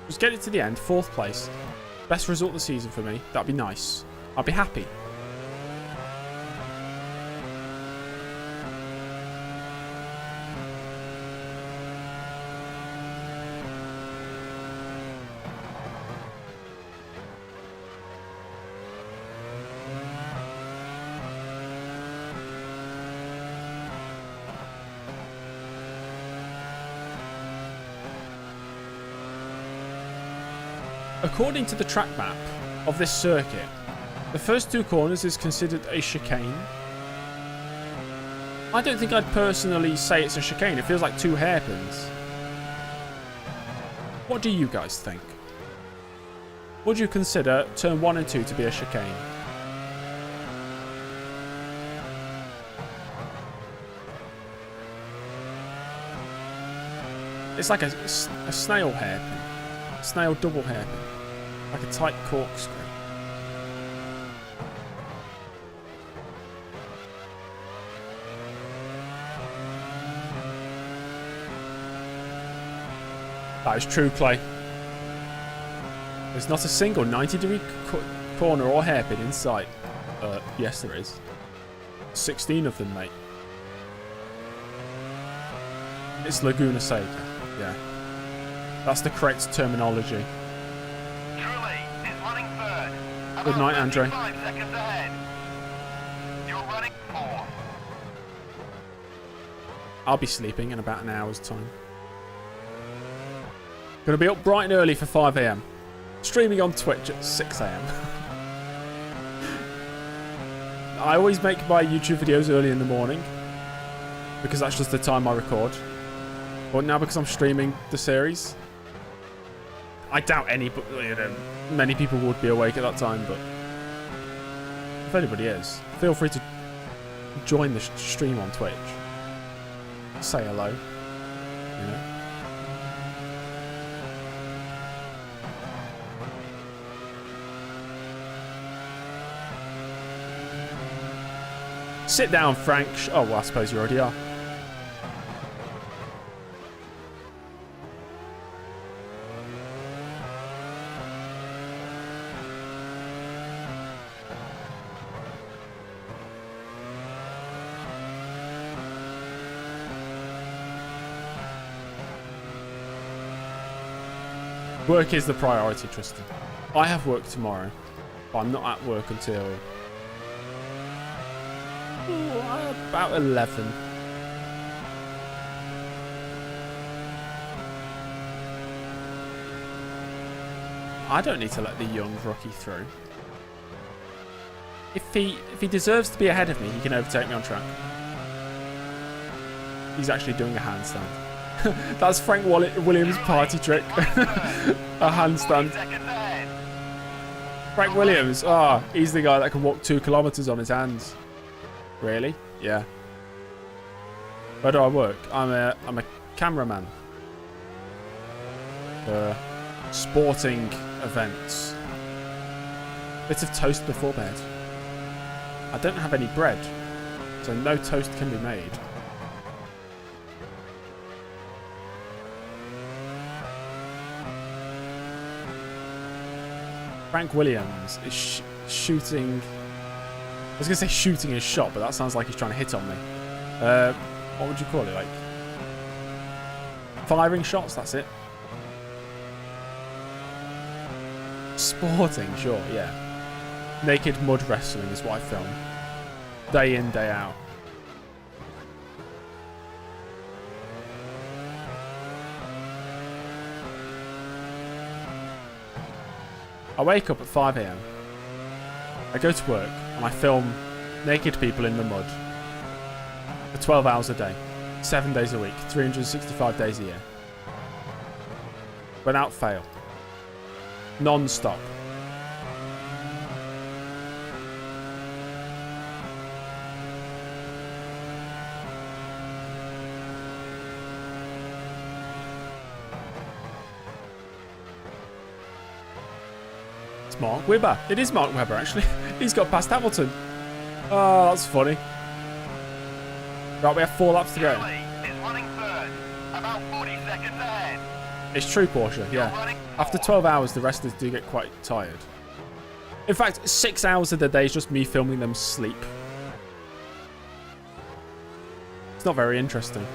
Just get it to the end, 4th place. Best result of the season for me. That'd be nice. I'd be happy. According to the track map of this circuit, the first 2 corners is considered a chicane. I don't think I'd personally say it's a chicane. It feels like 2 hairpins. What do you guys think? Would you consider turn 1 and 2 to be a chicane? It's like a snail hairpin. Snail double hairpin. Like a tight corkscrew. That is true, Clay. There's not a single 90-degree corner or hairpin in sight. Yes, there is. 16 of them, mate. It's Laguna Seca. Yeah. That's the correct terminology. Truly is running third. Good night, Andre. 5 seconds ahead. You're running fourth. I'll be sleeping in about an hour's time. Gonna be up bright and early for 5 a.m. Streaming on Twitch at 6 a.m. I always make my YouTube videos early in the morning because that's just the time I record. But now because I'm streaming the series, I doubt many people would be awake at that time, but if anybody is, feel free to join the stream on Twitch. Say hello, you know. Sit down, Frank. Oh, well, I suppose you already are. Work is the priority, Tristan. I have work tomorrow, but I'm not at work until about 11. I don't need to let the young rookie through. If he deserves to be ahead of me, he can overtake me on track. He's actually doing a handstand. That's Frank Williams' party trick. A handstand. Frank Williams, he's the guy that can walk 2 kilometers on his hands. Really? Yeah. Where do I work? I'm a cameraman for sporting events. Bit of toast before bed. I don't have any bread, so no toast can be made. Frank Williams is shooting... I was going to say shooting his shot, but that sounds like he's trying to hit on me. What would you call it? Like firing shots, that's it. Sporting, sure, yeah. Naked mud wrestling is what I film. Day in, day out. I wake up at 5 a.m. I go to work and I film naked people in the mud for 12 hours a day, 7 days a week, 365 days a year. Without fail. Non-stop. It's Mark Webber. It is Mark Webber, actually. He's got past Hamilton. Oh, that's funny. Right, we have 4 laps to go. Is running third, about 40 seconds ahead. It's true, Porsche, yeah. After 12 hours, the wrestlers do get quite tired. In fact, 6 hours of the day is just me filming them sleep. It's not very interesting.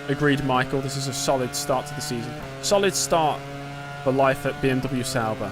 Agreed, Michael. This is a solid start to the season. Solid start for life at BMW Sauber.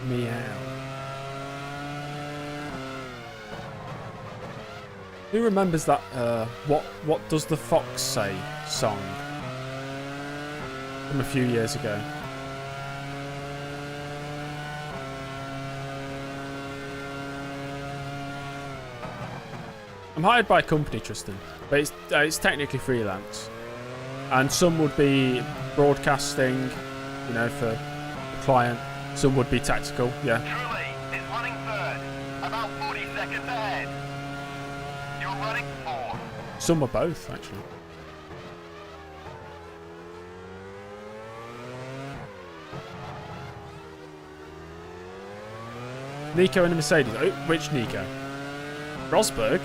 Meow. Who remembers that what does the fox say song from a few years ago? I'm hired by a company, Tristan, but it's technically freelance, and some would be broadcasting, you know, for the client. Some would be tactical, yeah. Truly is running third, about 40 seconds ahead. Some or both, actually. Nico in a Mercedes. Oh, which Nico? Rosberg?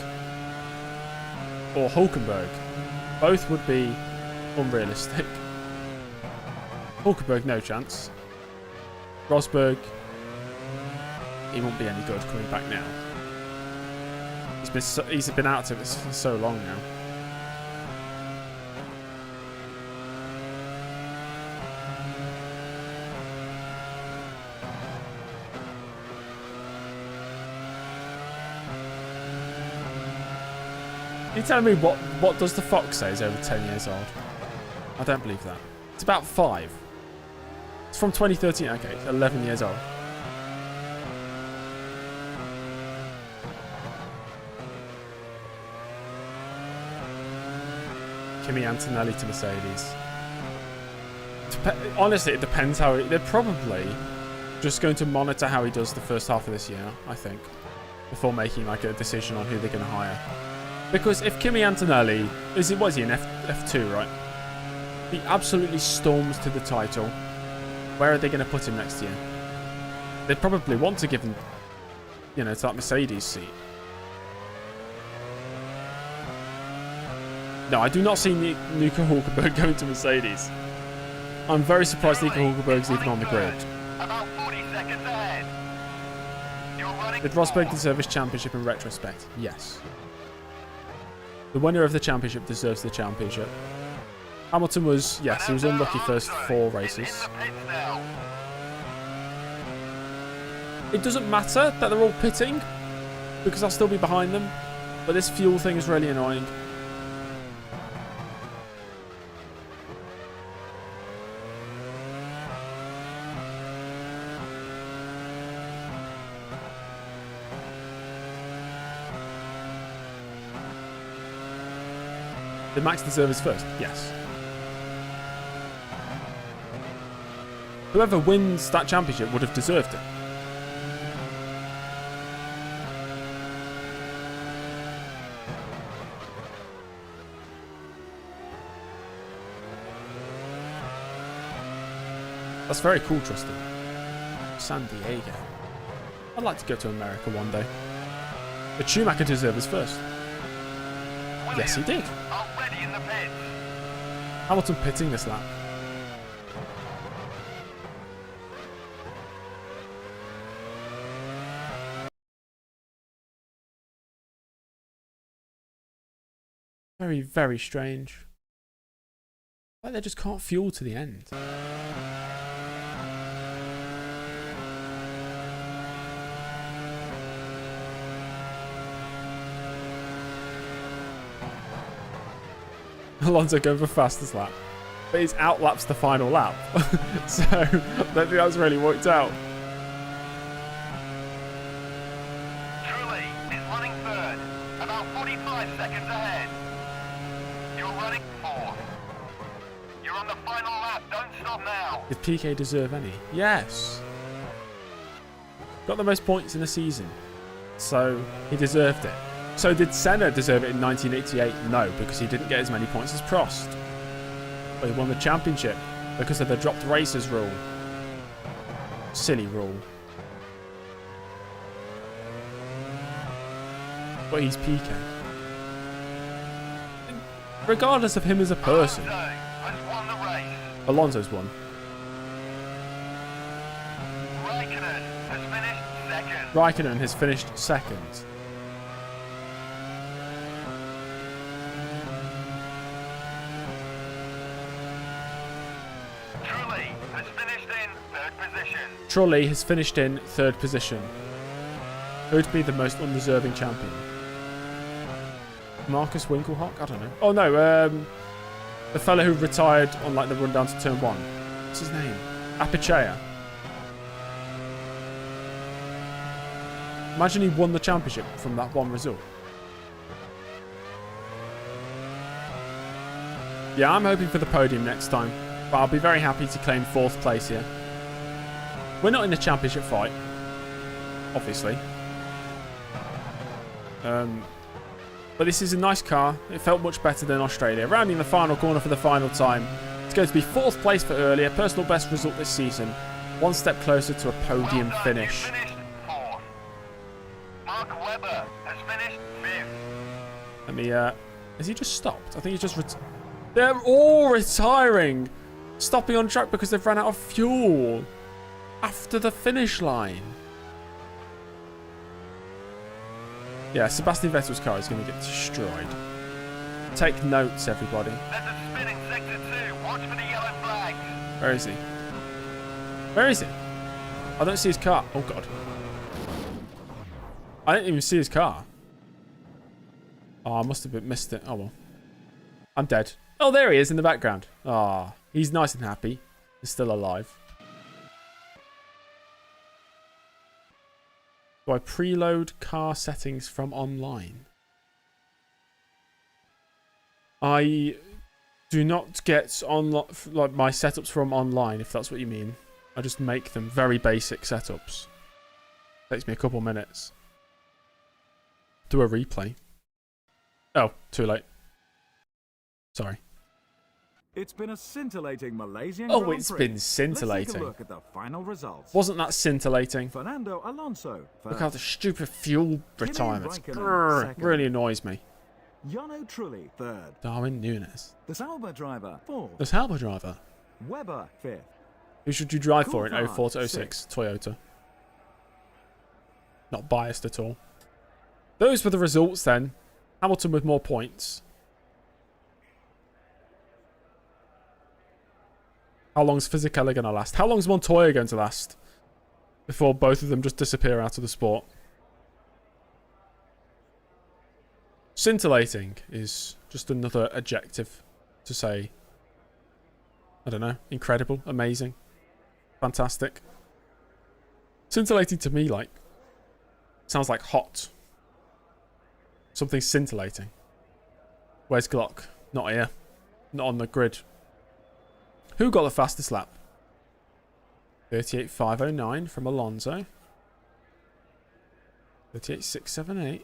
Or Hulkenberg? Both would be unrealistic. Hulkenberg, no chance. Rosberg, he won't be any good coming back now. He's been out of it for so long now. You tell me what does the Fox say is over 10 years old? I don't believe that. It's about 5. It's from 2013. Okay, it's 11 years old. Kimi Antonelli to Mercedes. Honestly, it depends how... They're probably just going to monitor how he does the first half of this year, I think, before making like a decision on who they're going to hire. Because if Kimi Antonelli... what is he, an F2, right? He absolutely storms to the title. Where are they going to put him next year? They probably want to give him, you know, to that Mercedes seat. No, I do not see Nico Hulkenberg going to Mercedes. I'm very surprised Nico Hulkenberg's even on the grid. About 40 seconds ahead. You're running Did Rosberg deserve his championship in retrospect? Yes. The winner of the championship deserves the championship. Hamilton was, yes, he was unlucky first 4 races. It doesn't matter that they're all pitting, because I'll still be behind them. But this fuel thing is really annoying. Did Max deserve his first? Yes. Whoever wins that championship would have deserved it. That's very cool, Tristan. San Diego. I'd like to go to America one day. But Schumacher deserved his first. Yes, he did. Already in the pits. Hamilton pitting this lap. Very, very strange. Like they just can't fuel to the end. Alonso going for fastest lap. But he's outlaps the final lap. So, I don't think that's really worked out. Truly is running third. About 45 seconds ahead. You're running fourth. You're on the final lap. Don't stop now. Did PK deserve any? Yes. Got the most points in the season. So, he deserved it. So did Senna deserve it in 1988? No, because he didn't get as many points as Prost. But he won the championship because of the dropped races rule. Silly rule. But he's PK. Regardless of him as a person. Alonso has won the race. Alonso's won. Raikkonen has finished second. Raikkonen has finished second. Trulli has finished in third position. Who would be the most undeserving champion? Marcus Winkelhock? I don't know. Oh no, the fellow who retired on like the run down to turn 1. What's his name? Appichea. Imagine he won the championship from that one result. Yeah, I'm hoping for the podium next time, but I'll be very happy to claim 4th place here. We're not in a championship fight, obviously. But this is a nice car. It felt much better than Australia. Rounding the final corner for the final time. It's going to be 4th place for earlier. Personal best result this season. One step closer to a podium Well done, finish. you finished 4th. Mark Webber has finished 5th. Let me, has he just stopped? I think he's just they're all retiring. Stopping on track because they've run out of fuel. After the finish line. Yeah, Sebastian Vettel's car is going to get destroyed. Take notes, everybody. There's a spin in sector 2. Watch for the yellow flags. Where is he? Where is he? I don't see his car. Oh, God. I didn't even see his car. Oh, I must have missed it. Oh, well. I'm dead. Oh, there he is in the background. Ah, he's nice and happy. He's still alive. Do I preload car settings from online? I do not get like my setups from online, if that's what you mean. I just make them very basic setups. Takes me a couple minutes. Do a replay. Oh, too late. Sorry. It's been a scintillating Malaysian Oh, Grand it's Prix. been scintillating. Let's take a look at the final results. Wasn't that scintillating? Fernando Alonso Look how the stupid fuel retirements. Raikkonen Grrr, second. really annoys me. Yano Trulli, 3rd. Darwin Núñez. The Sauber driver, 4th. The Sauber driver. Webber, 5th. Who should you drive for in Coulthard, 04 to 06? Toyota. Not biased at all. Those were the results then. Hamilton with more points. How long's Fisichella going to last? How long's Montoya going to last? Before both of them just disappear out of the sport. Scintillating is just another adjective to say, I don't know, incredible, amazing, fantastic. Scintillating to me, like, sounds like hot. Something scintillating. Where's Glock? Not here. Not on the grid. Who got the fastest lap? 38.509 from Alonso. 38.678.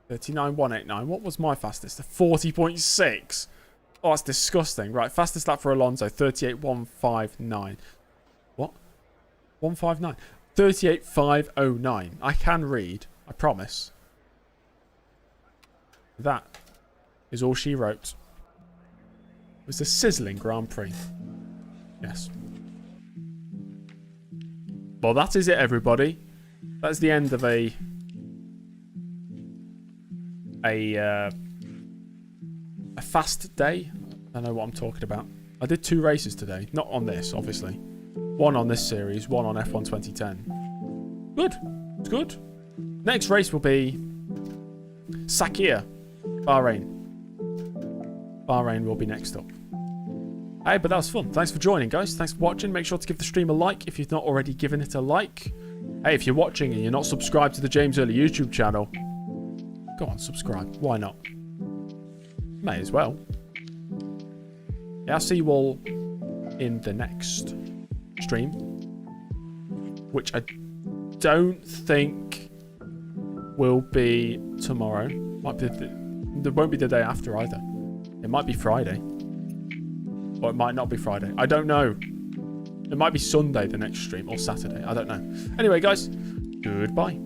39.189. What was my fastest? 40.6. Oh, that's disgusting. Right, fastest lap for Alonso. 38.159. What? 159. 38.509. I can read. I promise. That is all she wrote. It was a sizzling Grand Prix. Yes. Well, that is it, everybody. That's the end of a fast day. I don't know what I'm talking about. I did 2 races today. Not on this, obviously. One on this series, one on F1 2010. Good. It's good. Next race will be Sakhir, Bahrain. Bahrain will be next up. Hey, but that was fun. Thanks for joining, guys. Thanks for watching. Make sure to give the stream a like if you've not already given it a like. Hey, if you're watching and you're not subscribed to the James Early YouTube channel, go on, subscribe. Why not? May as well. Yeah, I'll see you all in the next stream, which I don't think will be tomorrow. Might be there won't be the day after either. It might be Friday. Or it might not be Friday. I don't know. It might be Sunday, the next stream, or Saturday. I don't know. Anyway, guys, goodbye.